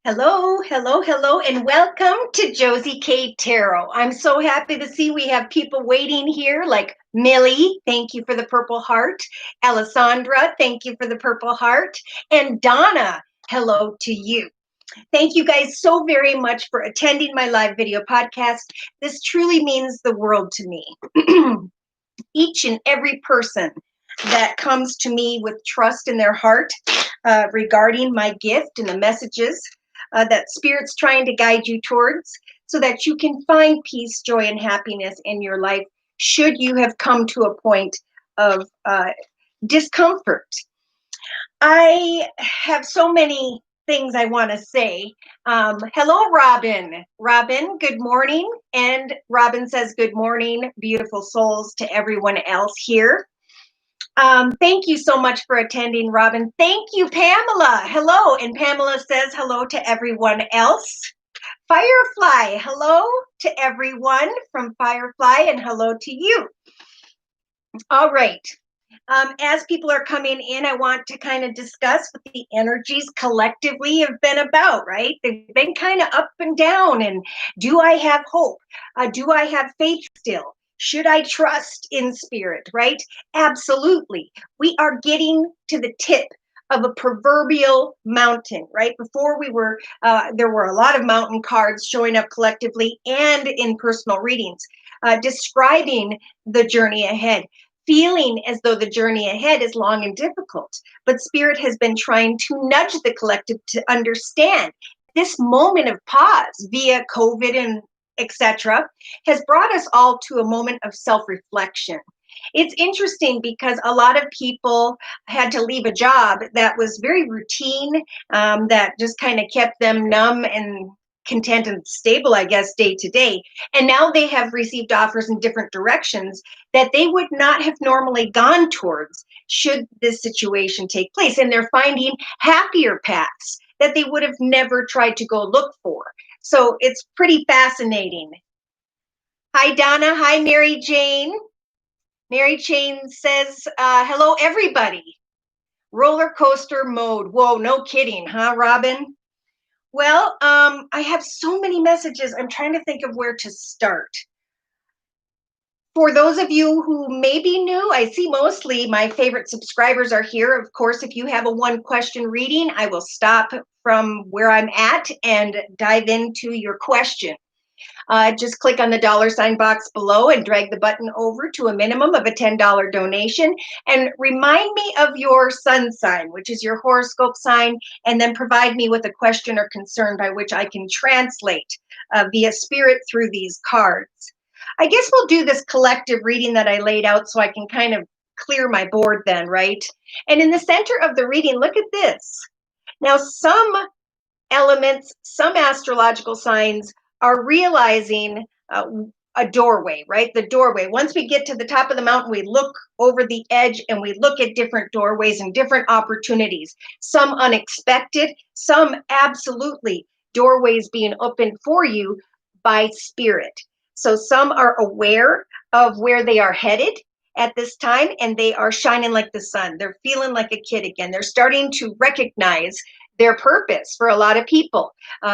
Hello, hello, hello, and welcome to Josie K Tarot. I'm so happy to see we have people waiting here like Millie, thank you for the purple heart. Alessandra, thank you for the purple heart. And Donna, hello to you. Thank you guys so very much for attending my live video podcast. This truly means the world to me. Each and every person that comes to me with trust in their heart regarding my gift and the messages that Spirit's trying to guide you towards so that you can find peace, joy, and happiness in your life should you have come to a point of discomfort. I have so many things I want to say. Hello, Robin. Robin, good morning. And Robin says, good morning, beautiful souls, to everyone else here. Thank you so much for attending, Robin. Thank you, Pamela. Hello. And Pamela says hello to everyone else. Firefly, hello to everyone from Firefly, and hello to you. All right. As people are coming in, I want to kind of discuss what the energies collectively have been about, right? They've been kind of up and down. And do I have hope? Do I have faith still? Should I trust in spirit, right? Absolutely. We are getting to the tip of a proverbial mountain, right? Before there were a lot of mountain cards showing up collectively and in personal readings, describing the journey ahead, feeling as though the journey ahead is long and difficult. But Spirit has been trying to nudge the collective to understand this moment of pause via COVID and etc. has brought us all to a moment of self-reflection. It's interesting because a lot of people had to leave a job that was very routine, that just kind of kept them numb and content and stable, I guess, day to day. And now they have received offers in different directions that they would not have normally gone towards should this situation take place. And they're finding happier paths that they would have never tried to go look for. So it's pretty fascinating. Hi, Donna. Hi, Mary Jane. Mary Jane says, hello, everybody. Roller coaster mode. Whoa, no kidding, huh, Robin? Well, I have so many messages. I'm trying to think of where to start. For those of you who may be new, I see mostly my favorite subscribers are here. Of course, if you have a one question reading, I will stop from where I'm at and dive into your question. Just click on the $ box below and drag the button over to a minimum of a $10 donation. And remind me of your sun sign, which is your horoscope sign, and then provide me with a question or concern by which I can translate via spirit through these cards. I guess we'll do this collective reading that I laid out so I can kind of clear my board then, right? And in the center of the reading, look at this. Now, some elements, some astrological signs are realizing a doorway, right? The doorway. Once we get to the top of the mountain, we look over the edge and we look at different doorways and different opportunities. Some unexpected, some absolutely doorways being opened for you by spirit. So some are aware of where they are headed at this time, and they are shining like the sun. They're feeling like a kid again. They're starting to recognize their purpose for a lot of people.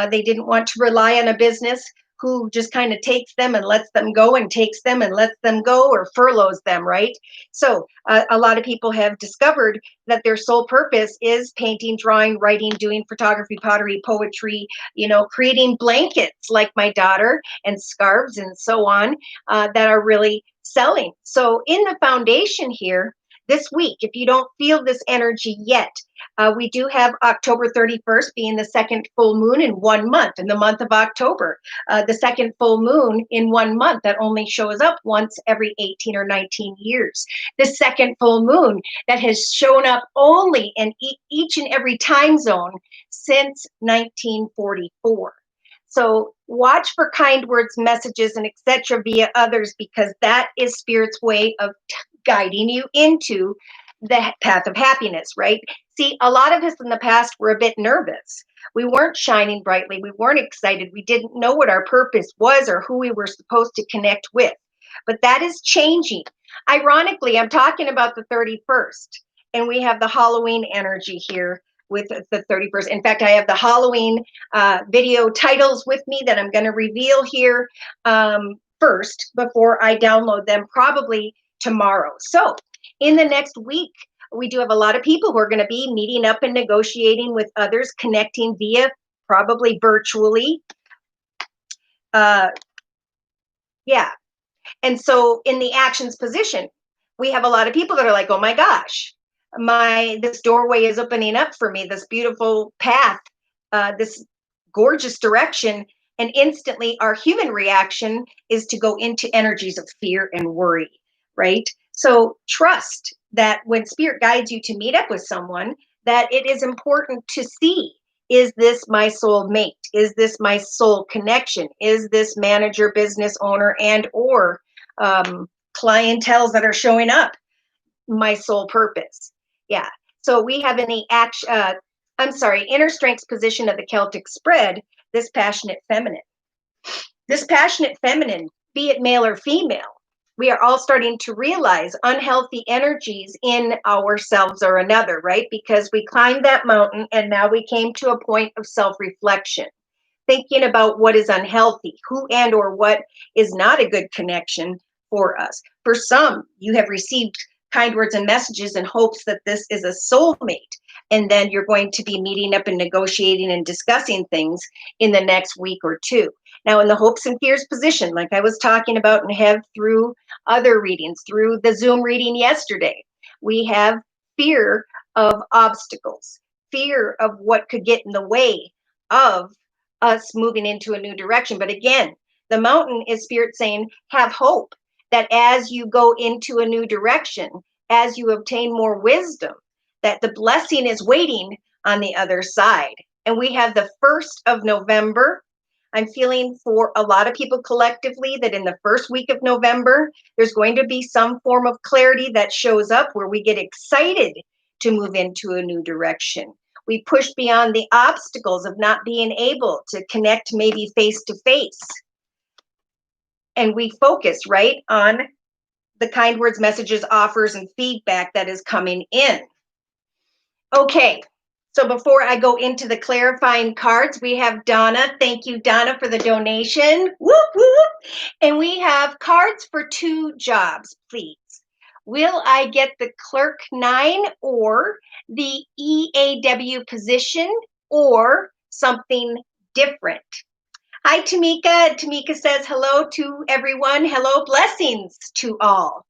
They didn't want to rely on a business who just kind of takes them and lets them go and takes them and lets them go or furloughs them, right? So a lot of people have discovered that their sole purpose is painting, drawing, writing, doing photography, pottery, poetry, creating blankets like my daughter and scarves and so on that are really selling. So in the foundation here, this week, if you don't feel this energy yet, we do have October 31st being the second full moon in 1 month, in the month of October. The second full moon in 1 month that only shows up once every 18 or 19 years. The second full moon that has shown up only in each and every time zone since 1944. So watch for kind words, messages, and etc. via others, because that is Spirit's way of guiding you into the path of happiness, right? See, a lot of us in the past were a bit nervous. We weren't shining brightly. We weren't excited. We didn't know what our purpose was or who we were supposed to connect with. But that is changing. Ironically, I'm talking about the 31st, and we have the Halloween energy here with the 31st. In fact, I have the Halloween video titles with me that I'm going to reveal here first before I download them, probably tomorrow. So in the next week, we do have a lot of people who are going to be meeting up and negotiating with others, connecting via probably virtually. Yeah. And so in the actions position, we have a lot of people that are like, oh my gosh, this doorway is opening up for me, this beautiful path, this gorgeous direction. And instantly our human reaction is to go into energies of fear and worry, right? So trust that when spirit guides you to meet up with someone, that it is important to see, is this my soul mate? Is this my soul connection? Is this manager, business owner, and or clientels that are showing up my sole purpose? Yeah. So we have in the inner strengths position of the Celtic spread, this passionate feminine. This passionate feminine, be it male or female, we are all starting to realize unhealthy energies in ourselves or another, right? Because we climbed that mountain and now we came to a point of self-reflection, thinking about what is unhealthy, who and or what is not a good connection for us. For some, you have received kind words and messages in hopes that this is a soulmate, and then you're going to be meeting up and negotiating and discussing things in the next week or two. Now, in the hopes and fears position, like I was talking about and have through other readings, through the Zoom reading yesterday, we have fear of obstacles, fear of what could get in the way of us moving into a new direction. But again, the mountain is spirit saying, have hope that as you go into a new direction, as you obtain more wisdom, that the blessing is waiting on the other side. And we have the 1st of November. I'm feeling for a lot of people collectively that in the first week of November, there's going to be some form of clarity that shows up where we get excited to move into a new direction. We push beyond the obstacles of not being able to connect maybe face to face. And we focus, right, on the kind words, messages, offers, and feedback that is coming in. Okay, so before I go into the clarifying cards, we have Donna. Thank you, Donna, for the donation. Whoop, whoop. And we have cards for 2 jobs, please. Will I get the clerk 9 or the EAW position or something different? Hi, Tamika. Tamika says hello to everyone. Hello, blessings to all.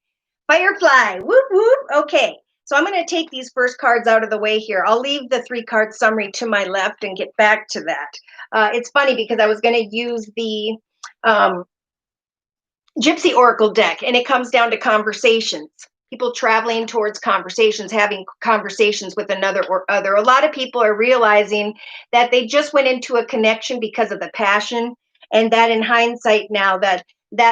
Firefly, whoop, whoop. Okay, so I'm going to take these first cards out of the way here. I'll leave the 3-card summary to my left and get back to that. It's funny because I was going to use the Gypsy Oracle deck, and it comes down to conversations. People traveling towards conversations, having conversations with another or other. A lot of people are realizing that they just went into a connection because of the passion, and that in hindsight now that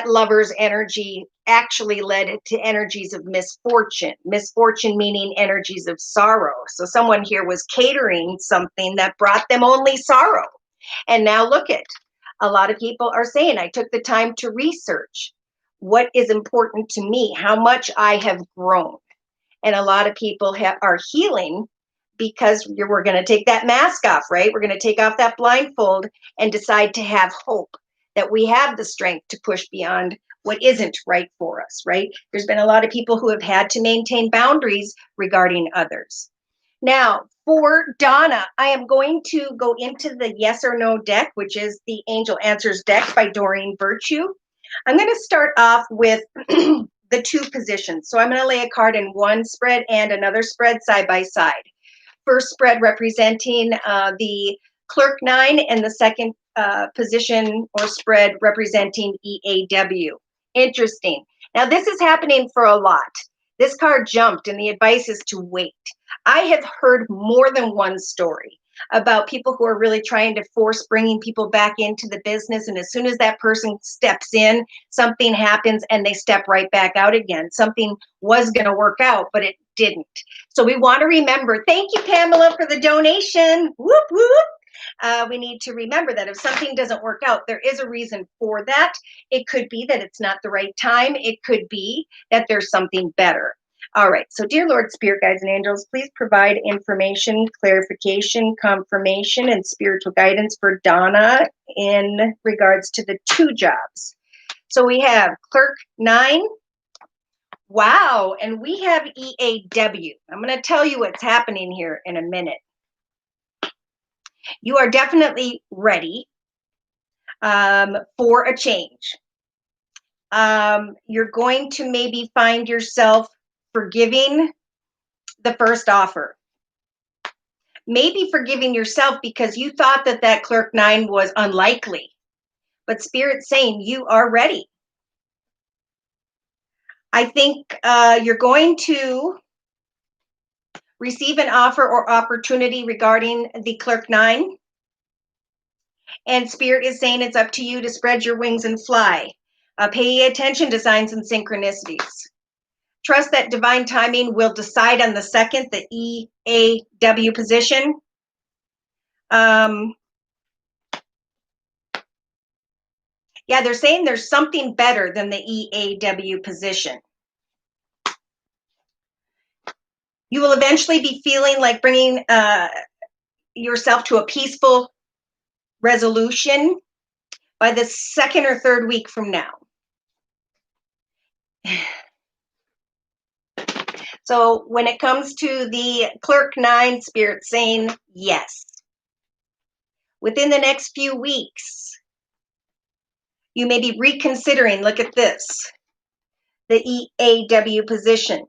lover's energy actually led to energies of misfortune. Misfortune meaning energies of sorrow. So someone here was catering something that brought them only sorrow. And now look at, a lot of people are saying, I took the time to research what is important to me, how much I have grown. And a lot of people are healing because we're going to take that mask off, right? We're going to take off that blindfold and decide to have hope that we have the strength to push beyond what isn't right for us, right? There's been a lot of people who have had to maintain boundaries regarding others. Now, for Donna, I am going to go into the yes or no deck, which is the Angel Answers deck by Doreen Virtue. I'm going to start off with the 2 positions. So I'm going to lay a card in one spread and another spread side by side. First spread representing the clerk 9 and the second position or spread representing EAW. Interesting. Now this is happening for a lot. This card jumped and the advice is to wait. I have heard more than one story about people who are really trying to force bringing people back into the business. And as soon as that person steps in, something happens and they step right back out again. Something was going to work out, but it didn't. So we want to remember, thank you, Pamela, for the donation. Whoop, whoop. We need to remember that if something doesn't work out, there is a reason for that. It could be that it's not the right time. It could be that there's something better. All right. So, dear Lord, Spirit Guides, and Angels, please provide information, clarification, confirmation, and spiritual guidance for Donna in regards to the 2 jobs. So we have Clerk 9. Wow. And we have EAW. I'm going to tell you what's happening here in a minute. You are definitely ready for a change. You're going to maybe find yourself forgiving the first offer. Maybe forgiving yourself because you thought that that Clerk 9 was unlikely. But Spirit's saying you are ready. I think you're going to receive an offer or opportunity regarding the Clerk 9. And Spirit is saying it's up to you to spread your wings and fly. Pay attention to signs and synchronicities. Trust that divine timing will decide on the second, the EAW position. Yeah, they're saying there's something better than the EAW position. You will eventually be feeling like bringing yourself to a peaceful resolution by the 2nd or 3rd week from now. So when it comes to the Clerk 9, Spirit saying yes. Within the next few weeks, you may be reconsidering, look at this, the EAW position.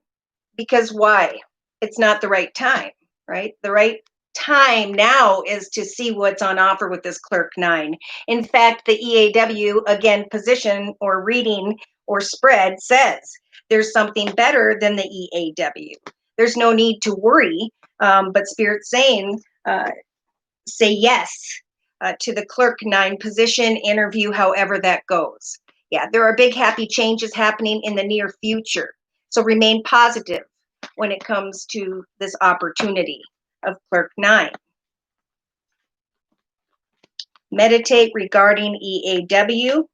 Because why? It's not the right time, right? The right time now is to see what's on offer with this Clerk 9. In fact, the EAW, again, position or reading or spread says there's something better than the EAW. There's no need to worry, but Spirit's saying, say yes to the Clerk 9 position, interview, however that goes. Yeah, there are big happy changes happening in the near future. So remain positive when it comes to this opportunity of Clerk 9. Meditate regarding EAW.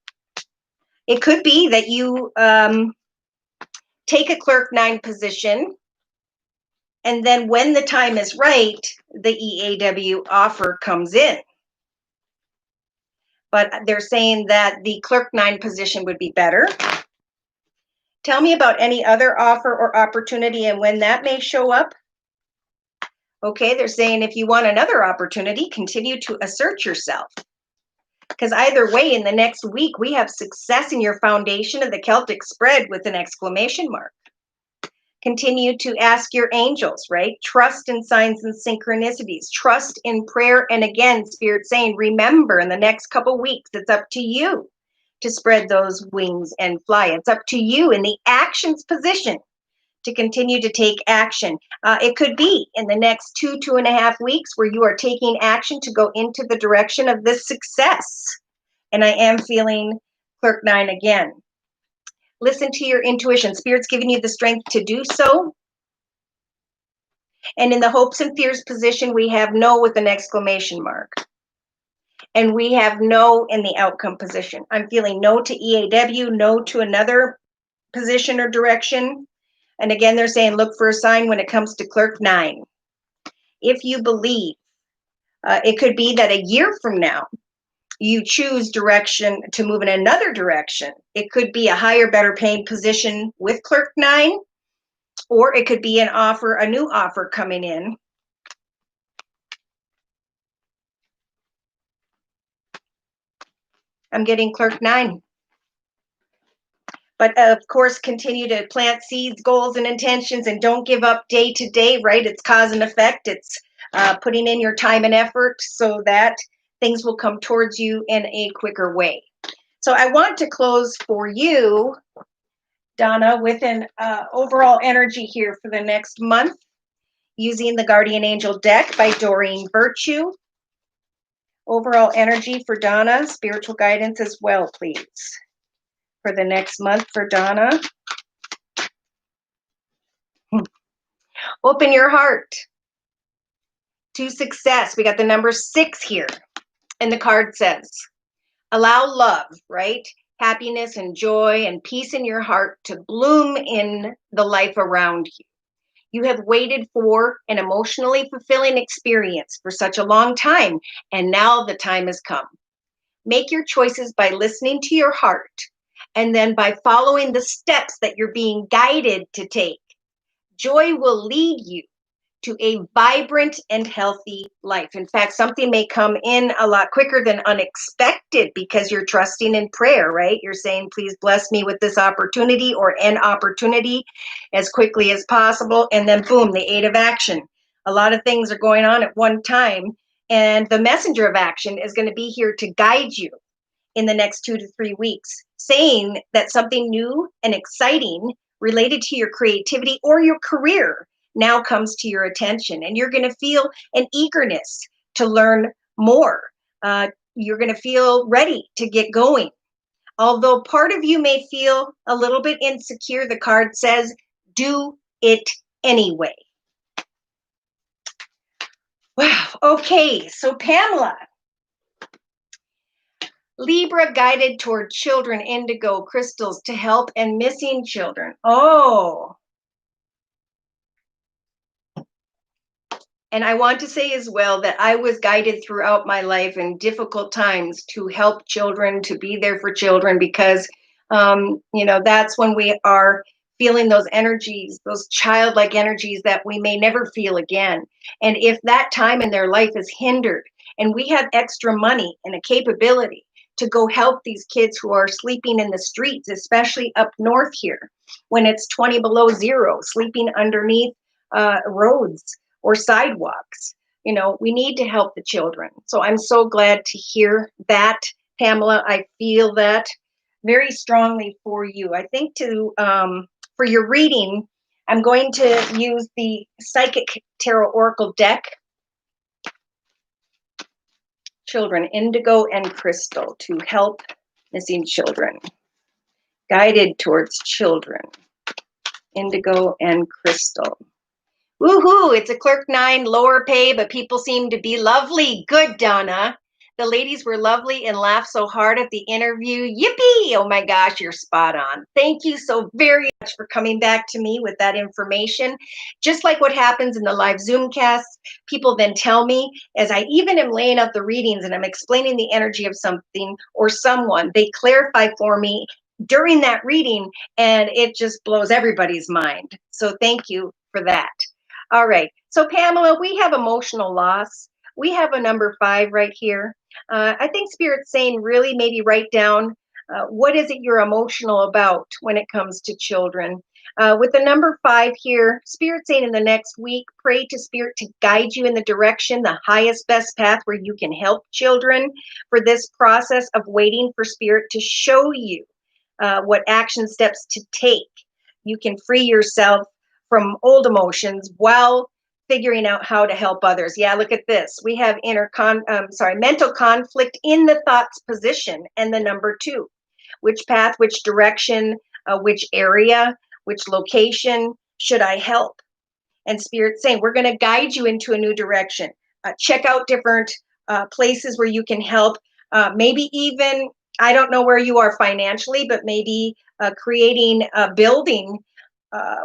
It could be that you take a Clerk 9 position, and then when the time is right, the EAW offer comes in. But they're saying that the Clerk 9 position would be better. Tell me about any other offer or opportunity and when that may show up. Okay, they're saying if you want another opportunity, continue to assert yourself. Because either way, in the next week, we have success in your foundation of the Celtic spread with an exclamation mark. Continue to ask your angels, right? Trust in signs and synchronicities. Trust in prayer. And again, Spirit saying, remember, in the next couple weeks, it's up to you to spread those wings and fly. It's up to you in the actions position to continue to take action. It could be in the next 2.5 weeks where you are taking action to go into the direction of this success. And I am feeling Clerk 9 again. Listen to your intuition. Spirit's giving you the strength to do so. And in the hopes and fears position, we have no with an exclamation mark. And we have no in the outcome position. I'm feeling no to EAW, no to another position or direction. And again, they're saying look for a sign when it comes to Clerk 9. If you believe, it could be that a year from now, you choose direction to move in another direction. It could be a higher, better paying position with Clerk 9, or it could be an offer, a new offer coming in. I'm getting Clerk 9. But of course, continue to plant seeds, goals, and intentions, and don't give up day to day, right? It's cause and effect. It's putting in your time and effort so that things will come towards you in a quicker way. So I want to close for you, Donna, with an overall energy here for the next month using the Guardian Angel deck by Doreen Virtue. Overall energy for Donna, spiritual guidance as well, please. For the next month for Donna. Open your heart to success. We got the number 6 here. And the card says, allow love, right? happiness and joy and peace in your heart to bloom in the life around you. You have waited for an emotionally fulfilling experience for such a long time, and now the time has come. Make your choices by listening to your heart and then by following the steps that you're being guided to take. Joy will lead you to a vibrant and healthy life. In fact, something may come in a lot quicker than unexpected because you're trusting in prayer, right? You're saying, please bless me with this opportunity or an opportunity as quickly as possible. And then boom, the eight of action. A lot of things are going on at one time. And the messenger of action is going to be here to guide you in the next 2 to 3 weeks, saying that something new and exciting related to your creativity or your career now comes to your attention. And you're going to feel an eagerness to learn more. You're going to feel ready to get going. Although part of you may feel a little bit insecure, the card says, do it anyway. Wow. Okay. So Pamela, Libra, guided toward children, indigo, crystals to help and missing children. Oh. And I want to say as well that I was guided throughout my life in difficult times to help children, to be there for children, because, that's when we are feeling those energies, those childlike energies that we may never feel again. And if that time in their life is hindered and we have extra money and a capability to go help these kids who are sleeping in the streets, especially up north here, when it's 20 below zero, sleeping underneath roads or sidewalks. We need to help the children. So I'm so glad to hear that, Pamela. I feel that very strongly for you. I think for your reading, I'm going to use the Psychic Tarot Oracle deck. Children, indigo and crystal to help missing children. Guided towards children, indigo and crystal. Woohoo! It's a clerk 9, lower pay, but people seem to be lovely. Good, Donna. The ladies were lovely and laughed so hard at the interview. Yippee! Oh my gosh, you're spot on. Thank you so very much for coming back to me with that information. Just like what happens in the live Zoom casts, people then tell me, as I even am laying out the readings and I'm explaining the energy of something or someone, they clarify for me during that reading, and it just blows everybody's mind. So thank you for that. All right. So, Pamela, we have emotional loss. We have a number 5 right here. I think Spirit's saying really maybe write down what is it you're emotional about when it comes to children. With the number 5 here, Spirit's saying in the next week, pray to Spirit to guide you in the direction, the highest, best path where you can help children for this process of waiting for Spirit to show you what action steps to take. You can free yourself from old emotions while figuring out how to help others. Yeah, look at this. We have mental conflict in the thoughts position and the number 2. Which path, which direction, which area, which location should I help? And Spirit's saying, we're going to guide you into a new direction. Check out different places where you can help. Maybe even, I don't know where you are financially, but maybe creating a building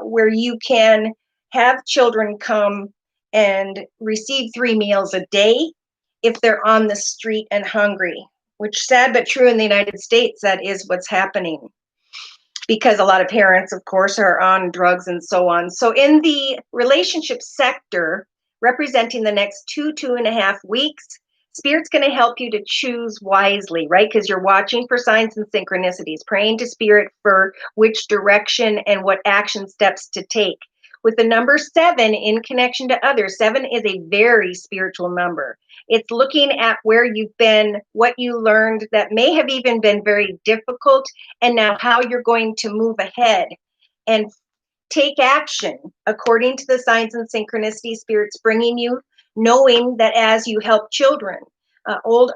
where you can have children come and receive 3 meals a day if they're on the street and hungry, which sad but true in the United States, that is what's happening. Because a lot of parents, of course, are on drugs and so on. So in the relationship sector, representing the next 2.5 weeks, Spirit's going to help you to choose wisely, right? Because you're watching for signs and synchronicities, praying to Spirit for which direction and what action steps to take. With the number 7 in connection to others, 7 is a very spiritual number. It's looking at where you've been, what you learned that may have even been very difficult, and now how you're going to move ahead and take action according to the signs and synchronicity Spirit's bringing you, knowing that as you help children, old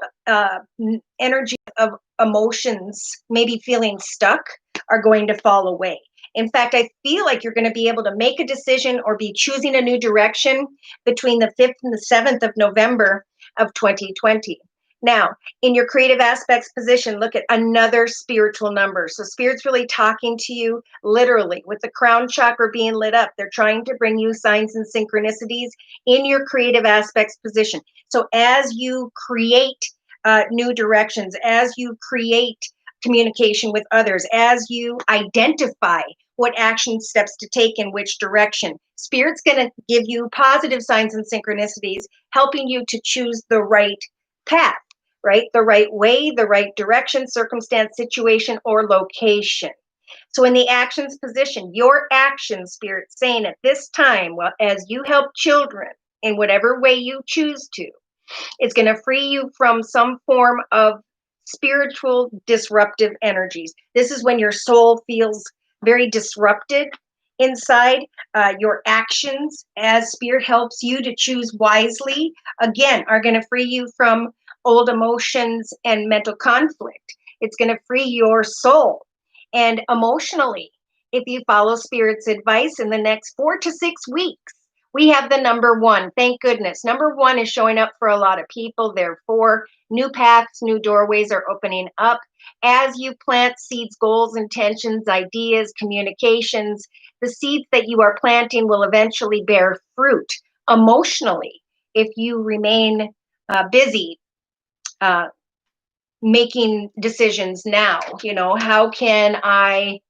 energy of emotions, maybe feeling stuck, are going to fall away. In fact, I feel like you're going to be able to make a decision or be choosing a new direction between the 5th and the 7th of November of 2020. Now, in your creative aspects position, look at another spiritual number. So, Spirit's really talking to you literally with the crown chakra being lit up. They're trying to bring you signs and synchronicities in your creative aspects position. So, as you create new directions, as you create communication with others, as you identify what action steps to take in which direction, Spirit's going to give you positive signs and synchronicities, helping you to choose the right path, right? The right way, the right direction, circumstance, situation, or location. So in the actions position, your action, Spirit saying at this time, well, as you help children in whatever way you choose to, it's going to free you from some form of spiritual disruptive energies. This is when your soul feels very disrupted inside. Your actions, as Spirit helps you to choose wisely, again, are going to free you from old emotions and mental conflict. It's going to free your soul. And emotionally, if you follow Spirit's advice in the next 4 to 6 weeks, we have the number one. Thank goodness. Number one is showing up for a lot of people. Therefore, new paths, new doorways are opening up. As you plant seeds, goals, intentions, ideas, communications, the seeds that you are planting will eventually bear fruit emotionally if you remain busy making decisions now. How can I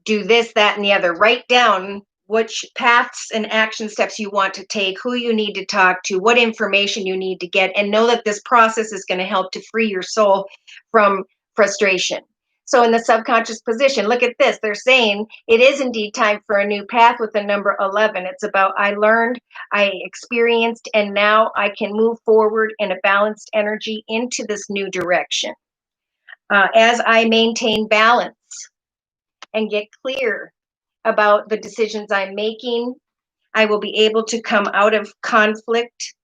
do this, that, and the other? Write down which paths and action steps you want to take, who you need to talk to, what information you need to get, and know that this process is going to help to free your soul from frustration. So in the subconscious position, look at this. They're saying it is indeed time for a new path with the number 11. It's about I learned, I experienced, and now I can move forward in a balanced energy into this new direction. As I maintain balance and get clear about the decisions I'm making, I will be able to come out of conflict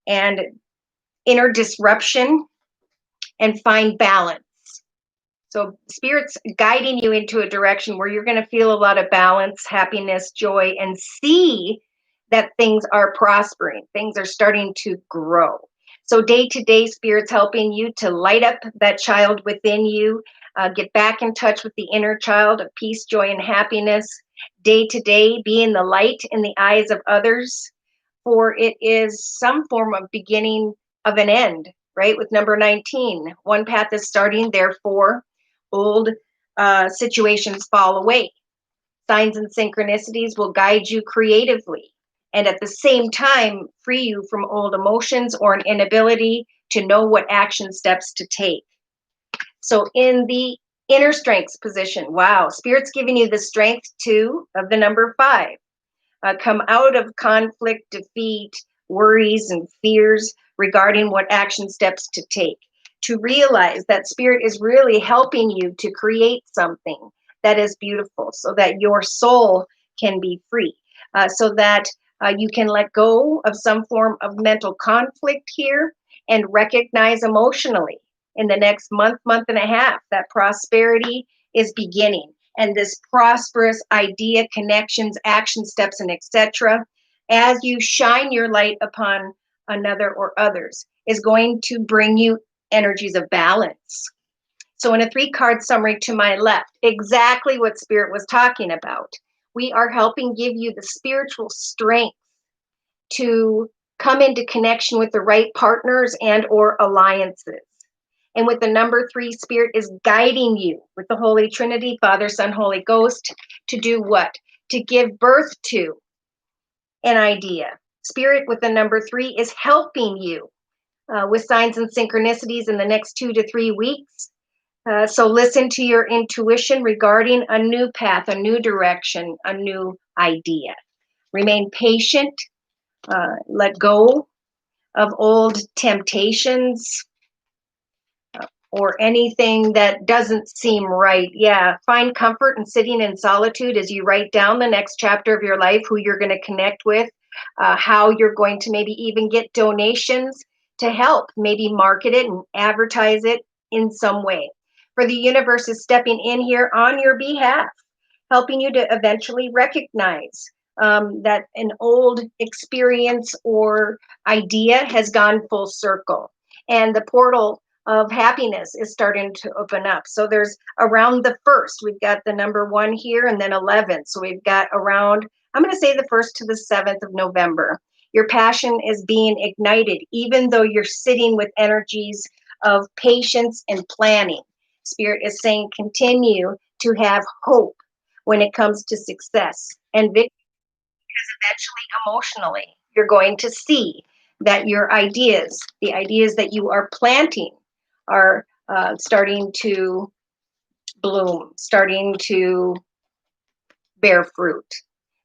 and inner disruption and find balance. So Spirit's guiding you into a direction where you're going to feel a lot of balance, happiness, joy, and see that things are prospering. Things are starting to grow. So day to day, Spirit's helping you to light up that child within you, get back in touch with the inner child of peace, joy, and happiness. Day to day, being the light in the eyes of others, for it is some form of beginning of an end, right? With number 19, one path is starting, therefore, old situations fall away. Signs and synchronicities will guide you creatively and at the same time free you from old emotions or an inability to know what action steps to take. So in the inner strengths position, wow, Spirit's giving you the strength too of the number 5. Come out of conflict, defeat, worries, and fears regarding what action steps to take. To realize that Spirit is really helping you to create something that is beautiful so that your soul can be free, so that you can let go of some form of mental conflict here and recognize emotionally in the next month, month and a half, that prosperity is beginning. And this prosperous idea, connections, action steps, and etc., as you shine your light upon another or others, is going to bring you energies of balance. So in a 3-card summary to my left, exactly what Spirit was talking about. We are helping give you the spiritual strength to come into connection with the right partners and or alliances. And with the number 3, Spirit is guiding you with the Holy Trinity, Father, Son, Holy Ghost, to do what? To give birth to an idea. Spirit with the number 3 is helping you with signs and synchronicities in the next 2 to 3 weeks. So listen to your intuition regarding a new path, a new direction, a new idea. Remain patient. Let go of old temptations or anything that doesn't seem right. Yeah, find comfort in sitting in solitude as you write down the next chapter of your life, who you're going to connect with, how you're going to maybe even get donations to help, maybe market it and advertise it in some way. For the universe is stepping in here on your behalf, helping you to eventually recognize that an old experience or idea has gone full circle. and the portal of happiness is starting to open up. So there's around the 1st, we've got the number 1 here, and then 11. So we've got around, I'm going to say the 1st to the 7th of November. Your passion is being ignited, even though you're sitting with energies of patience and planning. Spirit is saying continue to have hope when it comes to success and victory, because eventually, emotionally, you're going to see that your ideas, the ideas that you are planting, are starting to bloom, starting to bear fruit.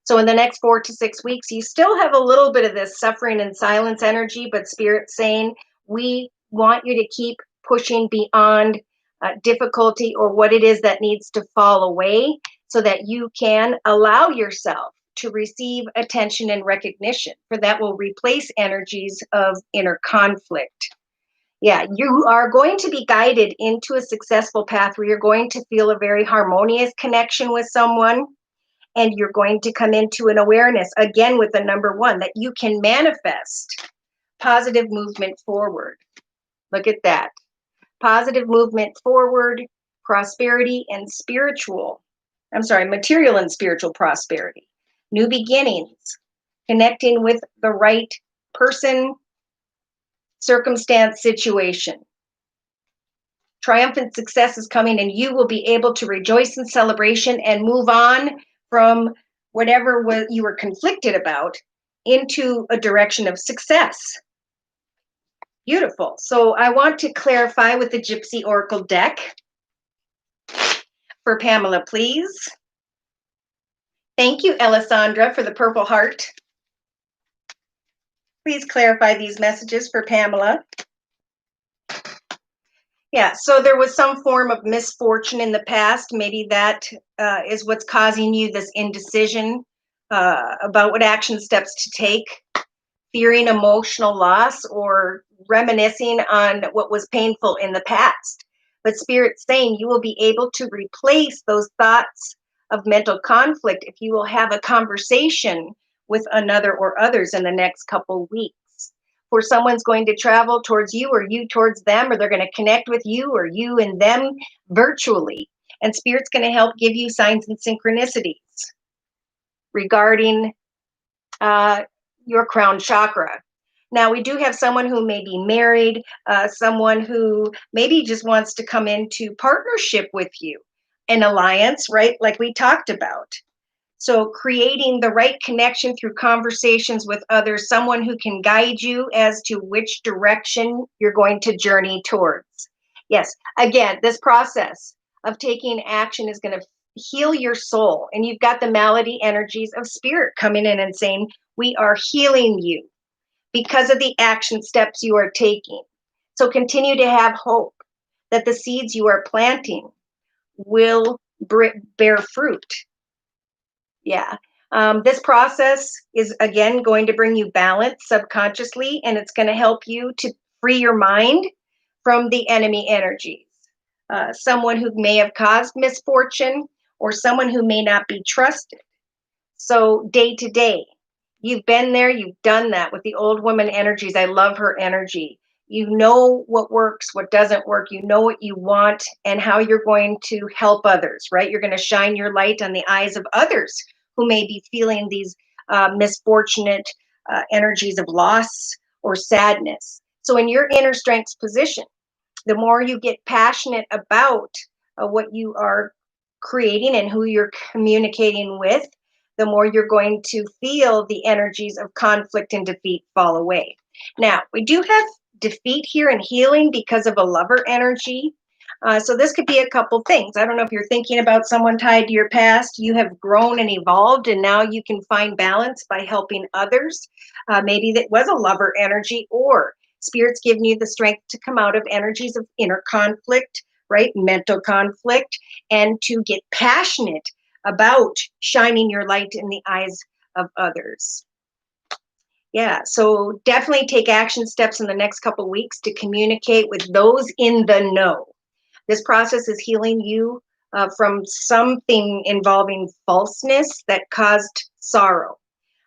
So in the next 4 to 6 weeks, you still have a little bit of this suffering and silence energy, but Spirit's saying, we want you to keep pushing beyond difficulty or what it is that needs to fall away so that you can allow yourself to receive attention and recognition, for that will replace energies of inner conflict. Yeah, you are going to be guided into a successful path where you're going to feel a very harmonious connection with someone. And you're going to come into an awareness, again, with the number 1, that you can manifest positive movement forward. Look at that. Positive movement forward, prosperity and material and spiritual prosperity. New beginnings, connecting with the right person, circumstance, situation. Triumphant success is coming, and you will be able to rejoice in celebration and move on from whatever you were conflicted about into a direction of success. Beautiful. So I want to clarify with the Gypsy Oracle deck for Pamela, please. Thank you, Alessandra, for the purple heart. Please clarify these messages for Pamela. Yeah, so there was some form of misfortune in the past. Maybe that is what's causing you this indecision about what action steps to take, fearing emotional loss, or reminiscing on what was painful in the past. But Spirit's saying you will be able to replace those thoughts of mental conflict if you will have a conversation with another or others in the next couple weeks. Or someone's going to travel towards you or you towards them, or they're going to connect with you or you and them virtually. And Spirit's going to help give you signs and synchronicities regarding your crown chakra. Now, we do have someone who may be married, someone who maybe just wants to come into partnership with you, an alliance, right? Like we talked about. So creating the right connection through conversations with others, someone who can guide you as to which direction you're going to journey towards. Yes, again, this process of taking action is going to heal your soul. And you've got the malady energies of Spirit coming in and saying, we are healing you because of the action steps you are taking. So continue to have hope that the seeds you are planting will bear fruit. Yeah. This process is, again, going to bring you balance subconsciously, and it's going to help you to free your mind from the enemy energies. Someone who may have caused misfortune or someone who may not be trusted. So day to day, you've been there, you've done that with the old woman energies. I love her energy. You know what works, what doesn't work. You know what you want and how you're going to help others, right? You're going to shine your light on the eyes of others who may be feeling these misfortunate energies of loss or sadness. So in your inner strengths position, the more you get passionate about what you are creating and who you're communicating with, the more you're going to feel the energies of conflict and defeat fall away. Now, we do have defeat here and healing because of a lover energy. So this could be a couple things. I don't know if you're thinking about someone tied to your past. You have grown and evolved, and now you can find balance by helping others. Maybe that was a lover energy, or Spirit's giving you the strength to come out of energies of inner conflict, right? Mental conflict, and to get passionate about shining your light in the eyes of others. Yeah, so definitely take action steps in the next couple weeks to communicate with those in the know. This process is healing you from something involving falseness that caused sorrow.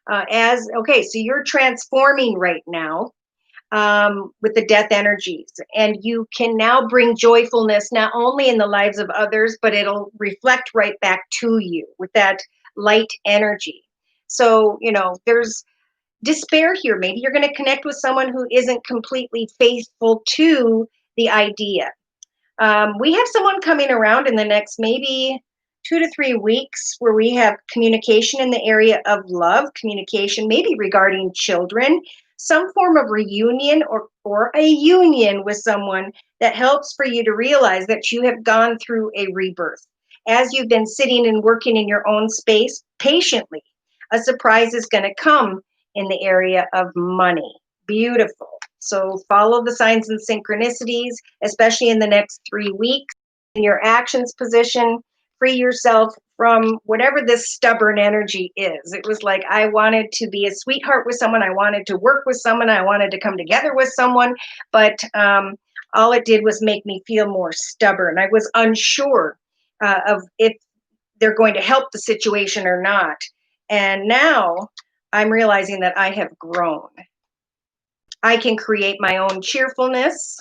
So you're transforming right now. with the death energies. And you can now bring joyfulness not only in the lives of others, but it'll reflect right back to you with that light energy. So, there's despair here. Maybe you're going to connect with someone who isn't completely faithful to the idea. We have someone coming around in the next maybe 2 to 3 weeks where we have communication in the area of love, communication, maybe regarding children, some form of reunion or a union with someone that helps for you to realize that you have gone through a rebirth. As you've been sitting and working in your own space patiently, a surprise is going to come in the area of money. Beautiful. So follow the signs and synchronicities, especially in the next 3 weeks. In your actions position, free yourself from whatever this stubborn energy is. It was like I wanted to be a sweetheart with someone. I wanted to work with someone. I wanted to come together with someone. But all it did was make me feel more stubborn. I was unsure of if they're going to help the situation or not. And now I'm realizing that I have grown. I can create my own cheerfulness,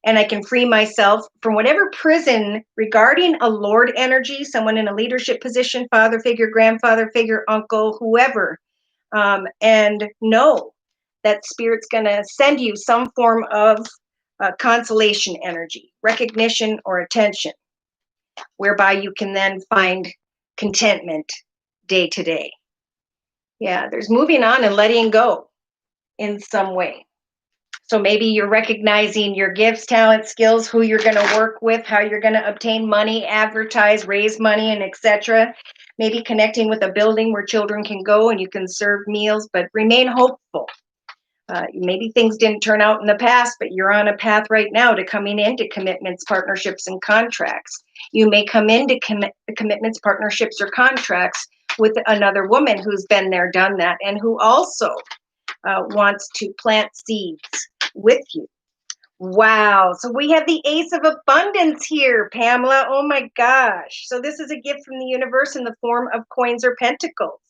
and I can free myself from whatever prison regarding a Lord energy, someone in a leadership position, father figure, grandfather figure, uncle, whoever, and know that Spirit's going to send you some form of consolation energy, recognition, or attention, whereby you can then find contentment day to day. Yeah, there's moving on and letting go in some way. So maybe you're recognizing your gifts, talents, skills, who you're going to work with, how you're going to obtain money, advertise, raise money, and etc. Maybe connecting with a building where children can go and you can serve meals, but remain hopeful. Maybe things didn't turn out in the past, but you're on a path right now to coming into commitments, partnerships, and contracts. You may come into commitments, partnerships, or contracts with another woman who's been there, done that, and who also wants to plant seeds with you. Wow. So we have the Ace of Abundance here, Pamela. Oh my gosh. So this is a gift from the universe in the form of coins or pentacles.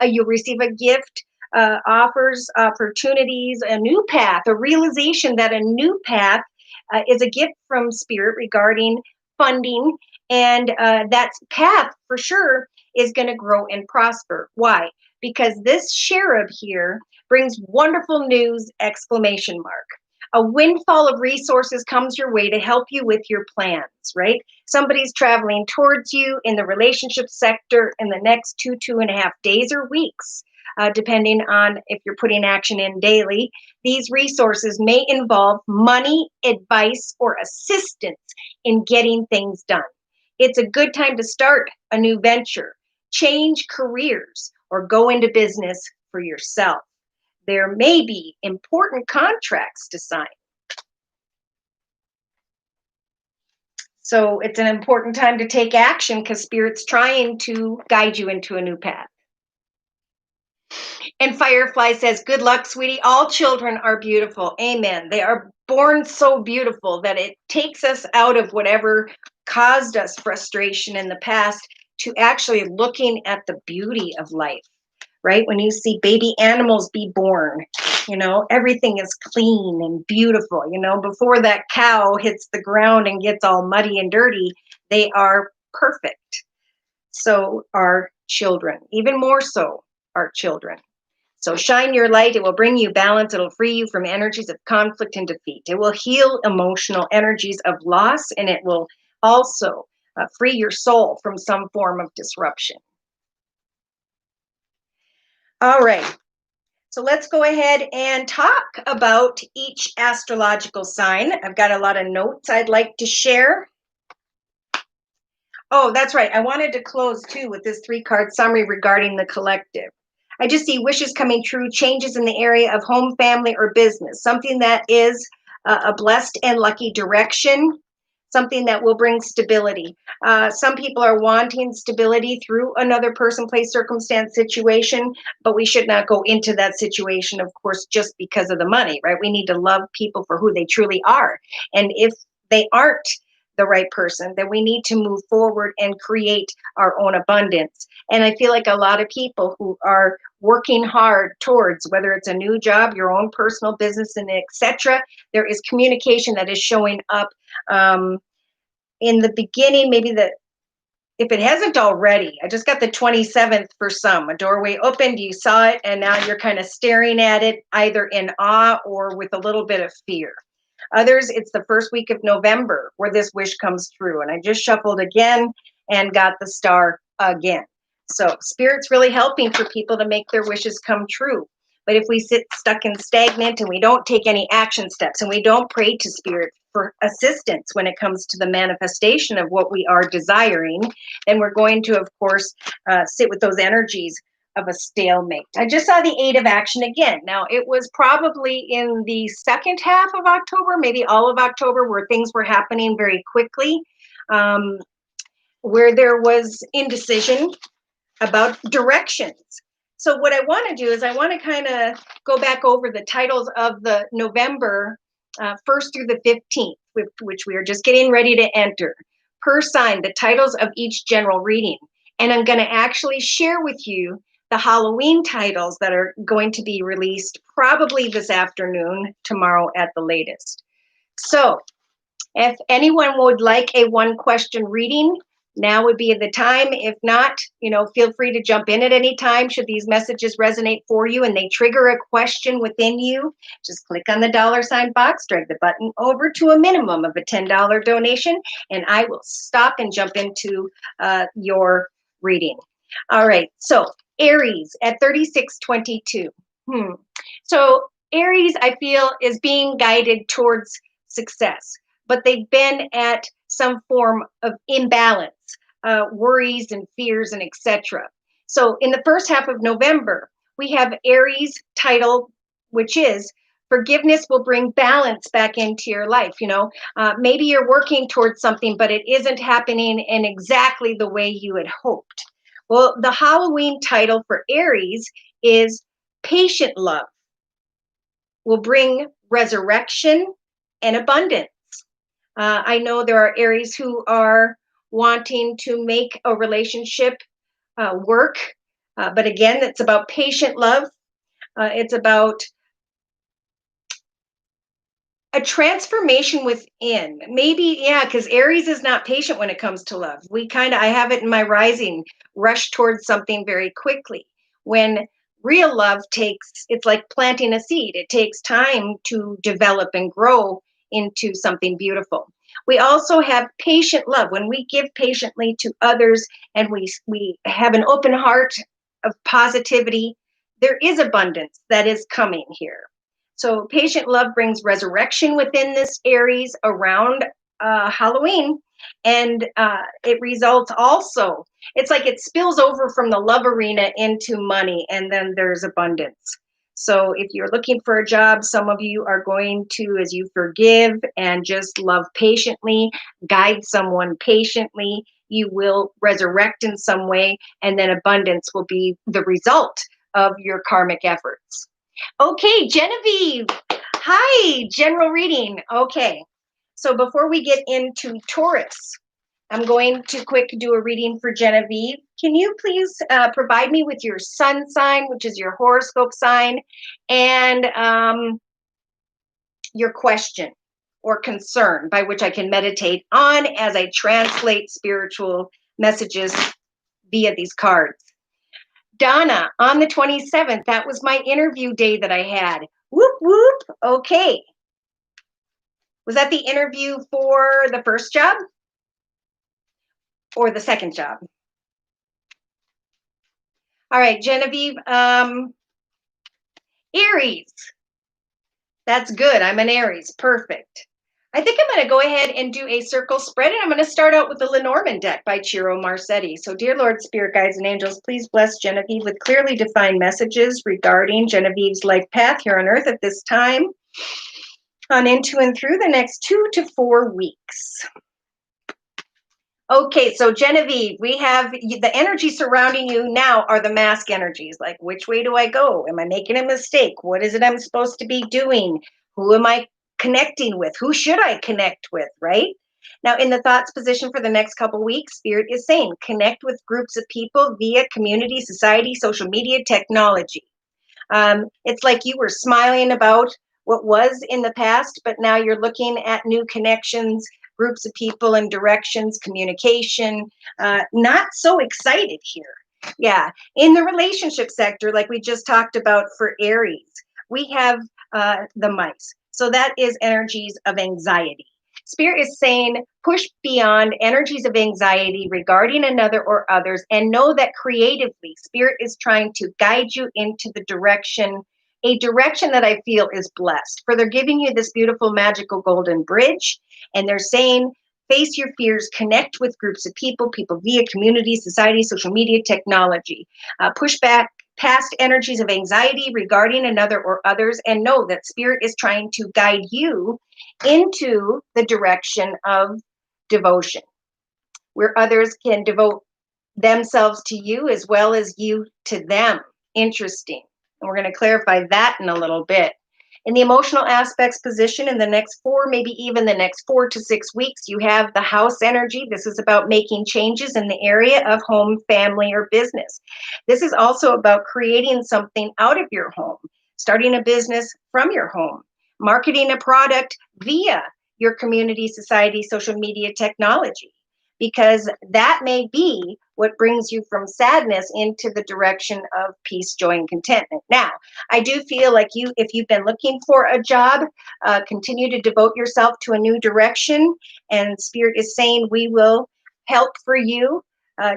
You'll receive a gift, offers, opportunities, a new path, a realization that a new path is a gift from Spirit regarding funding. And that path for sure is going to grow and prosper. Why? Because this cherub here brings wonderful news, exclamation mark. A windfall of resources comes your way to help you with your plans, right? Somebody's traveling towards you in the relationship sector in the next 2.5 days or weeks, depending on if you're putting action in daily. These resources may involve money, advice, or assistance in getting things done. It's a good time to start a new venture, change careers, or go into business for yourself. There may be important contracts to sign. So it's an important time to take action because Spirit's trying to guide you into a new path. And Firefly says, good luck, sweetie. All children are beautiful. Amen. They are born so beautiful that it takes us out of whatever caused us frustration in the past to actually looking at the beauty of life. Right? When you see baby animals be born, everything is clean and beautiful. Before that cow hits the ground and gets all muddy and dirty, they are perfect. So are children, even more so are children. So shine your light. It will bring you balance. It'll free you from energies of conflict and defeat. It will heal emotional energies of loss, and it will also free your soul from some form of disruption. All right, so let's go ahead and talk about each astrological sign. I've got a lot of notes I'd like to share. Oh, that's right. I wanted to close too with this 3-card summary regarding the collective. I just see wishes coming true, changes in the area of home, family, or business, something that is a blessed and lucky direction, something that will bring stability. Some people are wanting stability through another person, place, circumstance, situation, but we should not go into that situation, of course, just because of the money, right? We need to love people for who they truly are. And if they aren't the right person, then we need to move forward and create our own abundance. And I feel like a lot of people who are working hard towards, whether it's a new job, your own personal business, and etc., there is communication that is showing up in the beginning, maybe if it hasn't already. I just got the 27th for some. A doorway opened, you saw it, and now you're kind of staring at it, either in awe or with a little bit of fear. Others, it's the first week of November where this wish comes through. And I just shuffled again and got the star again. So Spirit's really helping for people to make their wishes come true. But if we sit stuck and stagnant and we don't take any action steps and we don't pray to Spirit for assistance when it comes to the manifestation of what we are desiring, then we're going to, of course, sit with those energies of a stalemate. I just saw the 8 of action again. Now, it was probably in the second half of October, maybe all of October, where things were happening very quickly, where there was indecision about directions. So what I want to do is I want to kind of go back over the titles of the November 1st through the 15th, which we are just getting ready to enter. Per sign, the titles of each general reading. And I'm going to actually share with you the Halloween titles that are going to be released probably this afternoon, tomorrow at the latest. So if anyone would like a 1-question reading, now would be the time. If not, feel free to jump in at any time. Should these messages resonate for you and they trigger a question within you, just click on the $ box, drag the button over to a minimum of a $10 donation, and I will stop and jump into your reading. All right, so Aries at 3622. So Aries, I feel, is being guided towards success, but they've been at some form of imbalance, worries and fears and etc. So in the first half of November, we have Aries title, which is forgiveness will bring balance back into your life. Maybe you're working towards something, but it isn't happening in exactly the way you had hoped. Well, the Halloween title for Aries is patient love will bring resurrection and abundance. I know there are Aries who are wanting to make a relationship work, but again, it's about patient love. It's about a transformation within. Maybe, because Aries is not patient when it comes to love. I have it in my rising, rush towards something very quickly. When real love it's like planting a seed. It takes time to develop and grow into something beautiful. We also have patient love. When we give patiently to others and we have an open heart of positivity, there is abundance that is coming here. So patient love brings resurrection within this Aries around Halloween. And it results also, it's like it spills over from the love arena into money, and then there's abundance. So if you're looking for a job, some of you are going to, as you forgive and just love patiently, guide someone patiently, you will resurrect in some way, and then abundance will be the result of your karmic efforts. Okay, Genevieve. Hi, general reading. Okay, so before we get into Taurus, I'm going to quick do a reading for Genevieve. Can you please provide me with your sun sign, which is your horoscope sign, and your question or concern by which I can meditate on as I translate spiritual messages via these cards. Donna, on the 27th, that was my interview day that I had. Whoop, whoop. Okay. Was that the interview for the first job or the second job? All right, Genevieve. Aries. That's good. I'm an Aries. Perfect. I think I'm going to go ahead and do a circle spread, and I'm going to start out with the Lenormand deck by Ciro Marsetti. So, dear Lord, Spirit Guides, and Angels, please bless Genevieve with clearly defined messages regarding Genevieve's life path here on Earth at this time, on into and through the next 2 to 4 weeks. Okay, so Genevieve, we have the energy surrounding you now are the mask energies. Like, which way do I go? Am I making a mistake? What is it I'm supposed to be doing? Who am I connecting with? Who should I connect with, right? Now, in the thoughts position for the next couple weeks, Spirit is saying connect with groups of people via community, society, social media, technology. It's like you were smiling about what was in the past, but now you're looking at new connections, groups of people and directions, communication. Not so excited here. Yeah. In the relationship sector, like we just talked about for Aries, we have the mice. So that is energies of anxiety. Spirit is saying push beyond energies of anxiety regarding another or others and know that creatively, Spirit is trying to guide you into the direction, a direction that I feel is blessed. For they're giving you this beautiful, magical golden bridge, and they're saying, face your fears, connect with groups of people, people via community, society, social media, technology. Push back past energies of anxiety regarding another or others, and know that Spirit is trying to guide you into the direction of devotion, where others can devote themselves to you as well as you to them. Interesting. And we're going to clarify that in a little bit. In the emotional aspects position, in the next 4, maybe even the next 4 to 6 weeks, you have the house energy. This is about making changes in the area of home, family, or business. This is also about creating something out of your home, starting a business from your home, marketing a product via your community, society, social media, technology, because that may be what brings you from sadness into the direction of peace, joy, and contentment. Now, I do feel like if you've been looking for a job, continue to devote yourself to a new direction, and Spirit is saying we will help for you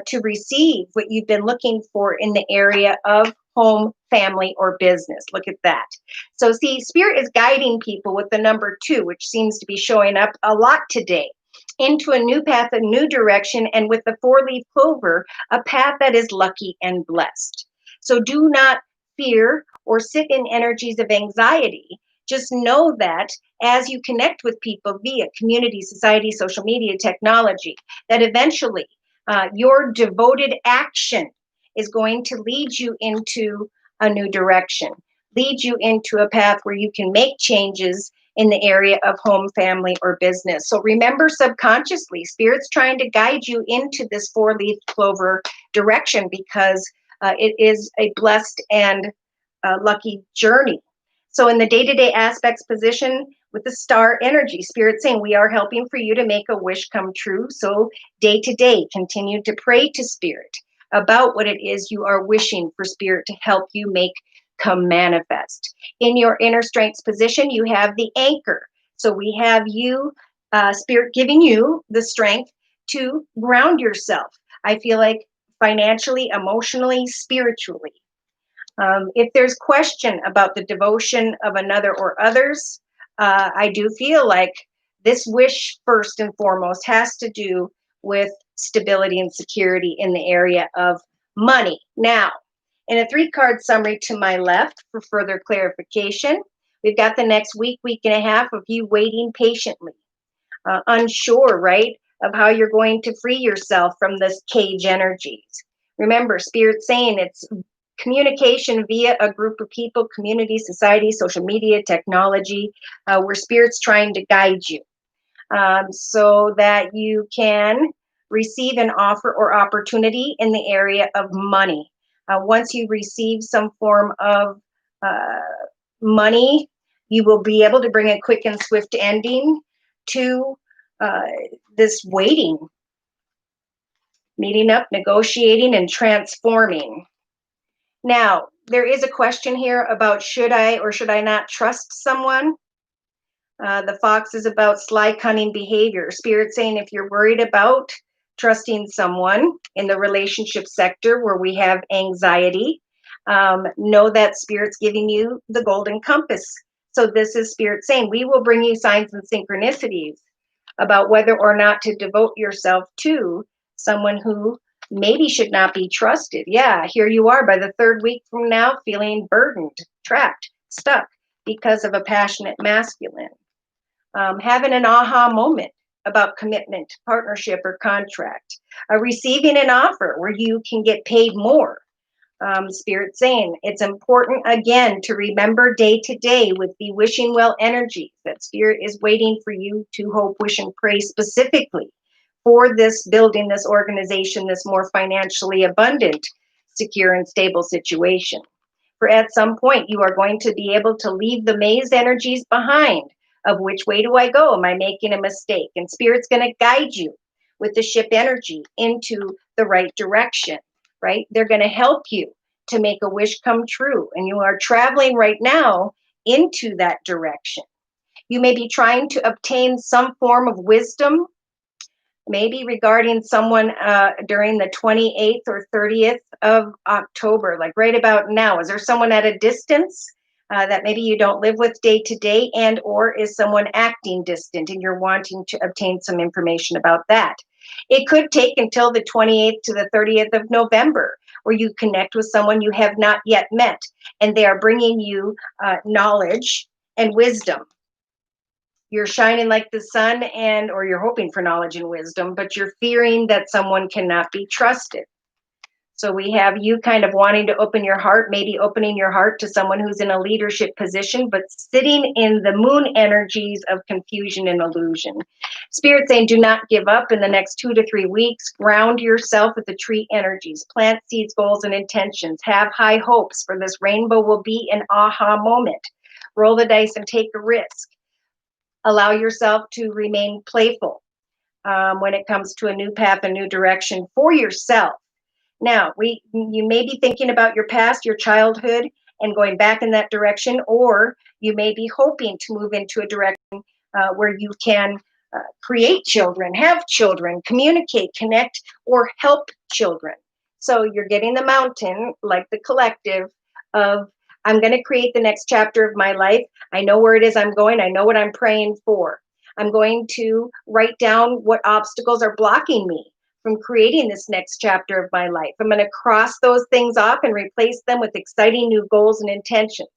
to receive what you've been looking for in the area of home, family, or business. Look at that. So see, Spirit is guiding people with the number 2, which seems to be showing up a lot today, into a new path, a new direction, and with the 4-leaf clover, a path that is lucky and blessed. So do not fear or sit in energies of anxiety. Just know that as you connect with people via community, society, social media, technology, that eventually your devoted action is going to lead you into a new direction, lead you into a path where you can make changes in the area of home, family, or business. So remember, subconsciously, Spirit's trying to guide you into this 4-leaf clover direction because it is a blessed and lucky journey. So in the day-to-day aspects position with the star energy, Spirit saying we are helping for you to make a wish come true. So day to day, continue to pray to Spirit about what it is you are wishing for Spirit to help you make come manifest. In your inner strengths position, you have the anchor. So we have you, Spirit giving you the strength to ground yourself. I feel like financially, emotionally, spiritually. If there's question about the devotion of another or others, I do feel like this wish, first and foremost, has to do with stability and security in the area of money. Now, in a 3-card summary to my left for further clarification, we've got the next week, week and a half of you waiting patiently, unsure, right, of how you're going to free yourself from this cage energies. Remember, Spirit saying it's communication via a group of people, community, society, social media, technology, where Spirit's trying to guide you so that you can receive an offer or opportunity in the area of money. Once you receive some form of money, you will be able to bring a quick and swift ending to this waiting, meeting up, negotiating, and transforming. Now, there is a question here about should I or should I not trust someone? The fox is about sly, cunning behavior. Spirit saying if you're worried about trusting someone in the relationship sector where we have anxiety, know that Spirit's giving you the golden compass. So this is Spirit saying we will bring you signs and synchronicities about whether or not to devote yourself to someone who maybe should not be trusted. Yeah, here you are by the 3rd week from now feeling burdened, trapped, stuck because of a passionate masculine. Having an aha moment about commitment, partnership, or contract. Receiving an offer where you can get paid more. Spirit saying it's important again to remember day to day with the wishing well energy that Spirit is waiting for you to hope, wish, and pray specifically for this building, this organization, this more financially abundant, secure, and stable situation. For at some point, you are going to be able to leave the maze energies behind of which way do I go? Am I making a mistake? And Spirit's going to guide you with the ship energy into the right direction, right? They're going to help you to make a wish come true. And you are traveling right now into that direction. You may be trying to obtain some form of wisdom, maybe regarding someone during the 28th or 30th of October, like right about now. Is there someone at a distance that maybe you don't live with day to day, and or is someone acting distant and you're wanting to obtain some information about that? It could take until the 28th to the 30th of November, where you connect with someone you have not yet met, and they are bringing you knowledge and wisdom. You're shining like the sun, and or you're hoping for knowledge and wisdom, but you're fearing that someone cannot be trusted. So we have you kind of wanting to open your heart, maybe opening your heart to someone who's in a leadership position, but sitting in the moon energies of confusion and illusion. Spirit saying, do not give up in the next 2 to 3 weeks. Ground yourself with the tree energies, plant seeds, goals, and intentions. Have high hopes, for this rainbow will be an aha moment. Roll the dice and take a risk. Allow yourself to remain playful when it comes to a new path, a new direction for yourself. Now, you may be thinking about your past, your childhood, and going back in that direction, or you may be hoping to move into a direction where you can create children, have children, communicate, connect, or help children. So you're getting the mountain, like the collective, of I'm going to create the next chapter of my life. I know where it is I'm going. I know what I'm praying for. I'm going to write down what obstacles are blocking me from creating this next chapter of my life. I'm going to cross those things off and replace them with exciting new goals and intentions,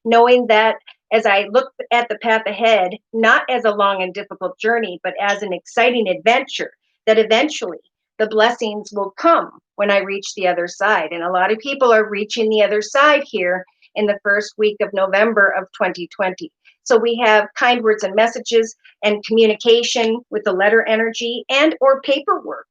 knowing that as I look at the path ahead, not as a long and difficult journey, but as an exciting adventure, that eventually the blessings will come when I reach the other side. And a lot of people are reaching the other side here in the first week of November of 2020. So we have kind words and messages and communication with the letter energy and or paperwork,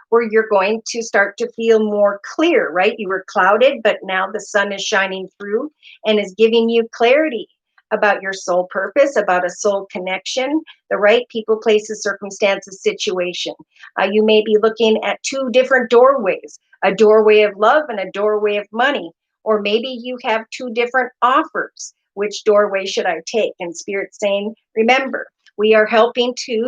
where you're going to start to feel more clear, right? You were clouded, but now the sun is shining through and is giving you clarity about your soul purpose, about a soul connection, the right people, places, circumstances, situation. You may be looking at 2 different doorways, a doorway of love and a doorway of money. Or maybe you have 2 different offers. Which doorway should I take? And Spirit's saying, remember, we are helping to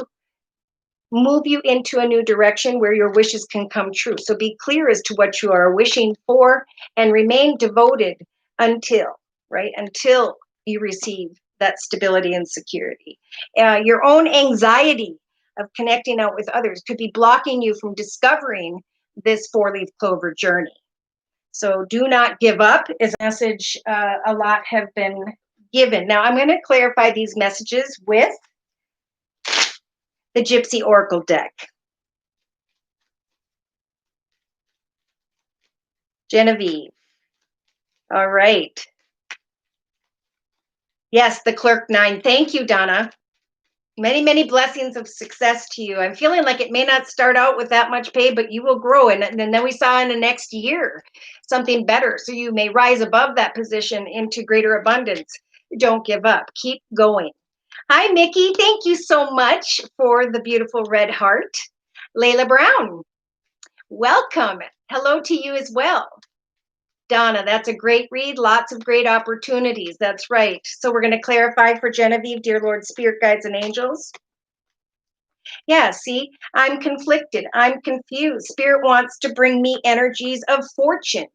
move you into a new direction where your wishes can come true. So be clear as to what you are wishing for and remain devoted until, right? Until you receive that stability and security. Your own anxiety of connecting out with others could be blocking you from discovering this 4-leaf clover journey. So do not give up is a message a lot have been given. Now I'm going to clarify these messages with the Gypsy Oracle deck. Genevieve. All right. Yes, the Clerk 9. Thank you, Donna. Many, many blessings of success to you. I'm feeling like it may not start out with that much pay, but you will grow. And then we saw in the next year something better. So you may rise above that position into greater abundance. Don't give up. Keep going. Hi, Mickey. Thank you so much for the beautiful red heart. Layla Brown, welcome. Hello to you as well. Donna, that's a great read. Lots of great opportunities. That's right. So we're going to clarify for Genevieve, dear Lord, Spirit Guides, and Angels. Yeah, see, I'm conflicted. I'm confused. Spirit wants to bring me energies of fortune.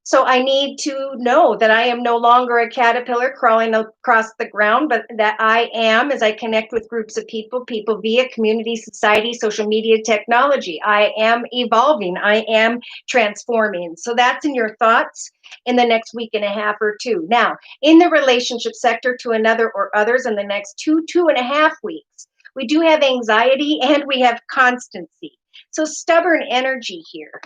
So I need to know that I am no longer a caterpillar crawling across the ground, but that I am, as I connect with groups of people via community, society, social media, technology. I am evolving. I am transforming. So that's in your thoughts in the next week and a half or 2. Now, in the relationship sector to another or others in the next 2.5 weeks, we do have anxiety and we have constancy. So stubborn energy here.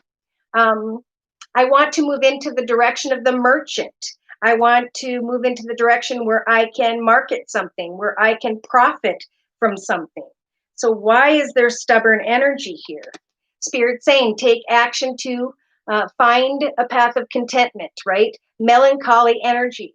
I want to move into the direction of the merchant. I want to move into the direction where I can market something, where I can profit from something. So, why is there stubborn energy here? Spirit saying, take action to find a path of contentment, right? Melancholy energies.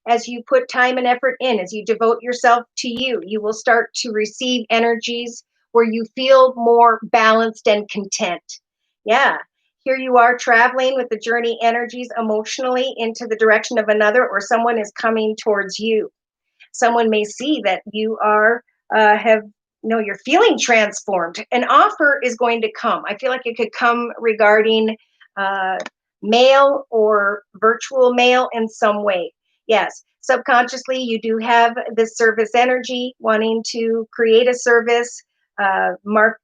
As you put time and effort in, as you devote yourself to you, you will start to receive energies where you feel more balanced and content. Yeah, here you are traveling with the journey energies emotionally into the direction of another, or someone is coming towards you. Someone may see that you are have you're feeling transformed. An offer is going to come. I feel like it could come regarding uh, mail or virtual mail in some way. Yes, subconsciously you do have this service energy wanting to create a service. Mark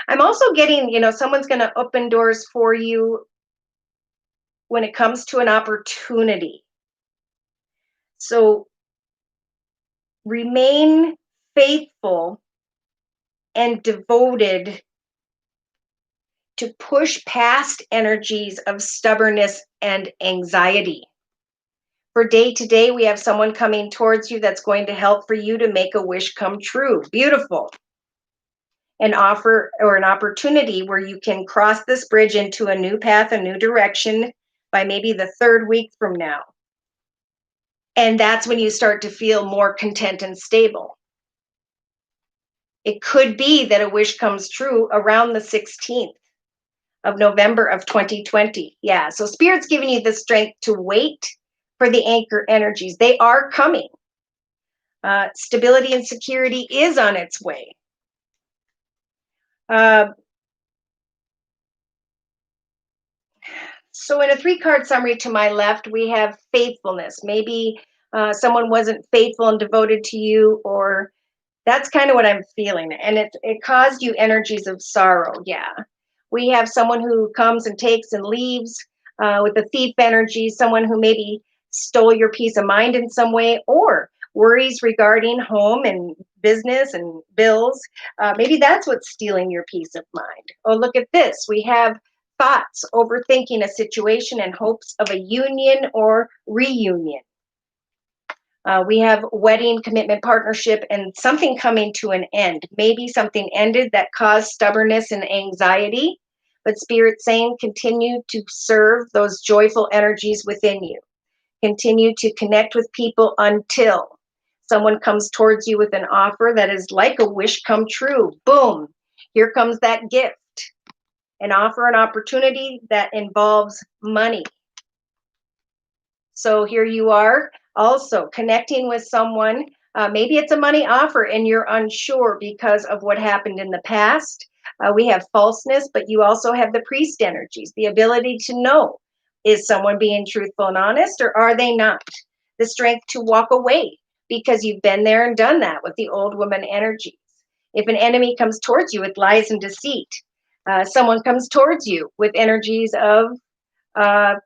I'm also getting, someone's going to open doors for you when it comes to an opportunity. So remain faithful and devoted to push past energies of stubbornness and anxiety. For day to day, we have someone coming towards you that's going to help for you to make a wish come true. Beautiful. An offer or an opportunity where you can cross this bridge into a new path, a new direction by maybe the third week from now. And that's when you start to feel more content and stable. It could be that a wish comes true around the 16th of November of 2020. Yeah, so Spirit's giving you the strength to wait for the anchor energies. They are coming. Stability and security is on its way. So in a 3-card summary to my left, we have faithfulness. Maybe someone wasn't faithful and devoted to you, or that's kind of what I'm feeling. And it caused you energies of sorrow. Yeah. We have someone who comes and takes and leaves with the thief energy, someone who maybe stole your peace of mind in some way, or worries regarding home and business and bills. Maybe that's what's stealing your peace of mind. Oh, look at this. We have thoughts, overthinking a situation in hopes of a union or reunion. We have wedding, commitment, partnership, and something coming to an end. Maybe something ended that caused stubbornness and anxiety, but Spirit saying continue to serve those joyful energies within you. Continue to connect with people until someone comes towards you with an offer that is like a wish come true. Boom, here comes that gift. An offer, an opportunity that involves money. So here you are also connecting with someone. Maybe it's a money offer and you're unsure because of what happened in the past. We have falseness, but you also have the priest energies, the ability to know, is someone being truthful and honest or are they not? The strength to walk away because you've been there and done that with the old woman energies. If an enemy comes towards you with lies and deceit, someone comes towards you with energies of uh,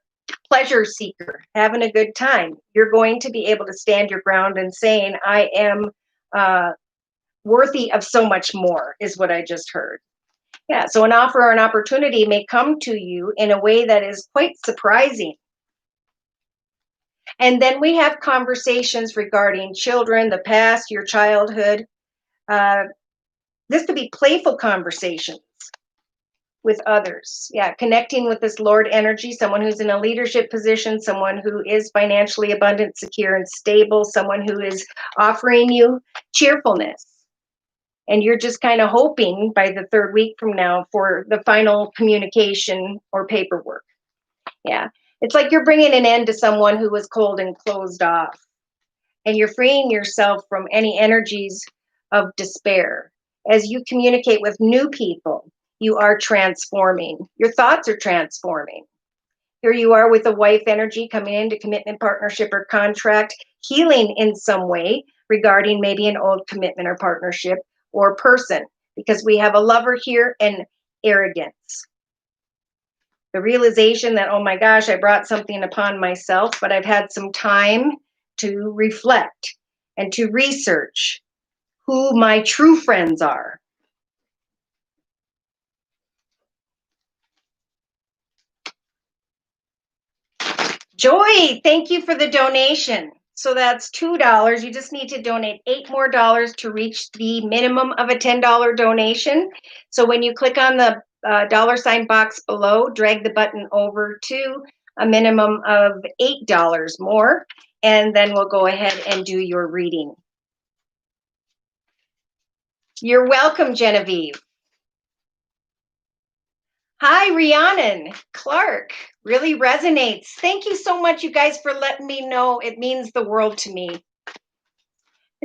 pleasure seeker, having a good time, you're going to be able to stand your ground and saying, I am worthy of so much more, is what I just heard. Yeah, so an offer or an opportunity may come to you in a way that is quite surprising. And then we have conversations regarding children, the past, your childhood. This could be playful conversations with others. Yeah, connecting with this Lord energy, someone who's in a leadership position, someone who is financially abundant, secure, and stable, someone who is offering you cheerfulness. And you're just kind of hoping by the third week from now for the final communication or paperwork. Yeah, it's like you're bringing an end to someone who was cold and closed off. And you're freeing yourself from any energies of despair. As you communicate with new people, you are transforming. Your thoughts are transforming. Here you are with a wife energy coming into commitment, partnership, or contract, healing in some way regarding maybe an old commitment or partnership or person, because we have a lover here and arrogance. The realization that, oh my gosh, I brought something upon myself, but I've had some time to reflect and to research who my true friends are. Joy, thank you for the donation. So that's $2. You just need to donate $8 more to reach the minimum of a $10 donation. So when you click on the $ box below, drag the button over to a minimum of $8 more, and then we'll go ahead and do your reading. You're welcome, Genevieve. Hi, Rhiannon. Clark, really resonates. Thank you so much, you guys, for letting me know. It means the world to me.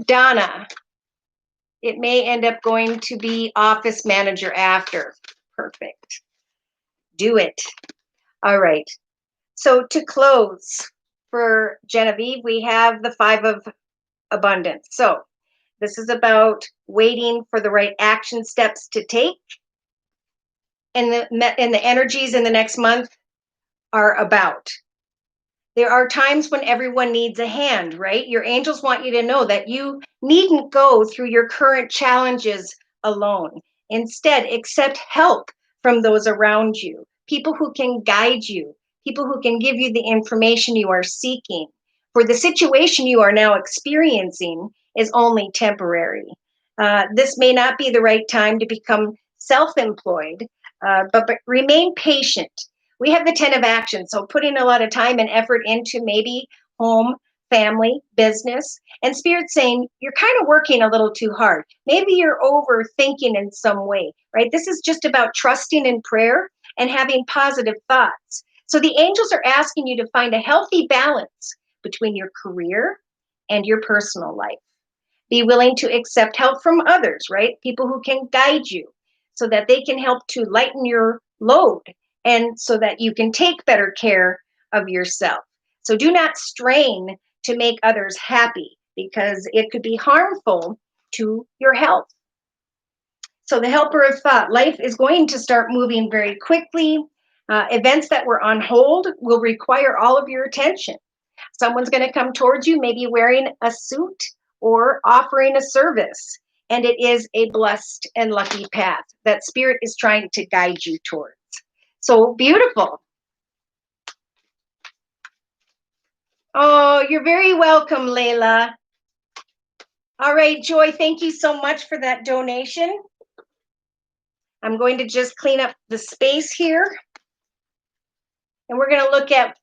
Donna, it may end up going to be office manager after. Perfect. Do it. All right. So to close for Genevieve, we have the 5 of abundance. So this is about waiting for the right action steps to take. And the energies in the next month are about. There are times when everyone needs a hand, right? Your angels want you to know that you needn't go through your current challenges alone. Instead, accept help from those around you, people who can guide you, people who can give you the information you are seeking. For the situation you are now experiencing is only temporary. This may not be the right time to become self-employed, but remain patient. We have the 10 of action, so putting a lot of time and effort into maybe home, family, business, and spirit saying you're kind of working a little too hard. Maybe you're overthinking in some way, right? This is just about trusting in prayer and having positive thoughts. So the angels are asking you to find a healthy balance between your career and your personal life. Be willing to accept help from others, right? People who can guide you so that they can help to lighten your load and so that you can take better care of yourself. So do not strain to make others happy because it could be harmful to your health. So the helper of thought, life is going to start moving very quickly. Events that were on hold will require all of your attention. Someone's going to come towards you, maybe wearing a suit or offering a service. And it is a blessed and lucky path that spirit is trying to guide you towards. So beautiful. Oh, you're very welcome, Layla. All right, Joy, thank you so much for that donation. I'm going to just clean up the space here. And we're going to look at,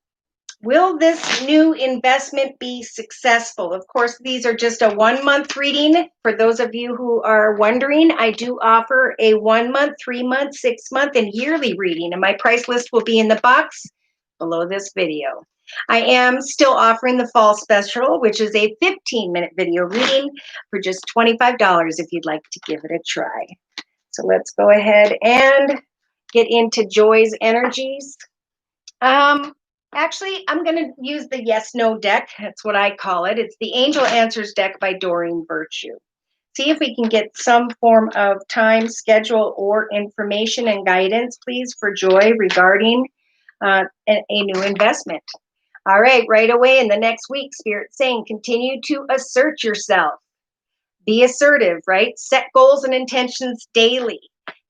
will this new investment be successful? Of course, these are just a 1-month reading. For those of you who are wondering, I do offer a 1-month, 3-month, 6-month, and yearly reading. And my price list will be in the box below this video. I am still offering the fall special, which is a 15-minute video reading for just $25 if you'd like to give it a try. So let's go ahead and get into Joy's energies. Actually, I'm going to use the yes-no deck. That's what I call it. It's the Angel Answers deck by Doreen Virtue. See if we can get some form of time, schedule, or information and guidance, please, for Joy regarding a new investment. All right away in the next week, Spirit saying, continue to assert yourself. Be assertive, right? Set goals and intentions daily.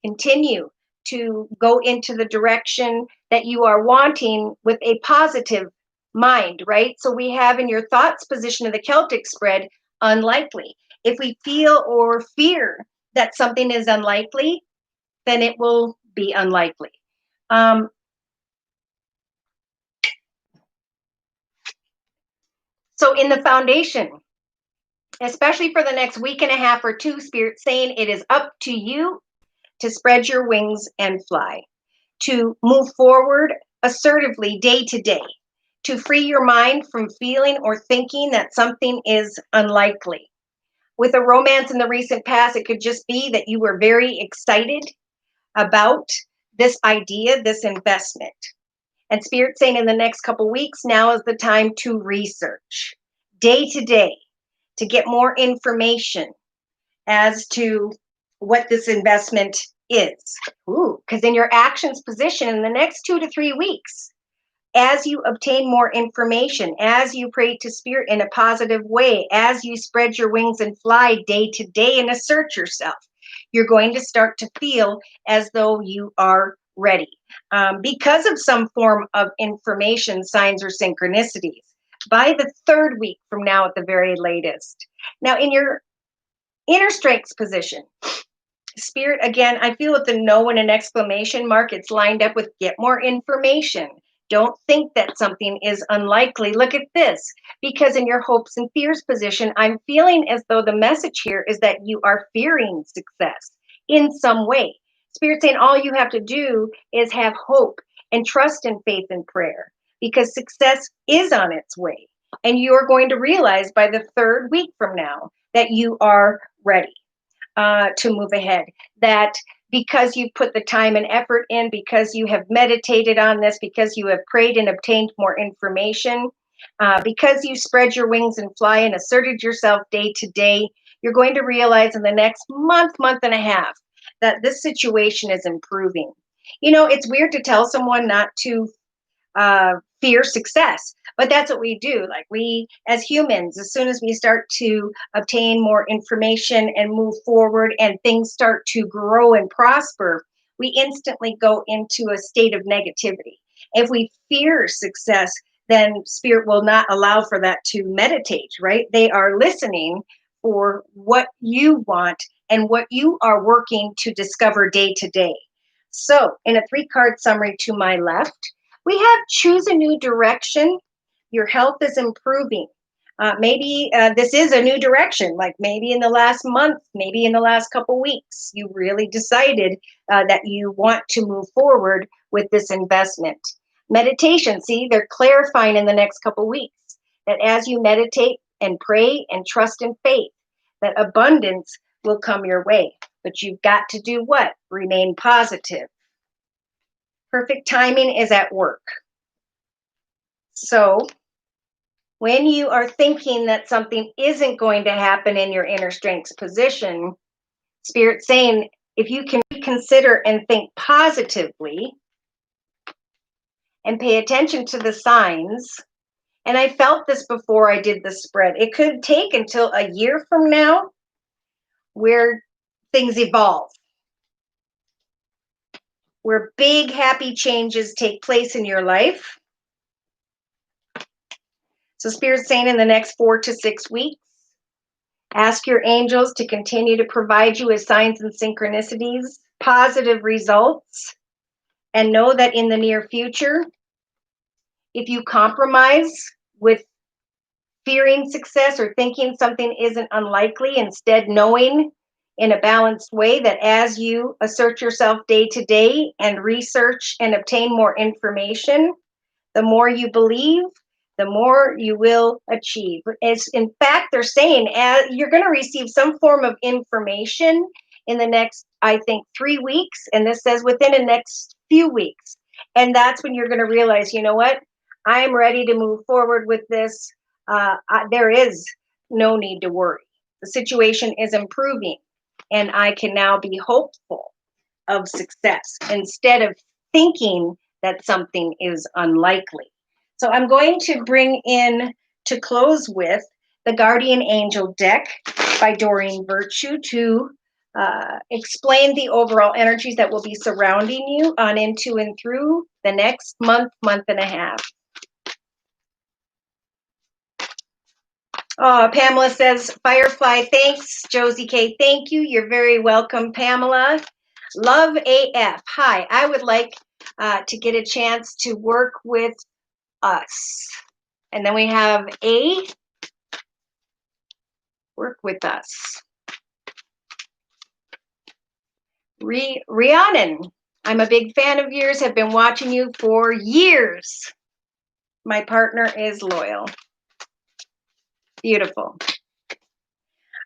Continue to go into the direction that you are wanting with a positive mind, right? So we have in your thoughts position of the Celtic spread, unlikely. If we feel or fear that something is unlikely, then it will be unlikely. So in the foundation, especially for the next week and a half or two, Spirit saying it is up to you to spread your wings and fly, to move forward assertively day to day, to free your mind from feeling or thinking that something is unlikely. With a romance in the recent past, it could just be that you were very excited about this idea, this investment. And Spirit saying in the next couple weeks, now is the time to research day to day to get more information as to what this investment is. Because in your actions position in the next 2 to 3 weeks, as you obtain more information, as you pray to Spirit in a positive way, as you spread your wings and fly day to day and assert yourself, you're going to start to feel as though you are ready because of some form of information, signs, or synchronicities by the third week from now at the very latest. Now, in your inner strengths position, Spirit, again, I feel with the no and an exclamation mark, it's lined up with get more information. Don't think that something is unlikely. Look at this. Because in your hopes and fears position, I'm feeling as though the message here is that you are fearing success in some way. Spirit saying all you have to do is have hope and trust and faith and prayer because success is on its way. And you're going to realize by the third week from now that you are ready to move ahead. That because you've put the time and effort in, because you have meditated on this, because you have prayed and obtained more information, because you spread your wings and fly and asserted yourself day to day, you're going to realize in the next month, month and a half, that this situation is improving. You know, it's weird to tell someone not to fear success, but that's what we do. Like we, as humans, as soon as we start to obtain more information and move forward and things start to grow and prosper, we instantly go into a state of negativity. If we fear success, then spirit will not allow for that to meditate, right? They are listening for what you want and what you are working to discover day to day. So in a 3-card summary to my left, we have choose a new direction. Your health is improving. Maybe this is a new direction, like maybe in the last month, maybe in the last couple weeks, you really decided that you want to move forward with this investment. Meditation, see, they're clarifying in the next couple weeks that as you meditate and pray and trust in faith, that abundance will come your way. But you've got to do what? Remain positive. Perfect timing is at work. So when you are thinking that something isn't going to happen in your inner strengths position, Spirit's saying if you can consider and think positively and pay attention to the signs, and I felt this before I did the spread, it could take until a year from now where things evolve, where big happy changes take place in your life. So Spirit's saying in the next 4 to 6 weeks, ask your angels to continue to provide you with signs and synchronicities, positive results, and know that in the near future, if you compromise with fearing success or thinking something isn't unlikely, instead knowing in a balanced way that as you assert yourself day to day and research and obtain more information, the more you believe, the more you will achieve. As in fact, they're saying you're going to receive some form of information in the next, I think, 3 weeks. And this says within the next few weeks. And that's when you're going to realize, you know what? I am ready to move forward with this. There is no need to worry. The situation is improving. And I can now be hopeful of success instead of thinking that something is unlikely. So I'm going to bring in to close with the Guardian Angel deck by Doreen Virtue to explain the overall energies that will be surrounding you on into and through the next month, month and a half. Oh, Pamela says, Firefly, thanks. Josie K, thank you. You're very welcome, Pamela. Love AF. Hi, I would like to get a chance to work with us. And then we have A, work with us. Rhiannon, I'm a big fan of yours, have been watching you for years. My partner is loyal. Beautiful.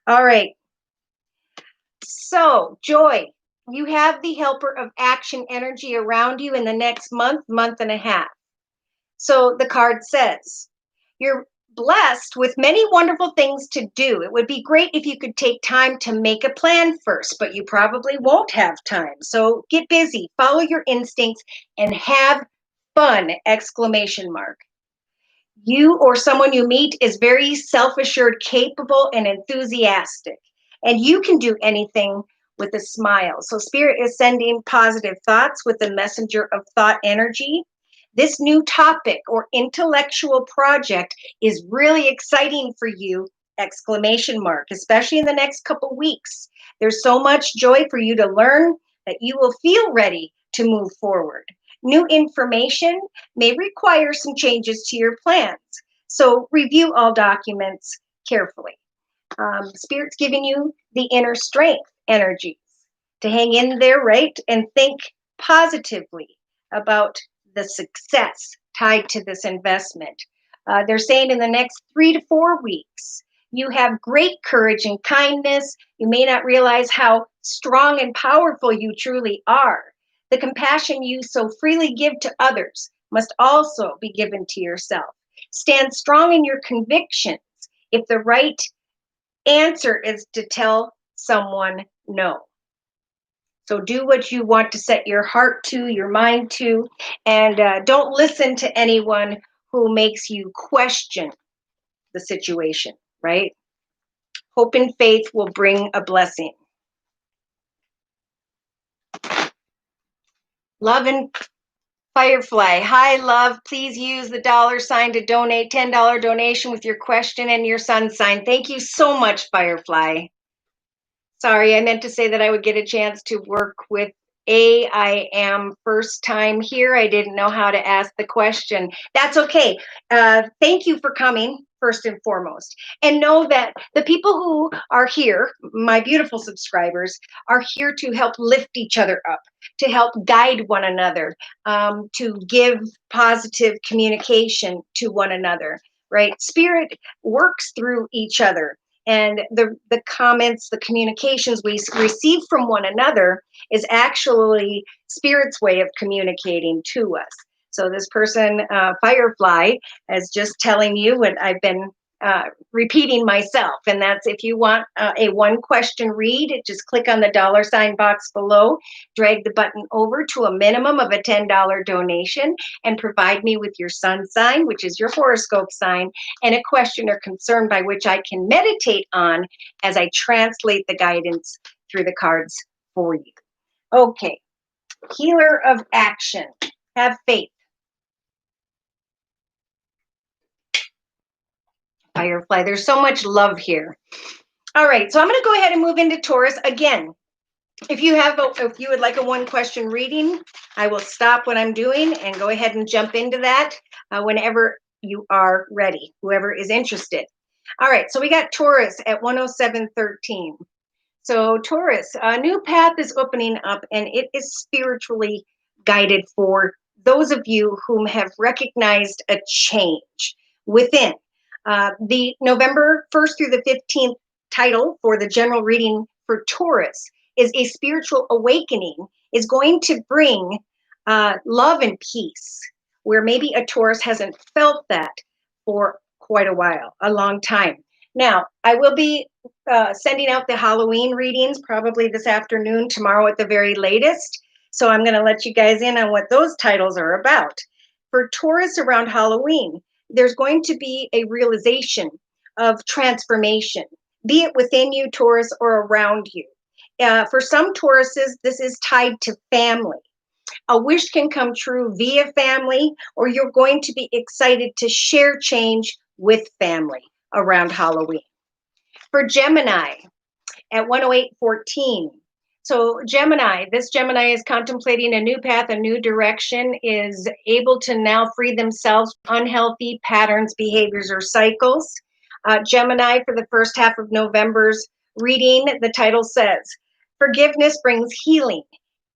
All right. So, Joy, you have the helper of action energy around you in the next month, month and a half. So the card says, you're blessed with many wonderful things to do. It would be great if you could take time to make a plan first, but you probably won't have time. So get busy, follow your instincts, and have fun, exclamation mark. You or someone you meet is very self-assured, capable, and enthusiastic. And you can do anything with a smile. So Spirit is sending positive thoughts with the messenger of thought energy. This new topic or intellectual project is really exciting for you, exclamation mark, especially in the next couple weeks. There's so much joy for you to learn that you will feel ready to move forward. New information may require some changes to your plans. So review all documents carefully. Spirit's giving you the inner strength energies to hang in there, right? And think positively about the success tied to this investment. They're saying in the next 3 to 4 weeks, you have great courage and kindness. You may not realize how strong and powerful you truly are. The compassion you so freely give to others must also be given to yourself. Stand strong in your convictions. If the right answer is to tell someone no. So do what you want to set your heart to, your mind to, and don't listen to anyone who makes you question the situation, right? Hope and faith will bring a blessing. Love and Firefly. Hi, love. Please use the $ to donate. $10 donation with your question and your sun sign. Thank you so much, Firefly. Sorry, I meant to say that I would get a chance to work with A. I am first time here. I didn't know how to ask the question. That's okay. Thank you for coming, first and foremost. And know that the people who are here, my beautiful subscribers, are here to help lift each other up, to help guide one another, to give positive communication to one another, right? Spirit works through each other. And the comments, the communications we receive from one another is actually Spirit's way of communicating to us. So this person, Firefly, is just telling you what I've been repeating myself. And that's if you want a one question read, just click on the $ box below, drag the button over to a minimum of a $10 donation, and provide me with your sun sign, which is your horoscope sign, and a question or concern by which I can meditate on as I translate the guidance through the cards for you. Okay, healer of action. Have faith. Firefly, there's so much love here. All right, so I'm going to go ahead and move into Taurus again. If you would like a one question reading, I will stop what I'm doing and go ahead and jump into that whenever you are ready, whoever is interested. All right, so we got Taurus at 107.13. So Taurus, a new path is opening up, and it is spiritually guided for those of you whom have recognized a change within. The November 1st through the 15th title for the general reading for Taurus is A Spiritual Awakening is going to bring love and peace, where maybe a Taurus hasn't felt that for quite a while, a long time. Now, I will be sending out the Halloween readings probably this afternoon, tomorrow at the very latest. So I'm going to let you guys in on what those titles are about. For Taurus around Halloween, there's going to be a realization of transformation, be it within you, Taurus, or around you. For some Tauruses, this is tied to family. A wish can come true via family, or you're going to be excited to share change with family around Halloween. For Gemini, at 108.14. So Gemini, this Gemini is contemplating a new path, a new direction, is able to now free themselves from unhealthy patterns, behaviors, or cycles. Gemini, for the first half of November's reading, the title says, forgiveness brings healing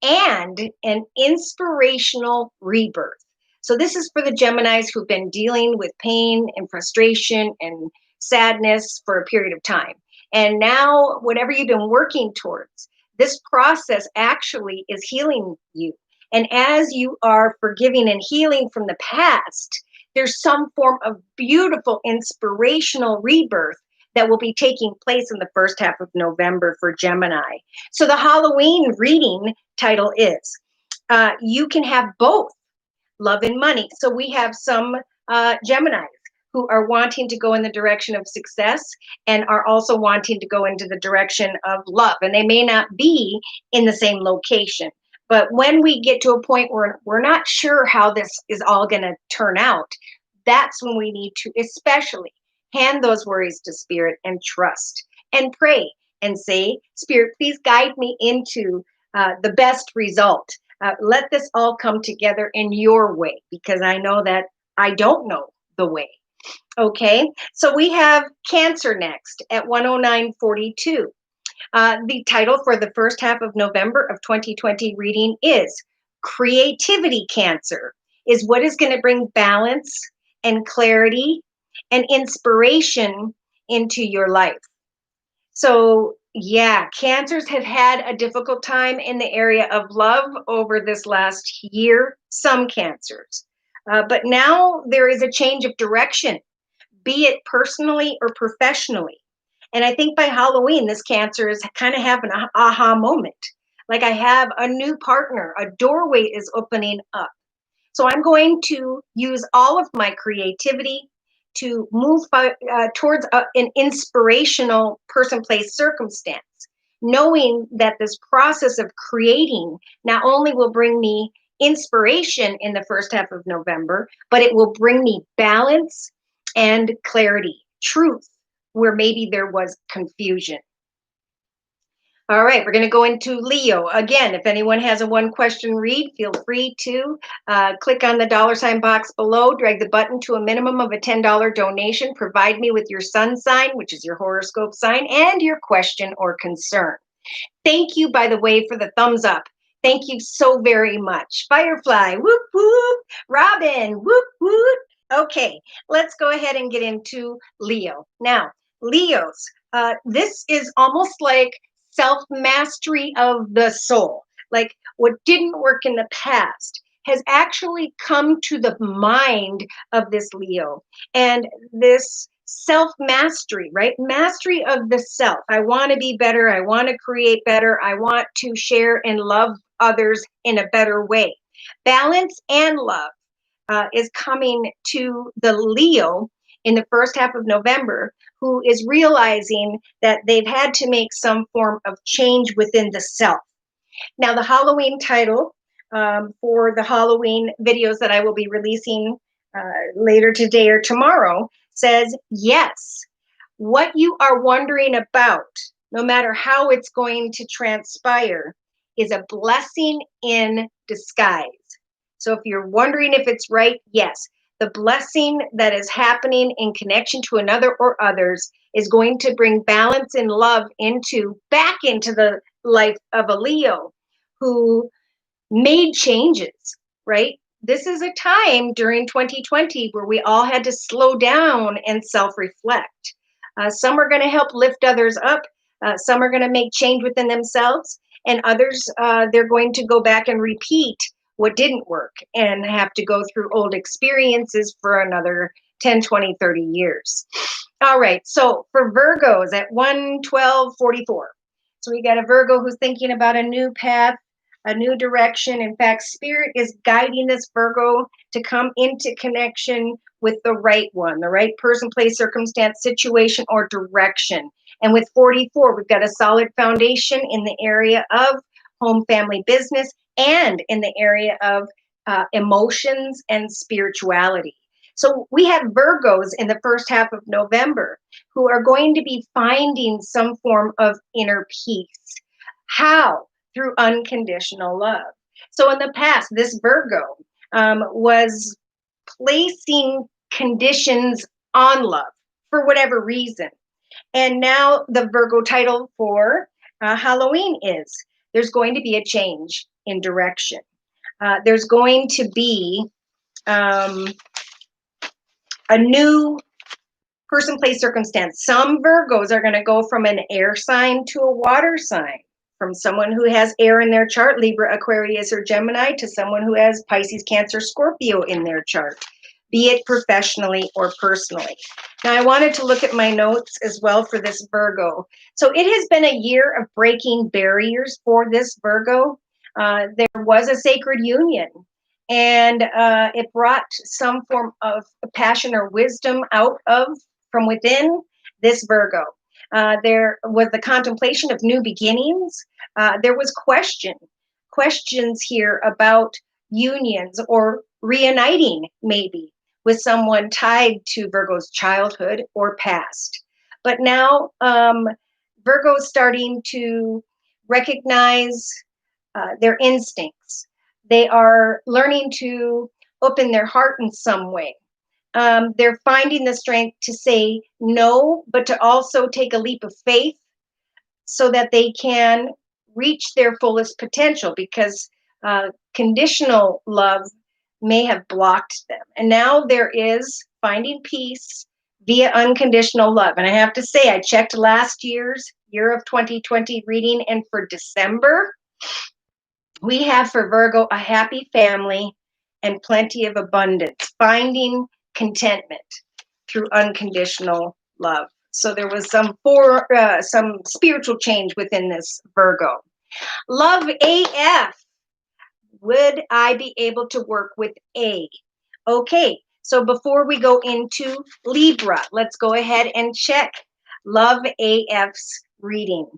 and an inspirational rebirth. So this is for the Geminis who've been dealing with pain and frustration and sadness for a period of time. And now, whatever you've been working towards, this process actually is healing you. And as you are forgiving and healing from the past, there's some form of beautiful inspirational rebirth that will be taking place in the first half of November for Gemini. So the Halloween reading title is, you can have both love and money. So we have some Geminis who are wanting to go in the direction of success and are also wanting to go into the direction of love. And they may not be in the same location. But when we get to a point where we're not sure how this is all going to turn out, that's when we need to especially hand those worries to Spirit and trust and pray and say, Spirit, please guide me into the best result. Let this all come together in your way, because I know that I don't know the way. Okay, so we have Cancer next at 109.42. The title for the first half of November of 2020 reading is Creativity Cancer is what is going to bring balance and clarity and inspiration into your life. So, yeah, Cancers have had a difficult time in the area of love over this last year, some Cancers. But now there is a change of direction, be it personally or professionally. And I think by Halloween, this Cancer is kind of having an aha moment. Like, I have a new partner, a doorway is opening up. So I'm going to use all of my creativity to move towards an inspirational person, place, circumstance, knowing that this process of creating not only will bring me inspiration in the first half of November, but it will bring me balance and clarity, truth, where maybe there was confusion. All right, we're going to go into Leo. Again, if anyone has a one-question read, feel free to click on the $ box below, drag the button to a minimum of a $10 donation, provide me with your sun sign, which is your horoscope sign, and your question or concern. Thank you, by the way, for the thumbs up. Thank you so very much. Firefly, whoop, whoop. Robin, whoop, whoop. Okay, let's go ahead and get into Leo. Now, Leos, this is almost like self-mastery of the soul. Like, what didn't work in the past has actually come to the mind of this Leo. And this self-mastery, right? Mastery of the self. I want to be better. I want to create better. I want to share and love others in a better way. Balance and love is coming to the Leo in the first half of November, who is realizing that they've had to make some form of change within the self. Now, the Halloween title for the Halloween videos that I will be releasing later today or tomorrow says, yes, what you are wondering about, no matter how it's going to transpire, is a blessing in disguise. So if you're wondering if it's right, yes, the blessing that is happening in connection to another or others is going to bring balance and love back into the life of a Leo who made changes, right? This is a time during 2020 where we all had to slow down and self-reflect. Some are going to help lift others up. Some are going to make change within themselves, and others, they're going to go back and repeat what didn't work and have to go through old experiences for another 10, 20, 30 years. All right, so for Virgos at 112.44. So we got a Virgo who's thinking about a new path, a new direction. In fact, Spirit is guiding this Virgo to come into connection with the right one, the right person, place, circumstance, situation, or direction. And with 44, we've got a solid foundation in the area of home, family, business, and in the area of emotions and spirituality. So we have Virgos in the first half of November who are going to be finding some form of inner peace. How? Through unconditional love. So in the past, this Virgo was placing conditions on love for whatever reason. And now the Virgo title for Halloween is there's going to be a change in direction. There's going to be a new person, place, circumstance. Some Virgos are going to go from an air sign to a water sign, from someone who has air in their chart, Libra, Aquarius, or Gemini, to someone who has Pisces, Cancer, Scorpio in their chart, be it professionally or personally. Now, I wanted to look at my notes as well for this Virgo. So it has been a year of breaking barriers for this Virgo. There was a sacred union, and it brought some form of passion or wisdom out of from within this Virgo. There was the contemplation of new beginnings. There was questions here about unions or reuniting, maybe with someone tied to Virgo's childhood or past. But now Virgo is starting to recognize their instincts. They are learning to open their heart in some way. They're finding the strength to say no, but to also take a leap of faith so that they can reach their fullest potential, because conditional love may have blocked them. And now there is finding peace via unconditional love. And I have to say, I checked last year of 2020 reading, and for December, we have for Virgo a happy family and plenty of abundance, finding contentment through unconditional love. So there was some spiritual change within this Virgo. Love AF. Would I be able to work with A? Okay, so before we go into Libra, let's go ahead and check Love AF's reading.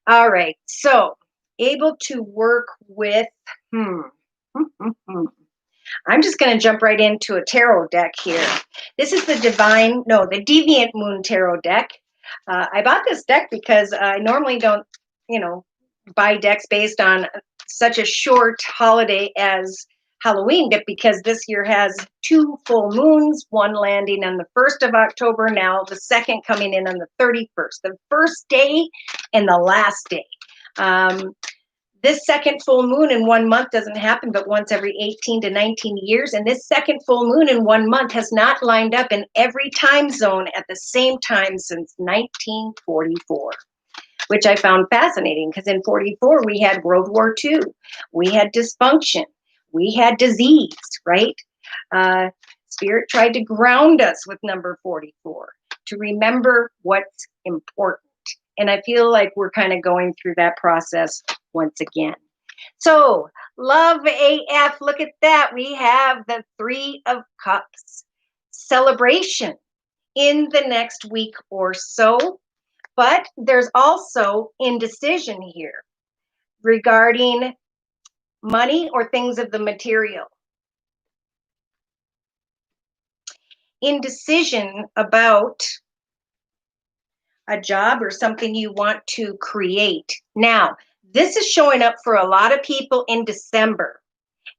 All right, so able to work with, I'm just going to jump right into a tarot deck here. This is the Deviant Moon Tarot deck. I bought this deck because I normally don't, buy decks based on such a short holiday as Halloween, but because this year has 2 full moons, one landing on the 1st of October, now the second coming in on the 31st, the first day and the last day. This second full moon in 1 month doesn't happen but once every 18 to 19 years. And this second full moon in 1 month has not lined up in every time zone at the same time since 1944, which I found fascinating, because in 44 we had World War II, we had dysfunction, we had disease, right? Spirit tried to ground us with number 44 to remember what's important. And I feel like we're kind of going through that process once again. So, Love AF, look at that. We have the 3 of Cups. Celebration in the next week or so. But there's also indecision here regarding money or things of the material. Indecision about a job or something you want to create. Now, this is showing up for a lot of people in December.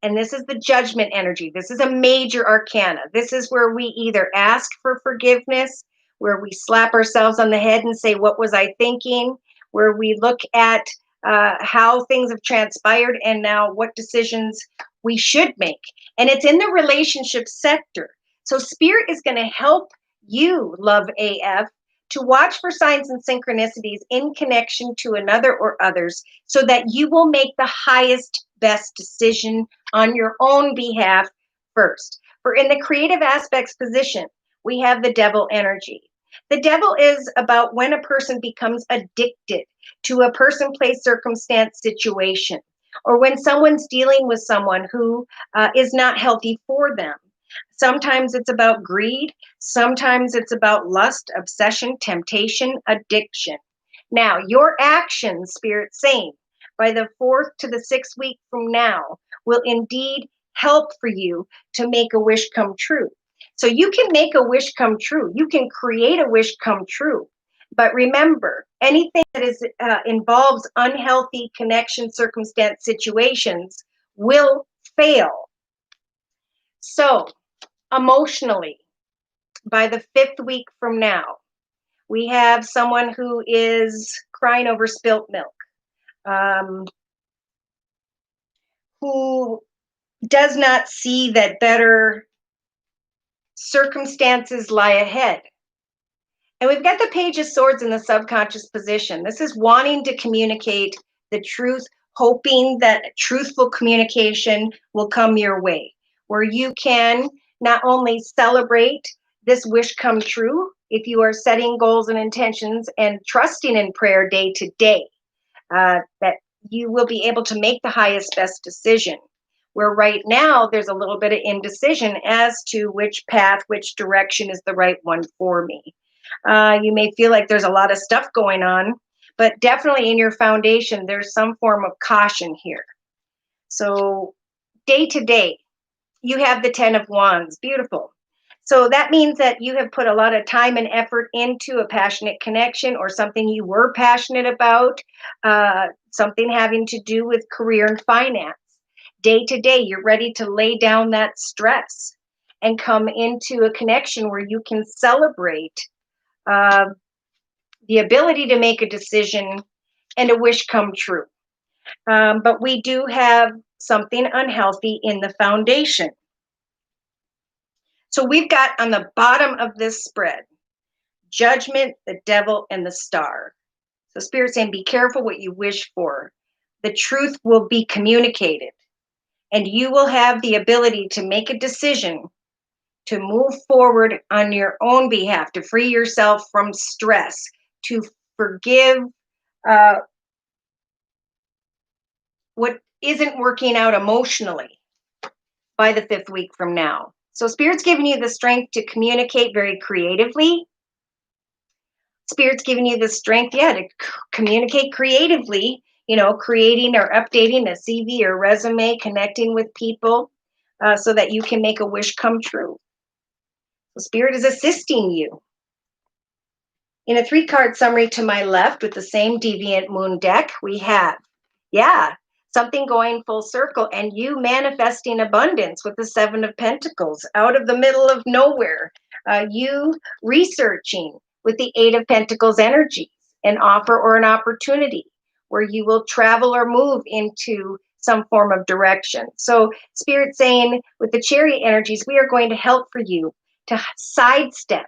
And this is the Judgment energy. This is a major arcana. This is where we either ask for forgiveness, where we slap ourselves on the head and say, what was I thinking? Where we look at how things have transpired and now what decisions we should make. And it's in the relationship sector. So Spirit is going to help you, Love AF, to watch for signs and synchronicities in connection to another or others, so that you will make the highest, best decision on your own behalf first. For in the creative aspects position, we have the Devil energy. The Devil is about when a person becomes addicted to a person, place, circumstance, situation, or when someone's dealing with someone who is not healthy for them. Sometimes it's about greed. Sometimes it's about lust, obsession, temptation, addiction. Now, your actions, Spirit saying, by the 4th to the 6th week from now, will indeed help for you to make a wish come true. So you can make a wish come true. You can create a wish come true. But remember, anything that involves unhealthy connection, circumstance, situations will fail. So, emotionally, by the 5th week from now, we have someone who is crying over spilt milk, who does not see that better circumstances lie ahead. And we've got the Page of Swords in the subconscious position. This is wanting to communicate the truth, hoping that truthful communication will come your way, where you can not only celebrate this wish come true, if you are setting goals and intentions and trusting in prayer day to day, that you will be able to make the highest, best decision. where right now there's a little bit of indecision as to which path, which direction is the right one for me. You may feel like there's a lot of stuff going on, but definitely in your foundation, there's some form of caution here. So day to day, you have the 10 of Wands. Beautiful. So that means that you have put a lot of time and effort into a passionate connection or something you were passionate about, something having to do with career and finance. Day to day, you're ready to lay down that stress and come into a connection where you can celebrate uh, the ability to make a decision and a wish come true. But we do have something unhealthy in the foundation. So we've got on the bottom of this spread, Judgment, the Devil, and the Star. So Spirit's saying, be careful what you wish for. The truth will be communicated, and you will have the ability to make a decision to move forward on your own behalf, to free yourself from stress, to forgive what isn't working out emotionally by the 5th week from now. So Spirit's giving you the strength to communicate very creatively. Spirit's giving you the strength, to communicate creatively, creating or updating a CV or resume, connecting with people so that you can make a wish come true. So Spirit is assisting you. In a 3-card summary to my left with the same Deviant Moon deck, we have, something going full circle and you manifesting abundance with the 7 of Pentacles out of the middle of nowhere. You researching with the 8 of Pentacles energy, an offer or an opportunity where you will travel or move into some form of direction. So Spirit saying with the Chariot energies, we are going to help for you to sidestep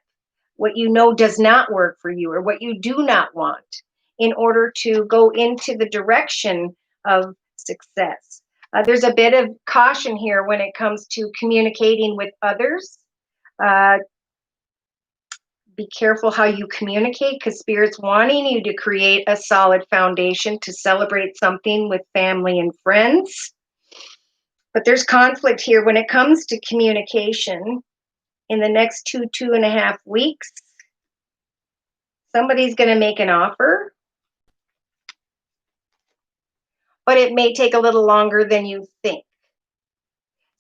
what you know does not work for you or what you do not want in order to go into the direction of success. There's a bit of caution here when it comes to communicating with others. Be careful how you communicate because Spirit's wanting you to create a solid foundation to celebrate something with family and friends. But there's conflict here when it comes to communication. In the next 2.5 weeks, somebody's going to make an offer, but it may take a little longer than you think.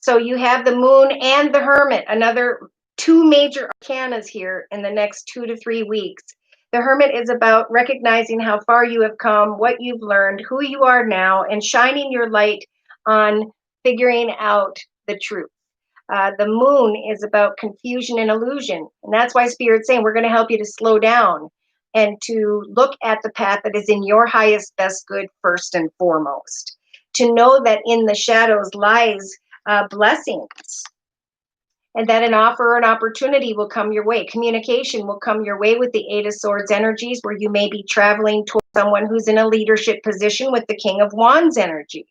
So you have the Moon and the Hermit, another 2 major arcanas here in the next 2 to 3 weeks. The Hermit is about recognizing how far you have come, what you've learned, who you are now, and shining your light on figuring out the truth. The Moon is about confusion and illusion. And that's why Spirit's saying we're going to help you to slow down and to look at the path that is in your highest, best good first and foremost. To know that in the shadows lies blessings and that an offer or an opportunity will come your way. Communication will come your way with the 8 of Swords energies where you may be traveling towards someone who's in a leadership position with the King of Wands energies.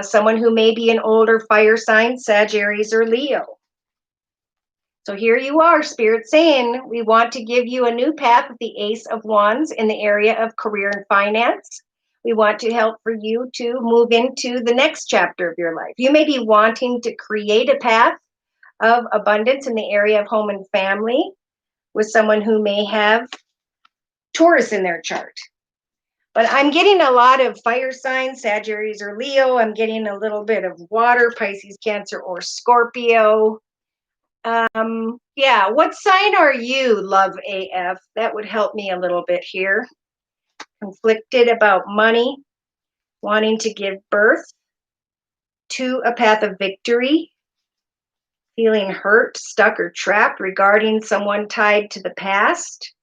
Someone who may be an older fire sign, Sag, Aries, or Leo. So here you are, Spirit saying, we want to give you a new path with the Ace of Wands in the area of career and finance. We want to help for you to move into the next chapter of your life. You may be wanting to create a path of abundance in the area of home and family with someone who may have Taurus in their chart. But I'm getting a lot of fire signs, Sagittarius or Leo. I'm getting a little bit of water, Pisces, Cancer, or Scorpio. What sign are you, Love AF? That would help me a little bit here. Conflicted about money, wanting to give birth to a path of victory, feeling hurt, stuck, or trapped regarding someone tied to the past.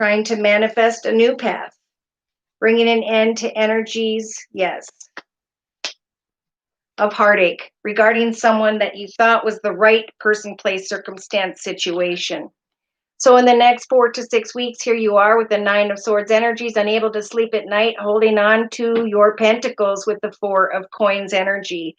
Trying to manifest a new path, bringing an end to energies, yes, of heartache regarding someone that you thought was the right person, place, circumstance, situation. So in the next 4 to 6 weeks, here you are with the 9 of Swords energies, unable to sleep at night, holding on to your pentacles with the 4 of Coins energy,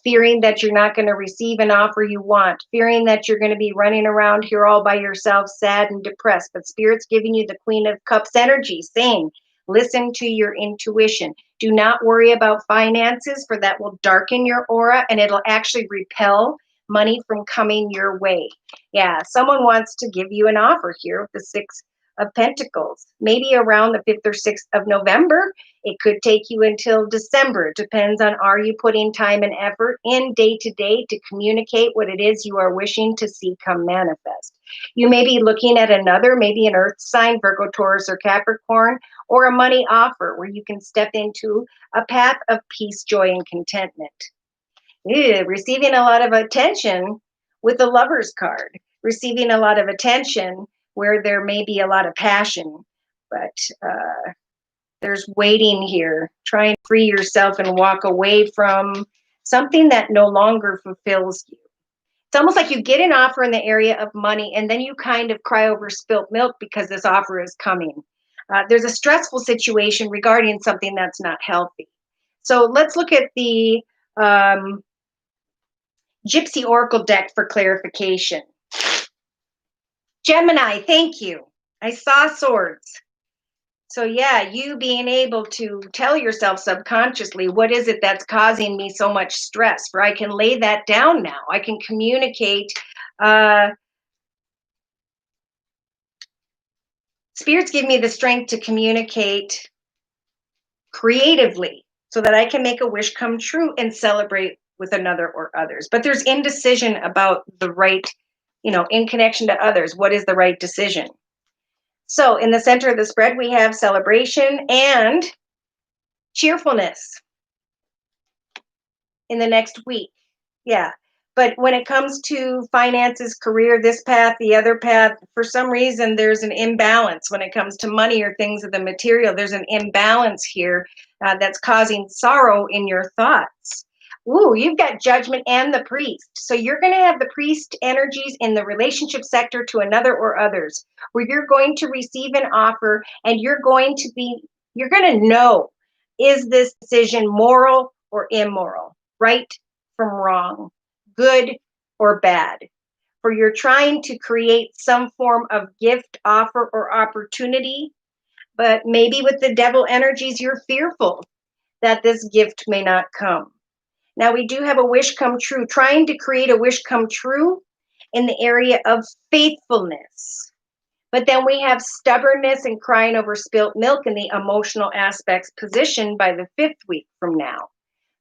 fearing that you're not going to receive an offer you want, fearing that you're going to be running around here all by yourself, sad and depressed. But Spirit's giving you the Queen of Cups energy, saying, listen to your intuition. Do not worry about finances, for that will darken your aura and it'll actually repel money from coming your way. Yeah, someone wants to give you an offer here with the Six of Pentacles, maybe around the 5th or 6th of November. It could take you until December. It depends on, are you putting time and effort in day to day to communicate what it is you are wishing to see come manifest. You may be looking at another, maybe an earth sign, Virgo, Taurus, or Capricorn, or a money offer where you can step into a path of peace, joy, and contentment. Receiving a lot of attention with the Lover's card, receiving a lot of attention where there may be a lot of passion, but there's waiting here. Try and free yourself and walk away from something that no longer fulfills you. It's almost like you get an offer in the area of money and then you kind of cry over spilt milk because this offer is coming. There's a stressful situation regarding something that's not healthy. So let's look at the Gypsy Oracle deck for clarification. Gemini, thank you. I saw swords. So yeah, you being able to tell yourself subconsciously, what is it that's causing me so much stress? For I can lay that down now. I can communicate. Spirits give me the strength to communicate creatively so that I can make a wish come true and celebrate with another or others. But there's indecision about the right, in connection to others. What is the right decision? So in the center of the spread, we have celebration and cheerfulness in the next week. Yeah. But when it comes to finances, career, this path, the other path, for some reason, there's an imbalance when it comes to money or things of the material. There's an imbalance here that's causing sorrow in your thoughts. Ooh, you've got Judgment and the Priest. So you're going to have the Priest energies in the relationship sector to another or others, where you're going to receive an offer and you're going to know, is this decision moral or immoral, right from wrong, good or bad? For you're trying to create some form of gift, offer, or opportunity, but maybe with the devil energies, you're fearful that this gift may not come. Now, we do have a wish come true, trying to create a wish come true in the area of faithfulness. But then we have stubbornness and crying over spilt milk in the emotional aspects positioned by the 5th week from now.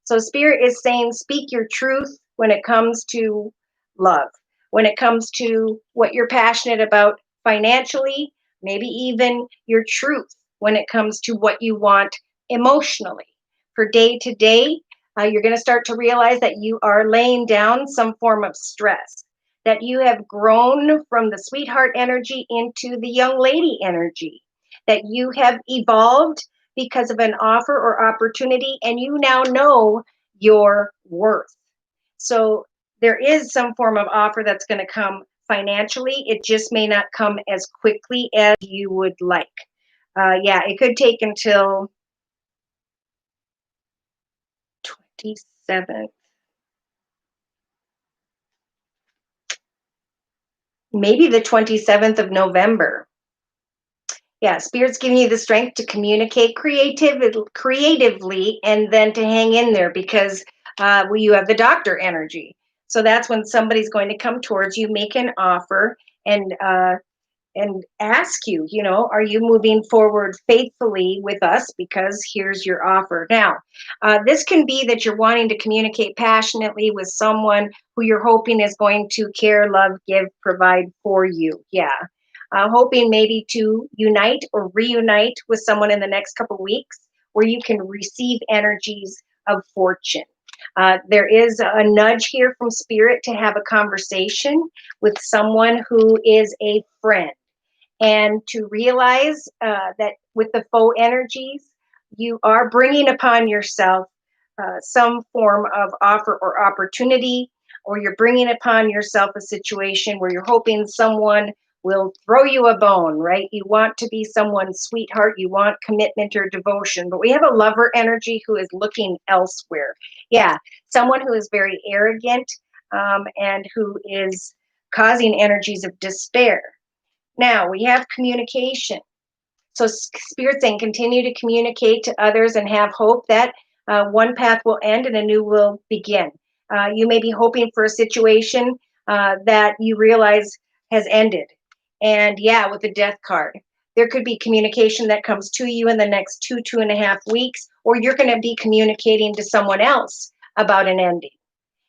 So Spirit is saying, speak your truth when it comes to love, when it comes to what you're passionate about financially, maybe even your truth when it comes to what you want emotionally. For day to day, you're going to start to realize that you are laying down some form of stress, that you have grown from the sweetheart energy into the young lady energy, that you have evolved because of an offer or opportunity, and you now know your worth. So there is some form of offer that's going to come financially. It just may not come as quickly as you would like. It could take until 27th, maybe the 27th of November. Yeah, Spirit's giving you the strength to communicate creatively and then to hang in there because you have the Doctor energy. So that's when somebody's going to come towards you, make an offer, and ask you, are you moving forward faithfully with us? Because here's your offer. Now, this can be that you're wanting to communicate passionately with someone who you're hoping is going to care, love, give, provide for you. Yeah. Hoping maybe to unite or reunite with someone in the next couple of weeks where you can receive energies of fortune. There is a nudge here from Spirit to have a conversation with someone who is a friend and to realize that with the faux energies, you are bringing upon yourself some form of offer or opportunity, or you're bringing upon yourself a situation where you're hoping someone will throw you a bone, right? You want to be someone's sweetheart. You want commitment or devotion, but we have a lover energy who is looking elsewhere. Yeah, someone who is very arrogant and who is causing energies of despair. Now we have communication. So Spirit's saying continue to communicate to others and have hope that one path will end and a new will begin. You may be hoping for a situation that you realize has ended. And yeah, with the death card, there could be communication that comes to you in the next 2.5 weeks, or you're going to be communicating to someone else about an ending.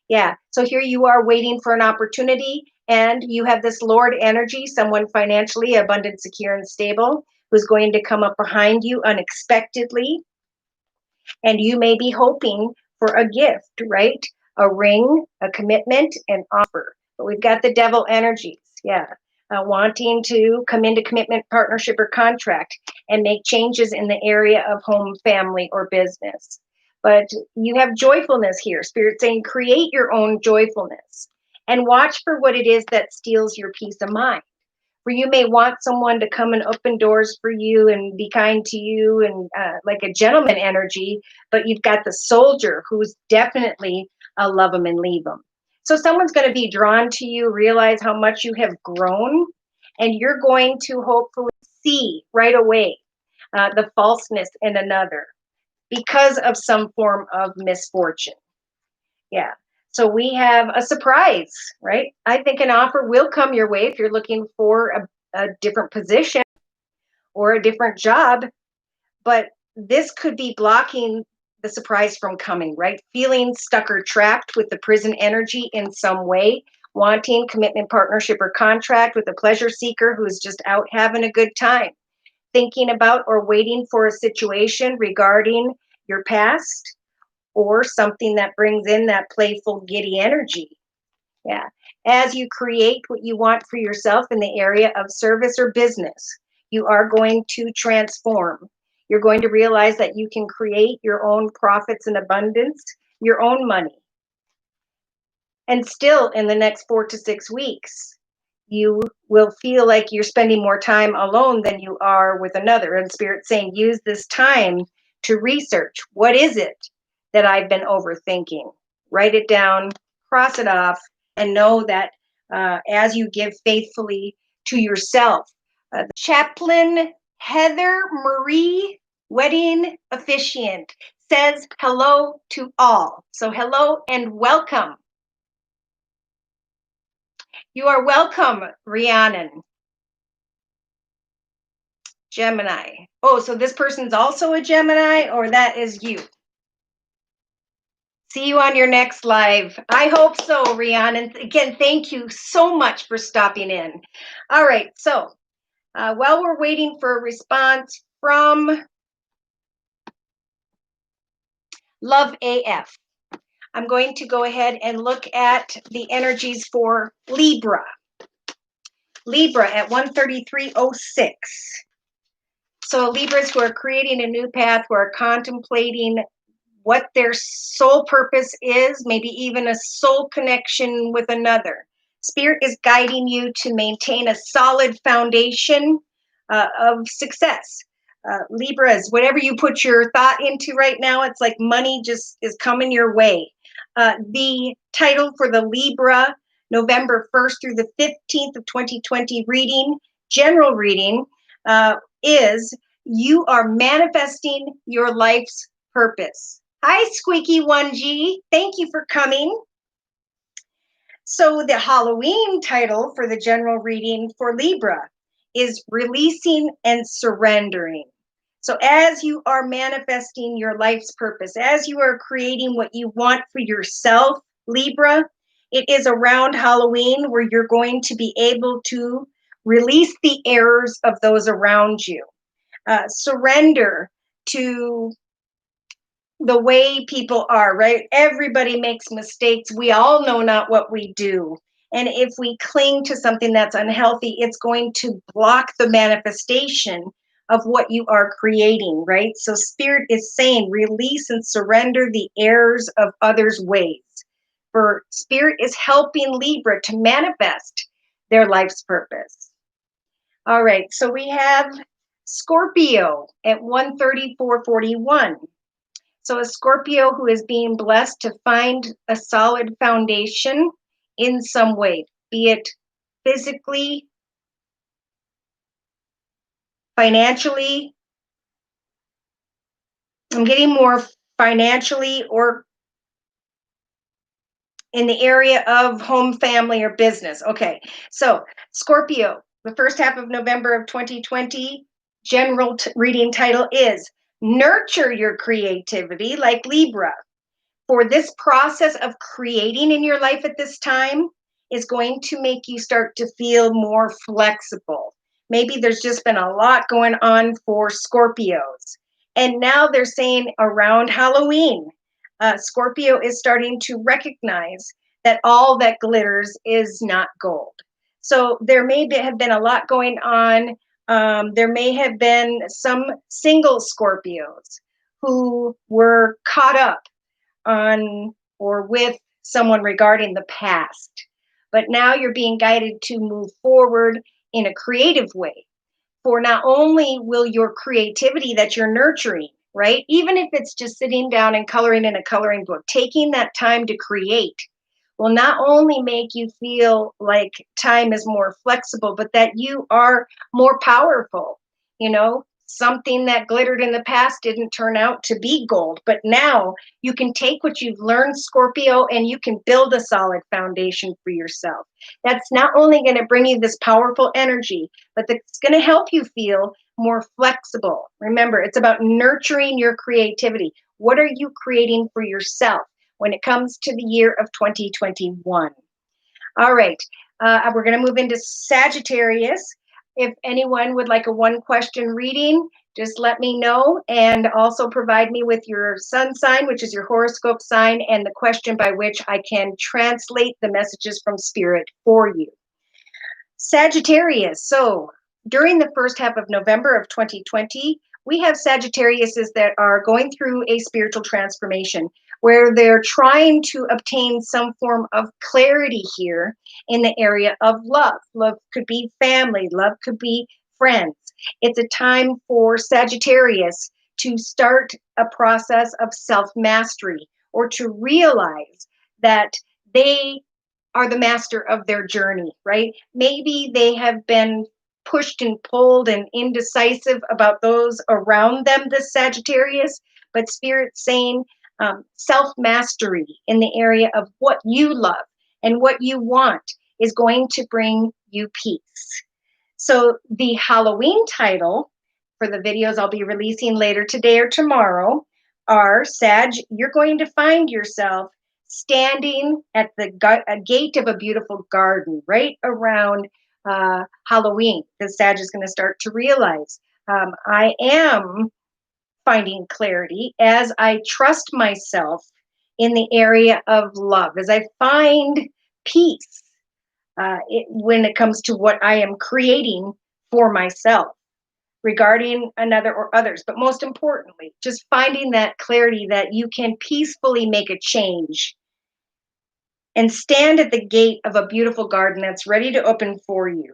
Yeah. So here you are waiting for an opportunity, and you have this Lord energy, someone financially abundant, secure, and stable, who's going to come up behind you unexpectedly. And you may be hoping for a gift, right? A ring, a commitment, an offer. But we've got the devil energies. Yeah. Wanting to come into commitment, partnership, or contract and make changes in the area of home, family, or business. But you have joyfulness here. Spirit saying create your own joyfulness and watch for what it is that steals your peace of mind. Where you may want someone to come and open doors for you and be kind to you and like a gentleman energy, but you've got the soldier who's definitely a love them and leave them. So someone's going to be drawn to you, realize how much you have grown, and you're going to hopefully see right away the falseness in another because of some form of misfortune. Yeah. So we have a surprise, right? I think an offer will come your way if you're looking for a different position or a different job, but this could be blocking the surprise from coming, right? Feeling stuck or trapped with the prison energy in some way, wanting commitment, partnership, or contract with a pleasure seeker who is just out having a good time, thinking about or waiting for a situation regarding your past or something that brings in that playful, giddy energy. Yeah. As you create what you want for yourself in the area of service or business, you are going to transform. You're going to realize that you can create your own profits and abundance, your own money. And still, in the next 4 to 6 weeks, you will feel like you're spending more time alone than you are with another. And Spirit saying, use this time to research what is it that I've been overthinking. Write it down, cross it off, and know that as you give faithfully to yourself. Chaplain Heather Marie, wedding officiant, says hello to all. So hello and welcome. You are welcome, Rhiannon. Gemini. Oh, so this person's also a Gemini, or that is you? See you on your next live. I hope so, Rhiannon. Again, thank you so much for stopping in. All right, so while we're waiting for a response from Love AF, I'm going to go ahead and look at the energies for Libra. Libra at 133.06. So Libras who are creating a new path, who are contemplating what their soul purpose is, maybe even a soul connection with another. Spirit is guiding you to maintain a solid foundation of success. Libras, whatever you put your thought into right now, it's like money just is coming your way. The title for the Libra November 1st through the 15th of 2020 reading, general reading, is You Are Manifesting Your Life's Purpose. Hi, Squeaky 1G. Thank you for coming. So the Halloween title for the general reading for Libra is Releasing and Surrendering. So as you are manifesting your life's purpose, as you are creating what you want for yourself, Libra, it is around Halloween where you're going to be able to release the errors of those around you. Surrender to the way people are, right? Everybody makes mistakes. We all know not what we do. And if we cling to something that's unhealthy, it's going to block the manifestation of what you are creating, right? So Spirit is saying, release and surrender the errors of others' ways. For Spirit is helping Libra to manifest their life's purpose. All right, so we have Scorpio at 134.41. So a Scorpio who is being blessed to find a solid foundation in some way, be it physically, financially. I'm getting more financially or in the area of home, family, or business. Okay, so Scorpio, the first half of November of 2020, general reading title is Nurture Your Creativity like Libra. For this process of creating in your life at this time is going to make you start to feel more flexible. Maybe there's just been a lot going on for Scorpios. And now they're saying around Halloween, Scorpio is starting to recognize that all that glitters is not gold. So there have been a lot going on. There may have been some single Scorpios who were caught up on or with someone regarding the past. But now you're being guided to move forward in a creative way. For not only will your creativity that you're nurturing, right? Even if it's just sitting down and coloring in a coloring book, taking that time to create will not only make you feel like time is more flexible, but that you are more powerful. You know, something that glittered in the past didn't turn out to be gold, but now you can take what you've learned, Scorpio, and you can build a solid foundation for yourself. That's not only going to bring you this powerful energy, but it's going to help you feel more flexible. Remember, it's about nurturing your creativity. What are you creating for yourself when it comes to the year of 2021? All right, we're going to move into Sagittarius. If anyone would like a one question reading, just let me know, and also provide me with your sun sign, which is your horoscope sign, and the question by which I can translate the messages from Spirit for you. Sagittarius. So during the first half of November of 2020, we have Sagittariuses that are going through a spiritual transformation where they're trying to obtain some form of clarity here in the area of love. Love could be family, love could be friends. It's a time for Sagittarius to start a process of self-mastery or to realize that they are the master of their journey, right? Maybe they have been pushed and pulled and indecisive about those around them, the Sagittarius, but Spirit's saying self mastery in the area of what you love and what you want is going to bring you peace. So, the Halloween title for the videos I'll be releasing later today or tomorrow are Sag, you're going to find yourself standing at the gate of a beautiful garden right around Halloween. The Sag is going to start to realize I am finding clarity as I trust myself in the area of love, as I find peace when it comes to what I am creating for myself regarding another or others. But most importantly, just finding that clarity that you can peacefully make a change and stand at the gate of a beautiful garden that's ready to open for you.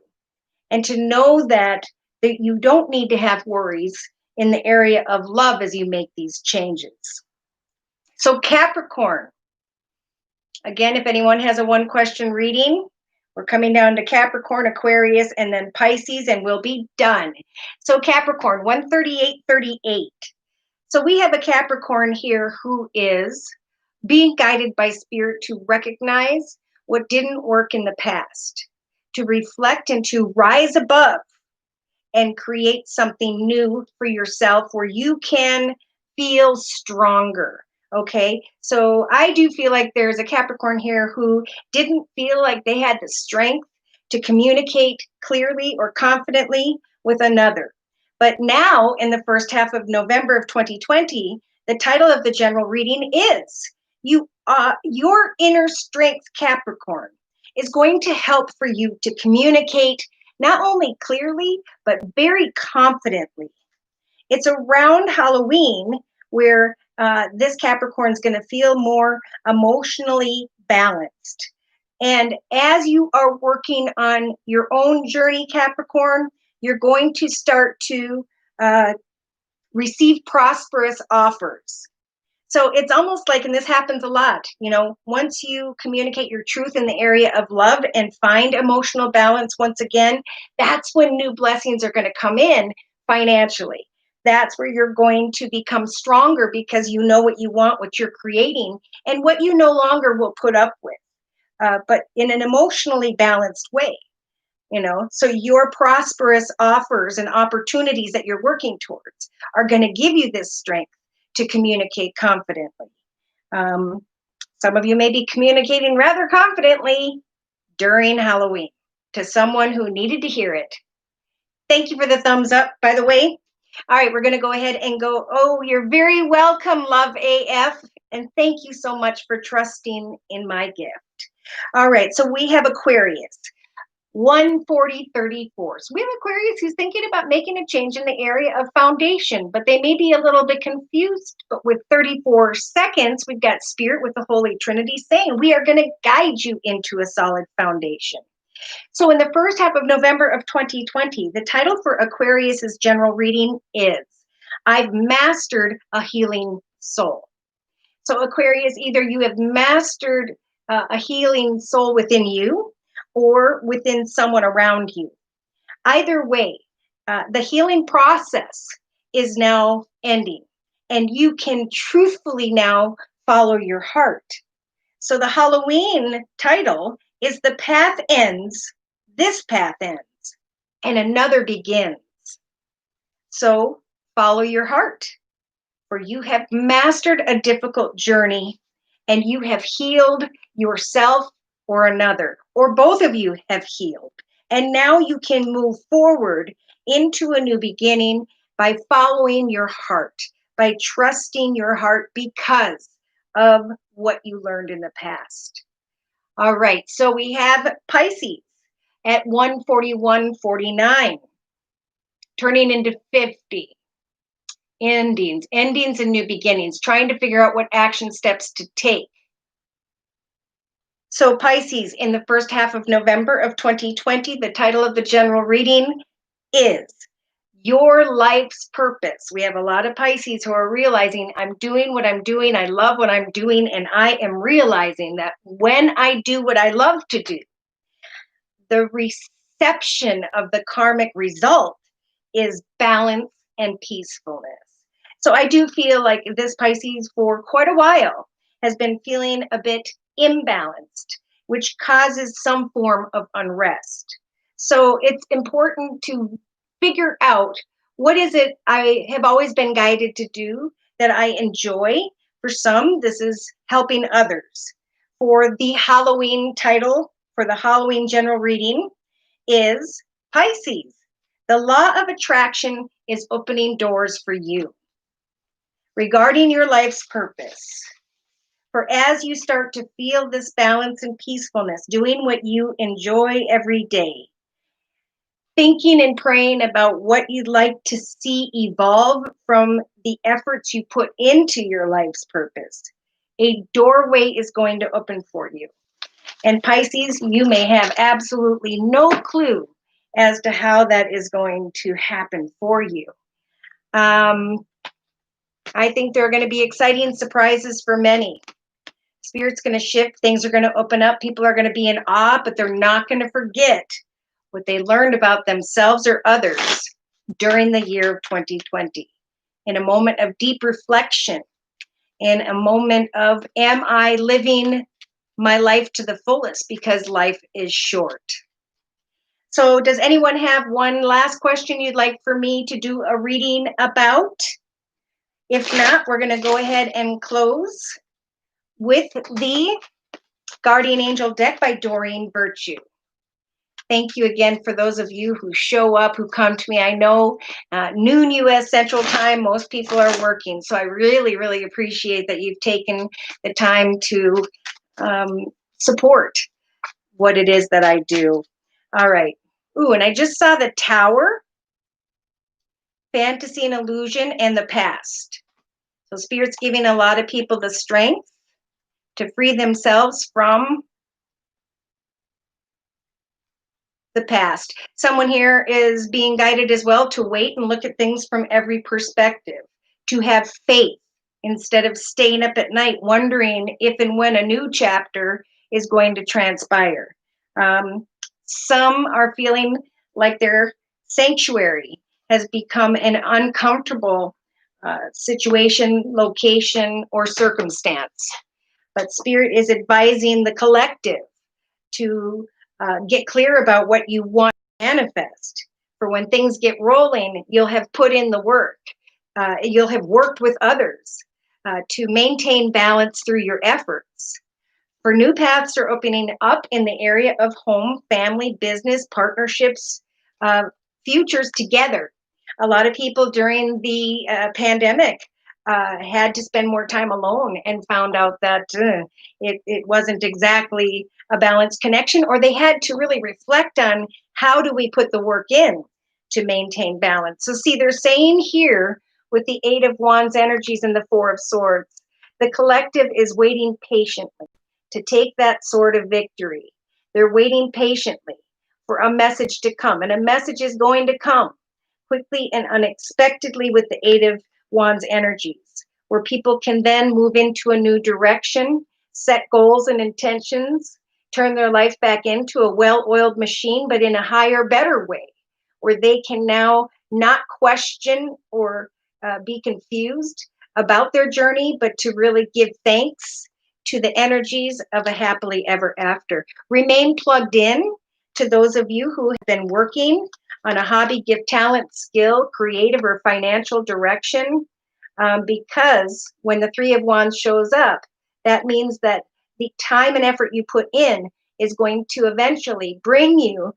And to know that you don't need to have worries in the area of love as you make these changes. So Capricorn, again, if anyone has a one question reading, we're coming down to Capricorn, Aquarius, and then Pisces, and we'll be done. So Capricorn, 13838. So we have a Capricorn here who is being guided by Spirit to recognize what didn't work in the past, to reflect and to rise above and create something new for yourself where you can feel stronger. Okay, so I do feel like there's a Capricorn here who didn't feel like they had the strength to communicate clearly or confidently with another. But now, in the first half of November of 2020, the title of the general reading is Your Inner Strength, Capricorn, is going to help for you to communicate not only clearly, but very confidently. It's around Halloween where this Capricorn is going to feel more emotionally balanced. And as you are working on your own journey, Capricorn, you're going to start to receive prosperous offers. So it's almost like, and this happens a lot, you know, once you communicate your truth in the area of love and find emotional balance once again, that's when new blessings are going to come in financially. That's where you're going to become stronger because you know what you want, what you're creating, and what you no longer will put up with, but in an emotionally balanced way. So your prosperous offers and opportunities that you're working towards are going to give you this strength to communicate confidently. um, some of you may be communicating rather confidently during Halloween to someone who needed to hear it. Thank you for the thumbs up, by the way. All right, we're going to go ahead and go. Oh, you're very welcome, Love AF, and thank you so much for trusting in my gift. All right, so we have Aquarius. 14034. So we have Aquarius who's thinking about making a change in the area of foundation, but they may be a little bit confused. But with 34 seconds, we've got Spirit with the Holy Trinity saying we are going to guide you into a solid foundation. So in the first half of November of 2020, the title for Aquarius's general reading is I've Mastered a Healing Soul. So Aquarius, either you have mastered a healing soul within you or within someone around you. Either way, the healing process is now ending, and you can truthfully now follow your heart. So the Halloween title is The Path Ends, This Path Ends, and Another Begins. So follow your heart, for you have mastered a difficult journey and you have healed yourself or another, or both of you have healed. And now you can move forward into a new beginning by following your heart, by trusting your heart because of what you learned in the past. All right, so we have Pisces at 141.49, turning into 50. Endings and new beginnings, trying to figure out what action steps to take. So Pisces, in the first half of November of 2020, the title of the general reading is Your Life's Purpose. We have a lot of Pisces who are realizing I'm doing what I'm doing, I love what I'm doing, and I am realizing that when I do what I love to do, the reception of the karmic result is balance and peacefulness. So I do feel like this Pisces for quite a while has been feeling a bit imbalanced, which causes some form of unrest. So it's important to figure out what is it I have always been guided to do that I enjoy. For some, this is helping others. For the Halloween title, for the Halloween general reading, is Pisces. The law of attraction is opening doors for you. Regarding your life's purpose, for as you start to feel this balance and peacefulness, doing what you enjoy every day, thinking and praying about what you'd like to see evolve from the efforts you put into your life's purpose, a doorway is going to open for you. And Pisces, you may have absolutely no clue as to how that is going to happen for you. I think there are going to be exciting surprises for many. Spirit's going to shift. Things are going to open up. People are going to be in awe, but they're not going to forget what they learned about themselves or others during the year of 2020. In a moment of deep reflection, in a moment of, am I living my life to the fullest? Because life is short. So does anyone have one last question you'd like for me to do a reading about? If not, we're going to go ahead and close with the Guardian Angel deck by Doreen Virtue. Thank you again for those of you who show up, who come to me. I know noon U.S. Central Time, most people are working. So I really, really appreciate that you've taken the time to support what it is that I do. All right. Ooh, and I just saw the Tower, Fantasy and Illusion, and the Past. So Spirit's giving a lot of people the strength to free themselves from the past. Someone here is being guided as well to wait and look at things from every perspective, to have faith instead of staying up at night wondering if and when a new chapter is going to transpire. Some are feeling like their sanctuary has become an uncomfortable situation, location, or circumstance. But Spirit is advising the collective to get clear about what you want to manifest. For when things get rolling, you'll have put in the work. You'll have worked with others to maintain balance through your efforts. For new paths are opening up in the area of home, family, business, partnerships, uh, futures together. A lot of people during the pandemic had to spend more time alone and found out that it wasn't exactly a balanced connection, or they had to really reflect on how do we put the work in to maintain balance. So, see, they're saying here with the Eight of Wands energies and the Four of Swords, the collective is waiting patiently to take that sword of victory. They're waiting patiently for a message to come, and a message is going to come quickly and unexpectedly with the Eight of Wands energies, where people can then move into a new direction, set goals and intentions, turn their life back into a well-oiled machine, but in a higher, better way, where they can now not question or be confused about their journey, but to really give thanks to the energies of a happily ever after. Remain plugged in to those of you who have been working on a hobby, gift, talent, skill, creative, or financial direction, because when the Three of Wands shows up, that means that the time and effort you put in is going to eventually bring you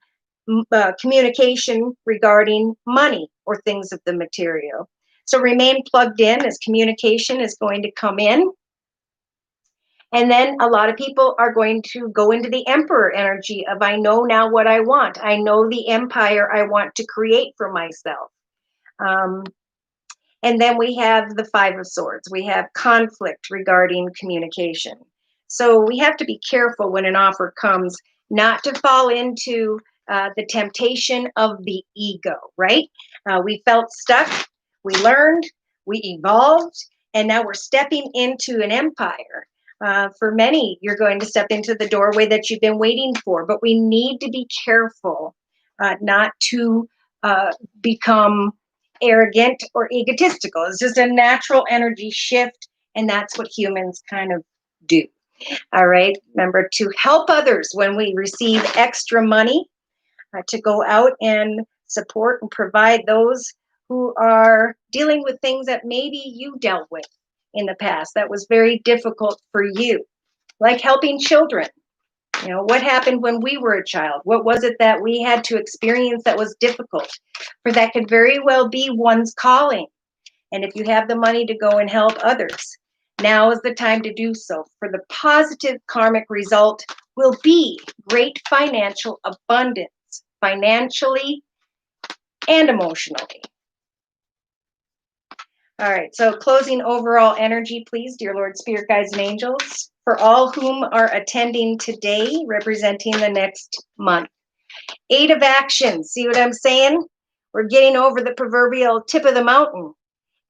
communication regarding money or things of the material. So remain plugged in as communication is going to come in. And then a lot of people are going to go into the emperor energy of I know now what I want. I know the empire I want to create for myself. Um, and then we have the Five of Swords. We have conflict regarding communication. So we have to be careful when an offer comes not to fall into the temptation of the ego, right? We felt stuck, we learned, we evolved, and now we're stepping into an empire. For many, you're going to step into the doorway that you've been waiting for, but we need to be careful not to become arrogant or egotistical. It's just a natural energy shift, and that's what humans kind of do. All right. Remember to help others when we receive extra money, to go out and support and provide those who are dealing with things that maybe you dealt with in the past that was very difficult for you, like helping children. You know, what happened when we were a child? What was it that we had to experience that was difficult? For that could very well be one's calling. And if you have the money to go and help others, now is the time to do so. For the positive karmic result will be great financial abundance, financially and emotionally. All right, so closing overall energy, please, dear Lord, Spirit, Guides, and Angels, for all whom are attending today, representing the next month. Eight of Actions, see what I'm saying? We're getting over the proverbial tip of the mountain.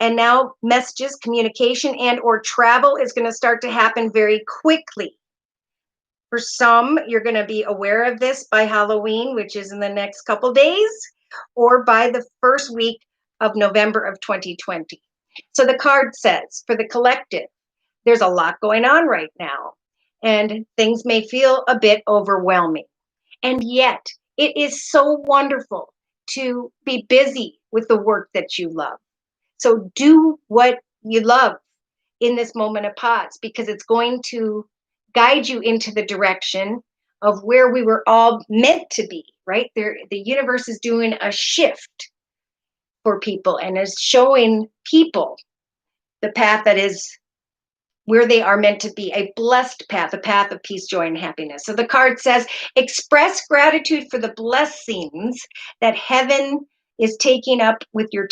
And now messages, communication, and or travel is going to start to happen very quickly. For some, you're going to be aware of this by Halloween, which is in the next couple days, or by the first week of November of 2020. So the card says, for the collective, there's a lot going on right now, and things may feel a bit overwhelming. And yet, it is so wonderful to be busy with the work that you love. So do what you love in this moment of pause, because it's going to guide you into the direction of where we were all meant to be, right? There, the universe is doing a shift for people and is showing people the path that is where they are meant to be, a blessed path, a path of peace, joy, and happiness. So the card says, express gratitude for the blessings that heaven is taking up with your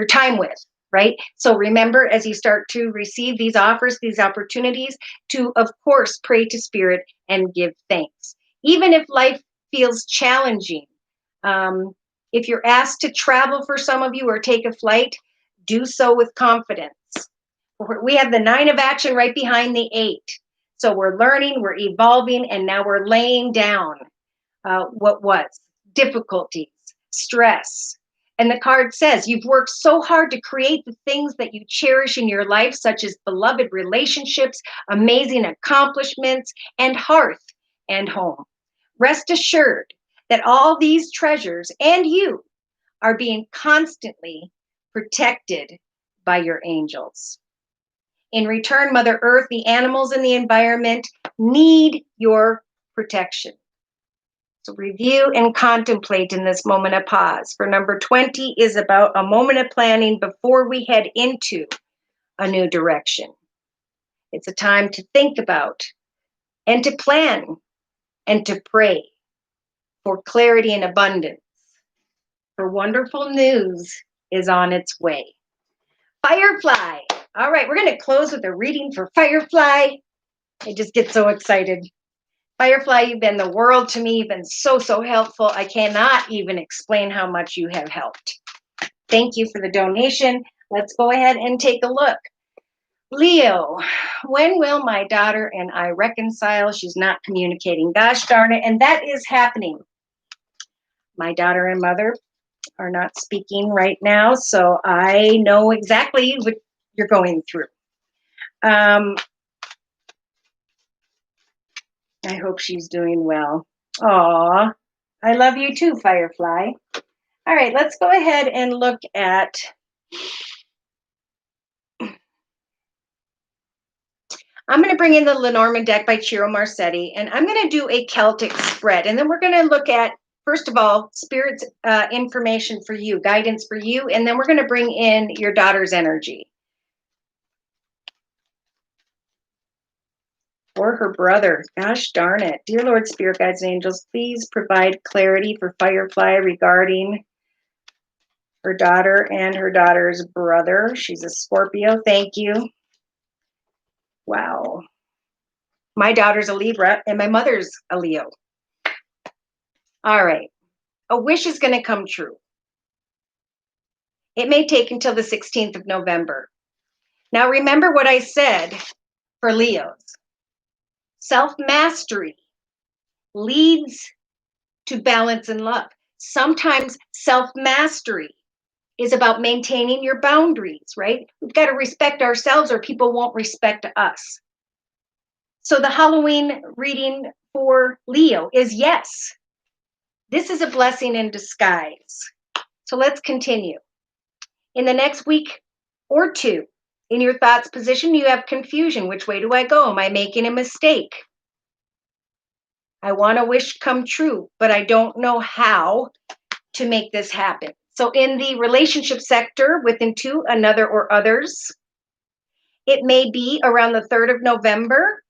time with, right? So remember, as you start to receive these offers, these opportunities, to, of course, pray to Spirit and give thanks. Even if life feels challenging, if you're asked to travel for some of you or take a flight, do so with confidence. We have the Nine of Action right behind the Eight. So we're learning, we're evolving, and now we're laying down what was difficulties, stress, And the card says, you've worked so hard to create the things that you cherish in your life, such as beloved relationships, amazing accomplishments, and hearth and home. Rest assured that all these treasures and you are being constantly protected by your angels. In return, Mother Earth, the animals, and the environment need your protection. So review and contemplate in this moment of pause. For number 20 is about a moment of planning before we head into a new direction. It's a time to think about and to plan and to pray for clarity and abundance. For wonderful news is on its way. Firefly. All right, we're going to close with a reading for Firefly. I just get so excited. Firefly, you've been the world to me. You've been so, so helpful. I cannot even explain how much you have helped. Thank you for the donation. Let's go ahead and take a look. Leo, when will my daughter and I reconcile? She's not communicating. Gosh darn it. And that is happening. My daughter and mother are not speaking right now, so I know exactly what you're going through. I hope she's doing well. Aw, I love you too, Firefly. All right, let's go ahead and look at I'm going to bring in the Lenormand deck by Ciro Marsetti, and I'm going to do a Celtic spread. And then we're going to look at, first of all, Spirit's information for you, guidance for you, and then we're going to bring in your daughter's energy. Or her brother. Gosh darn it. Dear Lord, Spirit Guides and Angels, please provide clarity for Firefly regarding her daughter and her daughter's brother. She's a Scorpio. Thank you. Wow. My daughter's a Libra and my mother's a Leo. All right. A wish is going to come true. It may take until the 16th of November. Now, remember what I said for Leos. Self-mastery leads to balance and love. Sometimes self-mastery is about maintaining your boundaries, right? We've got to respect ourselves or people won't respect us. So the Halloween reading for Leo is yes. This is a blessing in disguise. So let's continue. In the next week or two, in your thoughts position, you have confusion. Which way do I go? Am I making a mistake? I want a wish come true, but I don't know how to make this happen. So in the relationship sector, within two, another or others, it may be around the 3rd of November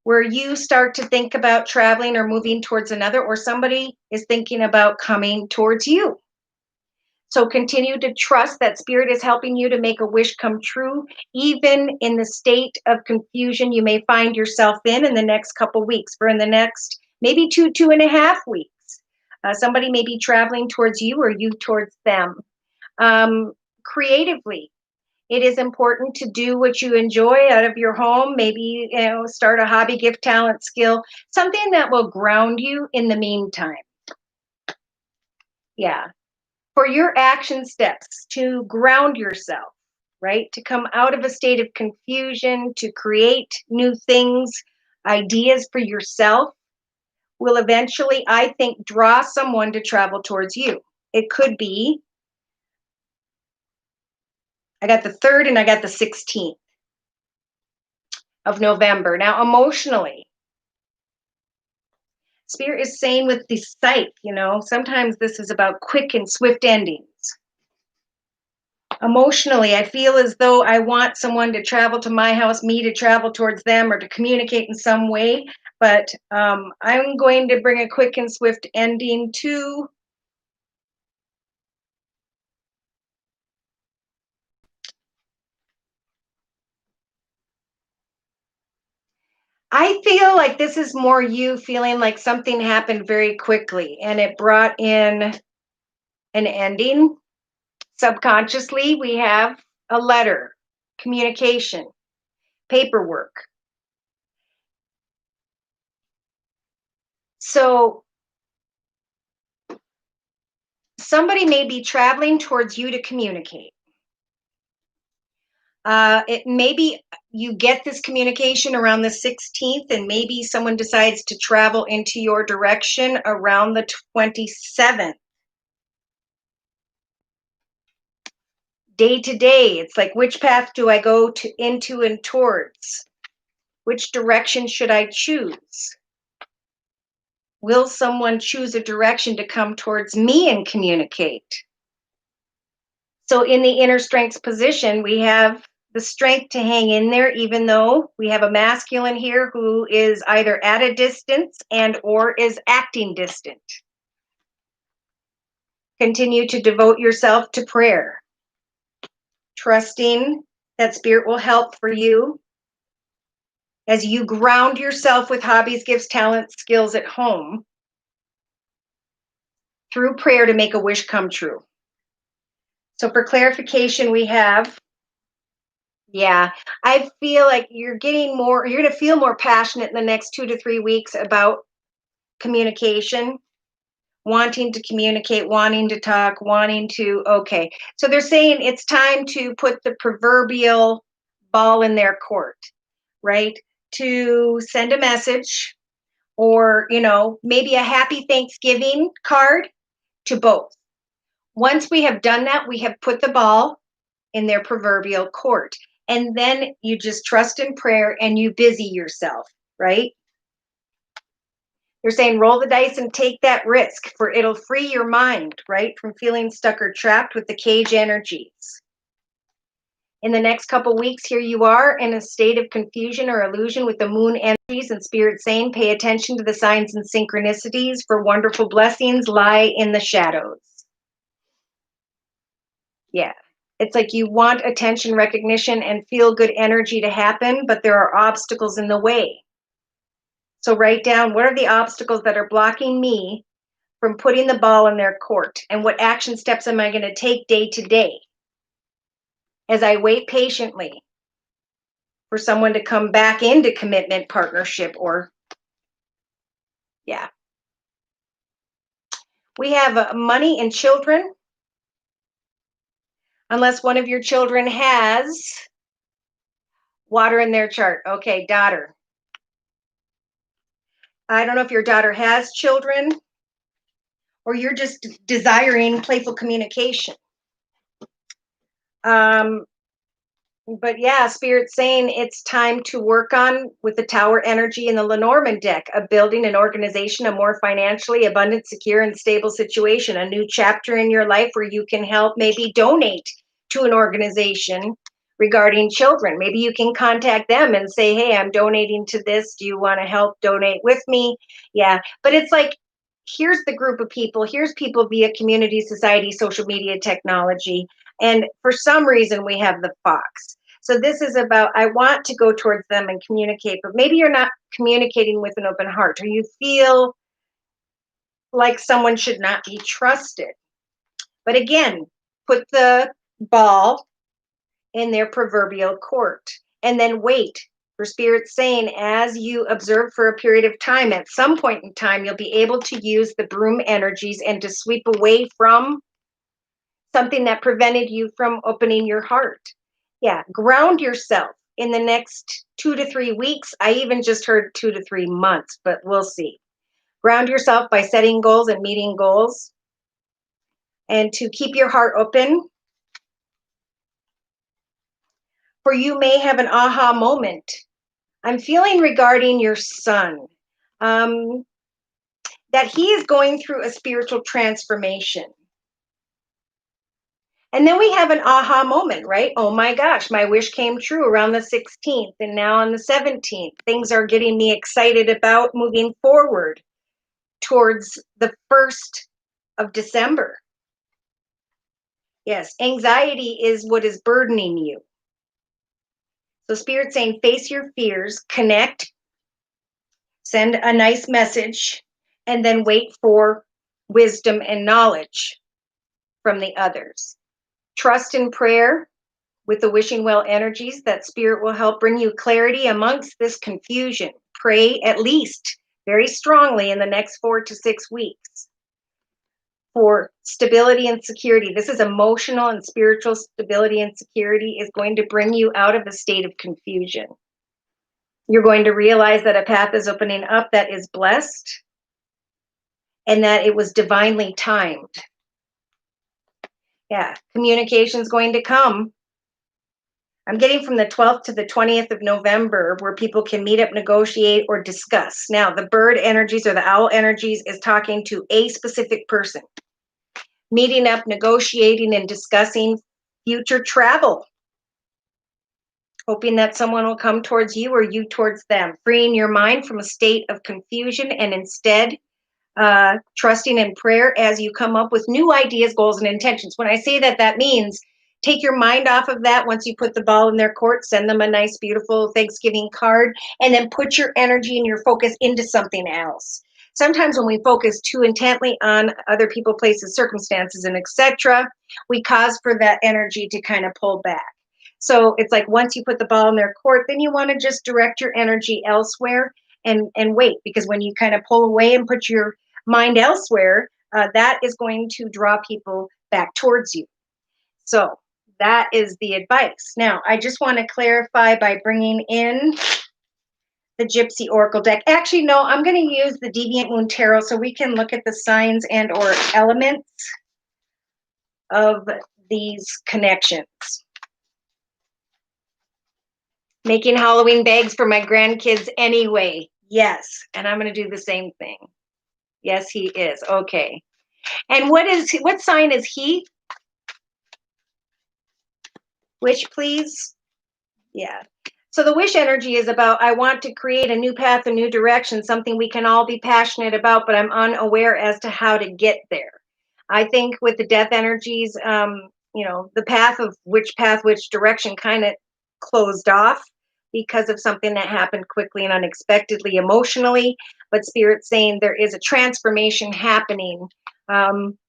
where you start to think about traveling or moving towards another, or somebody is thinking about coming towards you. So continue to trust that Spirit is helping you to make a wish come true, even in the state of confusion you may find yourself in the next couple weeks, for in the next maybe 2.5 weeks. Somebody may be traveling towards you or you towards them. Creatively, it is important to do what you enjoy out of your home. Maybe, start a hobby, gift, talent, skill, something that will ground you in the meantime. Yeah. For your action steps to ground yourself, right? To come out of a state of confusion, to create new things, ideas for yourself will eventually, I think, draw someone to travel towards you. It could be, I got the 3rd and I got the 16th of November. Now, emotionally, Spirit is saying with the psych, sometimes this is about quick and swift endings. Emotionally, I feel as though I want someone to travel to my house, me to travel towards them, or to communicate in some way. But I'm going to bring a quick and swift ending to I feel like this is more you feeling like something happened very quickly and it brought in an ending. Subconsciously, we have a letter, communication, paperwork. So somebody may be traveling towards you to communicate. It maybe you get this communication around the 16th, and maybe someone decides to travel into your direction around the 27th. Day to day, it's like, which path do I go into and towards? Which direction should I choose? Will someone choose a direction to come towards me and communicate? So in the inner strength position, we have the strength to hang in there, even though we have a masculine here who is either at a distance and or is acting distant. Continue to devote yourself to prayer, trusting that spirit will help for you as you ground yourself with hobbies, gifts, talents, skills at home through prayer to make a wish come true. So for clarification, we have, I feel like you're going to feel more passionate in the next 2 to 3 weeks about communication, wanting to communicate, wanting to talk, okay. So they're saying it's time to put the proverbial ball in their court, right? To send a message or, maybe a happy Thanksgiving card to both. Once we have done that, we have put the ball in their proverbial court. And then you just trust in prayer and you busy yourself, right? They're saying roll the dice and take that risk, for it'll free your mind, right, from feeling stuck or trapped with the cage energies. In the next couple weeks, here you are in a state of confusion or illusion with the moon energies, and spirit saying, pay attention to the signs and synchronicities, for wonderful blessings lie in the shadows. Yeah. It's like you want attention, recognition, and feel good energy to happen, but there are obstacles in the way. So write down, what are the obstacles that are blocking me from putting the ball in their court? And what action steps am I going to take day to day as I wait patiently for someone to come back into commitment, partnership, or, We have money and children. Unless one of your children has water in their chart. Okay, daughter. I don't know if your daughter has children or you're just desiring playful communication. But Spirit's saying it's time to work on, with the Tower energy in the Lenormand deck, of building an organization, a more financially abundant, secure, and stable situation, a new chapter in your life where you can help maybe donate to an organization regarding children. Maybe you can contact them and say, hey, I'm donating to this. Do you want to help donate with me? Yeah, but it's like, here's the group of people. Here's people via community, society, social media, technology. And for some reason, we have the fox. So this is about, I want to go towards them and communicate, but maybe you're not communicating with an open heart, or you feel like someone should not be trusted. But again, put the ball in their proverbial court and then wait for Spirit saying, as you observe for a period of time, at some point in time, you'll be able to use the broom energies and to sweep away from something that prevented you from opening your heart. Yeah, ground yourself in the next 2 to 3 weeks. I even just heard 2 to 3 months, but we'll see. Ground yourself by setting goals and meeting goals, and to keep your heart open. For you may have an aha moment. I'm feeling regarding your son, that he is going through a spiritual transformation. And then we have an aha moment, right? Oh my gosh, my wish came true around the 16th, and now on the 17th. Things are getting me excited about moving forward towards the 1st of December. Yes, anxiety is what is burdening you. So Spirit's saying, face your fears, connect, send a nice message, and then wait for wisdom and knowledge from the others. Trust in prayer with the wishing well energies that Spirit will help bring you clarity amongst this confusion. Pray at least very strongly in the next 4 to 6 weeks. for stability and security. This is emotional and spiritual stability and security is going to bring you out of a state of confusion. You're going to realize that a path is opening up that is blessed and that it was divinely timed. Yeah, communication is going to come. I'm getting from the 12th to the 20th of November where people can meet up, negotiate, or discuss. Now, the bird energies or the owl energies is talking to a specific person. Meeting up, negotiating, and discussing future travel. Hoping that someone will come towards you or you towards them. Freeing your mind from a state of confusion and instead trusting in prayer as you come up with new ideas, goals, and intentions. When I say that, that means take your mind off of that once you put the ball in their court, send them a nice, beautiful Thanksgiving card, and then put your energy and your focus into something else. Sometimes when we focus too intently on other people, places, circumstances, and etc., we cause for that energy to kind of pull back. So it's like once you put the ball in their court, then you want to just direct your energy elsewhere and wait, because when you kind of pull away and put your mind elsewhere, that is going to draw people back towards you. So that is the advice. Now, I just want to clarify by bringing in the Gypsy Oracle deck. Actually, no, I'm going to use the Deviant Moon Tarot so we can look at the signs and or elements of these connections. Making Halloween bags for my grandkids anyway. Yes, and I'm going to do the same thing. Yes, he is. Okay. And what sign is he? Wish, please. Yeah. So the wish energy is about, I want to create a new path, a new direction, something we can all be passionate about, but I'm unaware as to how to get there. I think with the death energies, the path, which direction kind of closed off because of something that happened quickly and unexpectedly emotionally. But Spirit's saying there is a transformation happening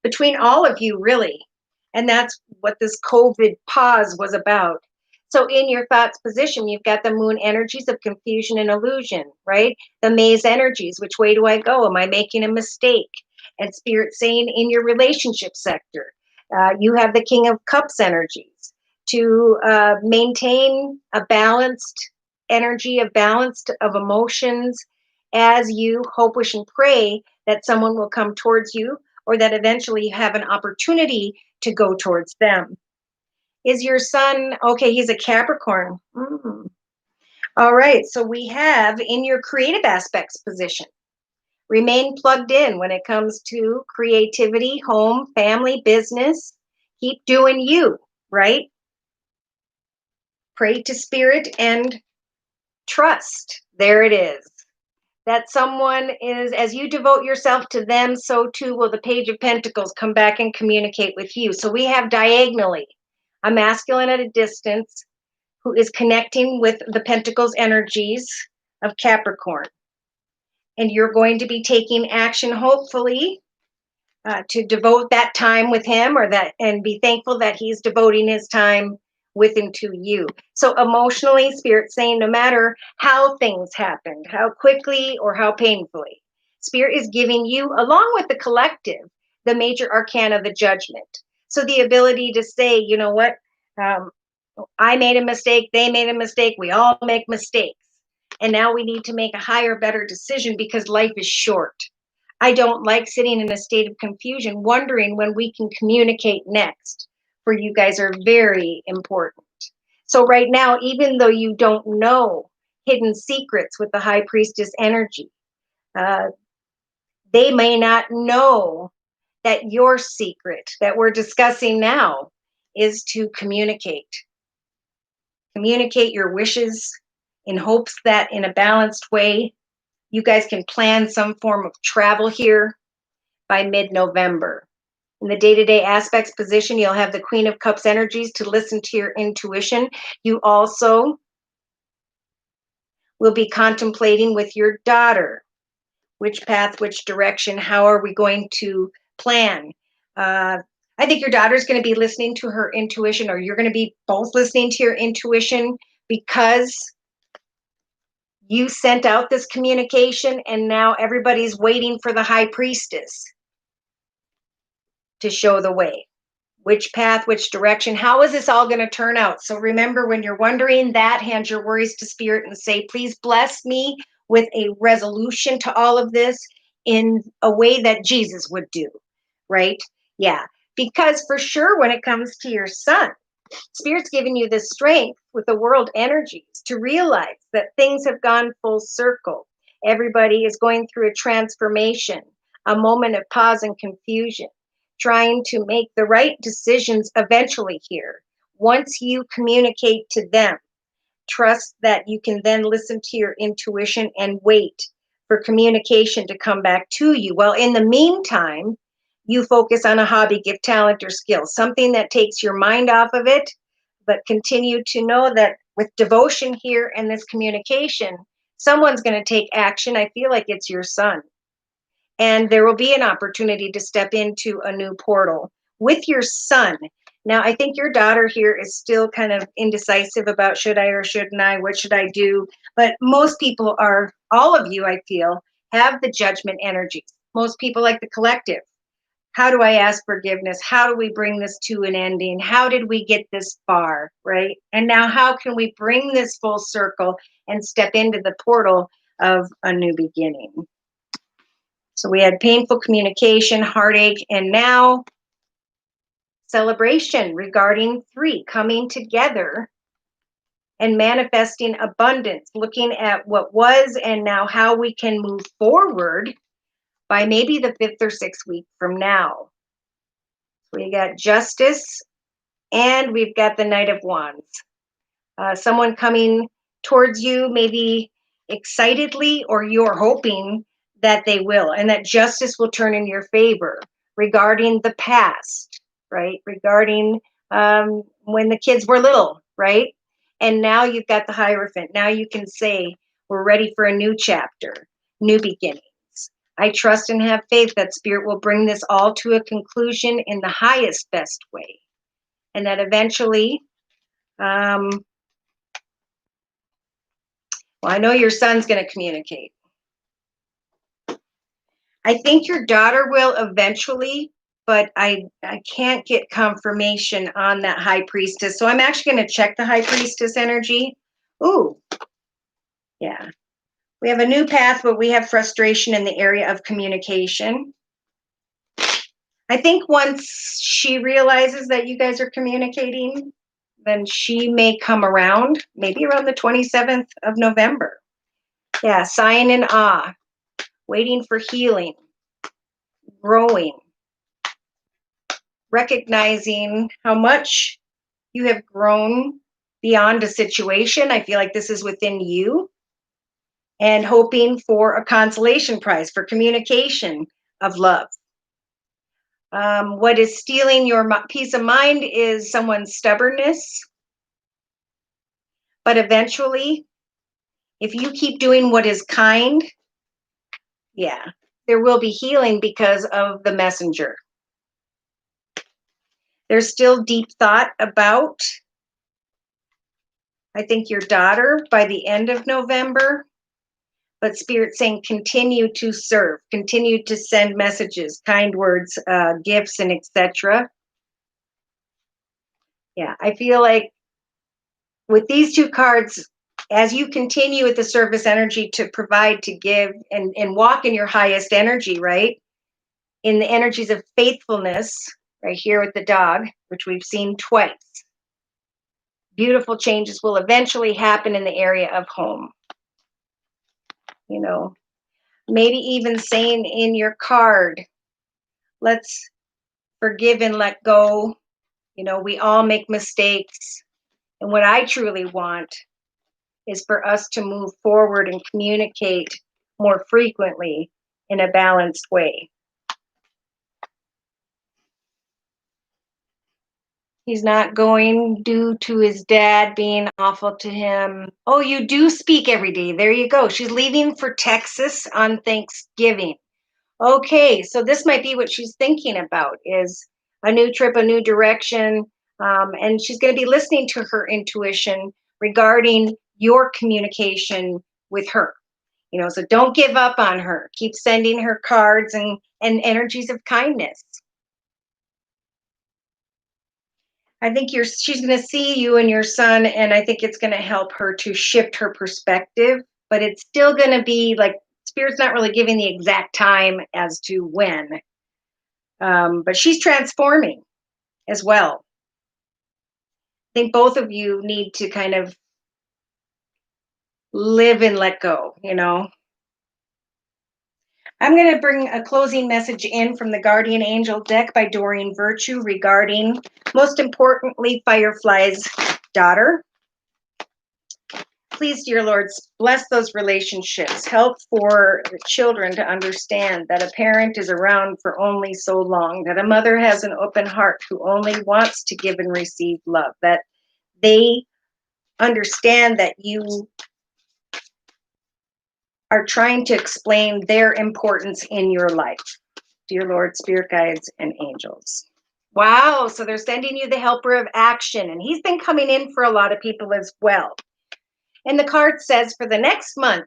between all of you, really. And that's what this COVID pause was about. So in your thoughts position, you've got the moon energies of confusion and illusion, right? The maze energies, which way do I go? Am I making a mistake? And Spirit saying in your relationship sector, you have the King of Cups energies to maintain a balanced energy, a balanced of emotions as you hope, wish, and pray that someone will come towards you or that eventually you have an opportunity to go towards them. Is your sun, okay, he's a Capricorn. All right, so we have in your creative aspects position, remain plugged in when it comes to creativity, home, family, business. Keep doing you, right? Pray to Spirit and trust. There it is. That someone is, as you devote yourself to them, so too will the Page of Pentacles come back and communicate with you. So we have diagonally a masculine at a distance who is connecting with the Pentacles energies of Capricorn. And you're going to be taking action, hopefully, to devote that time with him and be thankful that he's devoting his time with and to you. So emotionally, Spirit saying no matter how things happened, how quickly or how painfully, Spirit is giving you, along with the collective, the major arcana, the judgment. So the ability to say, you know what, I made a mistake, they made a mistake, we all make mistakes. And now we need to make a higher, better decision because life is short. I don't like sitting in a state of confusion, wondering when we can communicate next. For you guys are very important. So right now, even though you don't know hidden secrets with the High Priestess energy, they may not know that your secret that we're discussing now is to communicate. Communicate your wishes in hopes that in a balanced way, you guys can plan some form of travel here by mid-November. In the day-to-day aspects position, you'll have the Queen of Cups energies to listen to your intuition. You also will be contemplating with your daughter, which path, which direction, how are we going to plan? I think your daughter's going to be listening to her intuition, or you're going to be both listening to your intuition because you sent out this communication and now everybody's waiting for the High Priestess. to show the way. Which path, which direction, how is this all going to turn out? So remember, when you're wondering that, hand your worries to Spirit and say, please bless me with a resolution to all of this in a way that Jesus would do, right? Yeah, because for sure, when it comes to your son, Spirit's giving you the strength with the world energies to realize that things have gone full circle. Everybody is going through a transformation, a moment of pause and confusion, trying to make the right decisions eventually here. Once you communicate to them, trust that you can then listen to your intuition and wait for communication to come back to you. Well, in the meantime, you focus on a hobby, gift, talent, or skill, something that takes your mind off of it, but continue to know that with devotion here and this communication, someone's going to take action. I feel like it's your son. And there will be an opportunity to step into a new portal with your son. Now, I think your daughter here is still kind of indecisive about should I or shouldn't I, what should I do? But most people are, all of you, I feel, have the judgment energies. Most people like the collective. How do I ask forgiveness? How do we bring this to an ending? How did we get this far, right? And now how can we bring this full circle and step into the portal of a new beginning? So we had painful communication, heartache, and now celebration regarding 3, coming together and manifesting abundance, looking at what was and now how we can move forward by maybe the 5th or 6th week from now. We got justice, and we've got the Knight of Wands. Someone coming towards you, maybe excitedly, or you're hoping that they will, and that justice will turn in your favor regarding the past, right? Regarding when the kids were little, right? And now you've got the Hierophant. Now you can say, we're ready for a new chapter, new beginning. I trust and have faith that Spirit will bring this all to a conclusion in the highest, best way. And that eventually, well, I know your son's going to communicate. I think your daughter will eventually, but I can't get confirmation on that High Priestess. So I'm actually going to check the High Priestess energy. Ooh, yeah. We have a new path, but we have frustration in the area of communication. I think once she realizes that you guys are communicating, then she may come around, maybe around the 27th of November. Yeah, sighing in awe, waiting for healing, growing, recognizing how much you have grown beyond a situation. I feel like this is within you. And hoping for a consolation prize for communication of love. What is stealing your peace of mind is someone's stubbornness. But eventually, if you keep doing what is kind, yeah, there will be healing because of the messenger. There's still deep thought about, I think, your daughter by the end of November. But Spirit saying continue to serve, continue to send messages, kind words, gifts, and etc. Yeah, I feel like with these 2 cards, as you continue with the service energy to provide, to give, and walk in your highest energy, right? In the energies of faithfulness, right here with the dog, which we've seen twice. Beautiful changes will eventually happen in the area of home. You know, maybe even saying in your card, let's forgive and let go. You know, we all make mistakes. And what I truly want is for us to move forward and communicate more frequently in a balanced way. He's not going due to his dad being awful to him. Oh, you do speak every day. There you go. She's leaving for Texas on Thanksgiving. Okay, so this might be what she's thinking about, is a new trip, a new direction, and she's going to be listening to her intuition regarding your communication with her. You know, so don't give up on her. Keep sending her cards and energies of kindness. I think she's going to see you and your son, and I think it's going to help her to shift her perspective. But it's still going to be like Spirit's not really giving the exact time as to when. But she's transforming as well. I think both of you need to kind of live and let go, you know. I'm going to bring a closing message in from the Guardian Angel deck by Doreen Virtue regarding, most importantly, Firefly's daughter. Please, dear Lords, bless those relationships. Help for the children to understand that a parent is around for only so long, that a mother has an open heart who only wants to give and receive love, that they understand that you are trying to explain their importance in your life. Dear Lord, spirit guides, and angels. Wow, so they're sending you the helper of action, and he's been coming in for a lot of people as well. And the card says for the next month,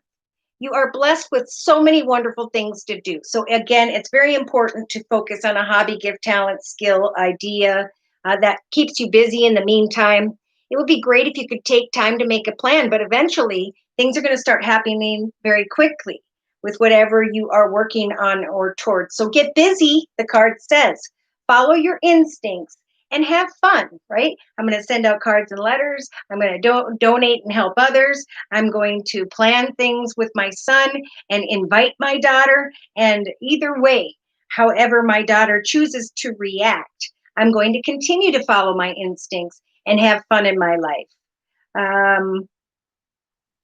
you are blessed with so many wonderful things to do. So again, it's very important to focus on a hobby, gift, talent, skill, idea that keeps you busy in the meantime. It would be great if you could take time to make a plan, but eventually things are going to start happening very quickly with whatever you are working on or towards. So get busy, the card says. Follow your instincts and have fun, right? I'm going to send out cards and letters. I'm going to donate and help others. I'm going to plan things with my son and invite my daughter. And either way, however my daughter chooses to react, I'm going to continue to follow my instincts and have fun in my life.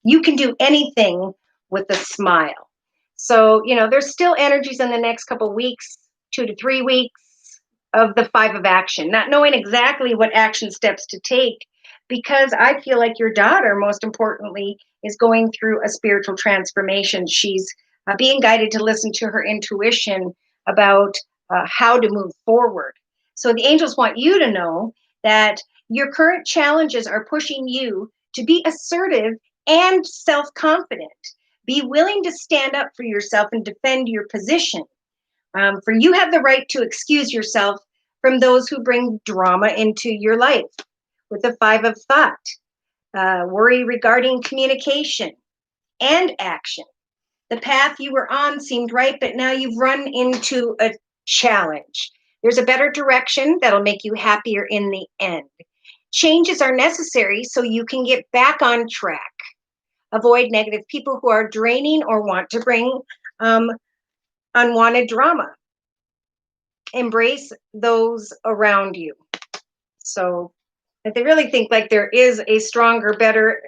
You can do anything with a smile. So, you know, there's still energies in the next couple weeks, 2 to 3 weeks of the 5 of action, not knowing exactly what action steps to take, because I feel like your daughter, most importantly, is going through a spiritual transformation. She's being guided to listen to her intuition about how to move forward. So the angels want you to know that your current challenges are pushing you to be assertive and self-confident. Be willing to stand up for yourself and defend your position. For you have the right to excuse yourself from those who bring drama into your life. With the 5 of thought, worry regarding communication and action. The path you were on seemed right, but now you've run into a challenge. There's a better direction that'll make you happier in the end. Changes are necessary so you can get back on track. Avoid negative people who are draining or want to bring unwanted drama. Embrace those around you. So they really think like there is a stronger, better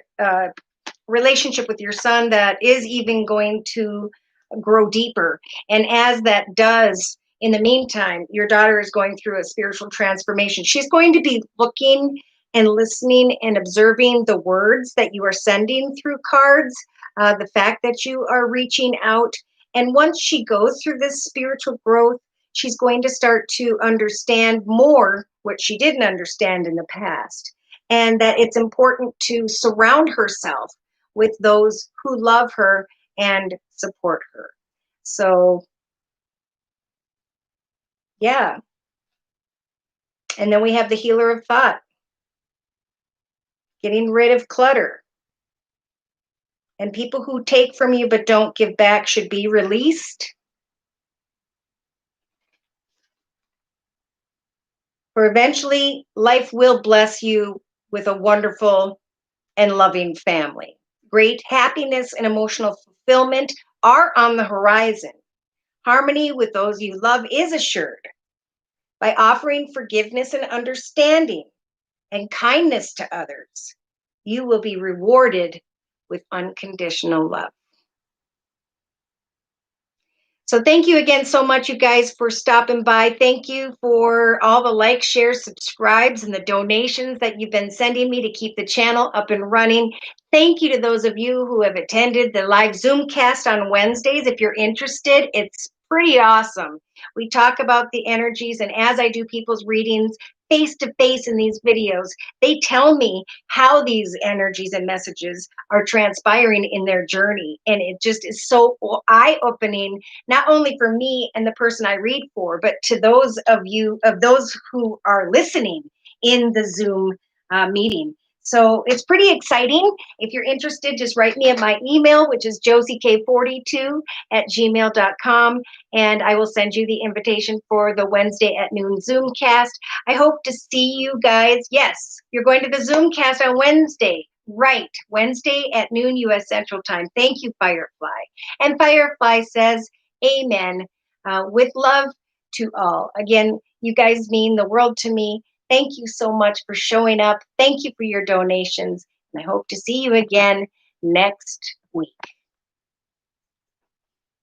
relationship with your son that is even going to grow deeper. And as that does, in the meantime, your daughter is going through a spiritual transformation. She's going to be looking and listening and observing the words that you are sending through cards, the fact that you are reaching out. And once she goes through this spiritual growth, she's going to start to understand more what she didn't understand in the past. And that it's important to surround herself with those who love her and support her. So, yeah. And then we have the healer of thought, getting rid of clutter. And people who take from you but don't give back should be released. For eventually, life will bless you with a wonderful and loving family. Great happiness and emotional fulfillment are on the horizon. Harmony with those you love is assured. By offering forgiveness and understanding and kindness to others, you will be rewarded with unconditional love. So thank you again so much, you guys, for stopping by. Thank you for all the likes, shares, subscribes, and the donations that you've been sending me to keep the channel up and running. Thank you to those of you who have attended the live Zoom cast on Wednesdays. If you're interested, it's pretty awesome. We talk about the energies, and as I do people's readings face to face in these videos, they tell me how these energies and messages are transpiring in their journey. And it just is so eye-opening, not only for me and the person I read for, but to those of you, of those who are listening. in the Zoom meeting. So it's pretty exciting. If you're interested, just write me at my email, which is josiek42@gmail.com, and I will send you the invitation for the Wednesday at noon Zoomcast. I hope to see you guys. Yes, you're going to the Zoomcast on Wednesday. Right, Wednesday at noon U.S. Central Time. Thank you, Firefly. And Firefly says, Amen, with love to all. Again, you guys mean the world to me. Thank you so much for showing up. Thank you for your donations. And I hope to see you again next week.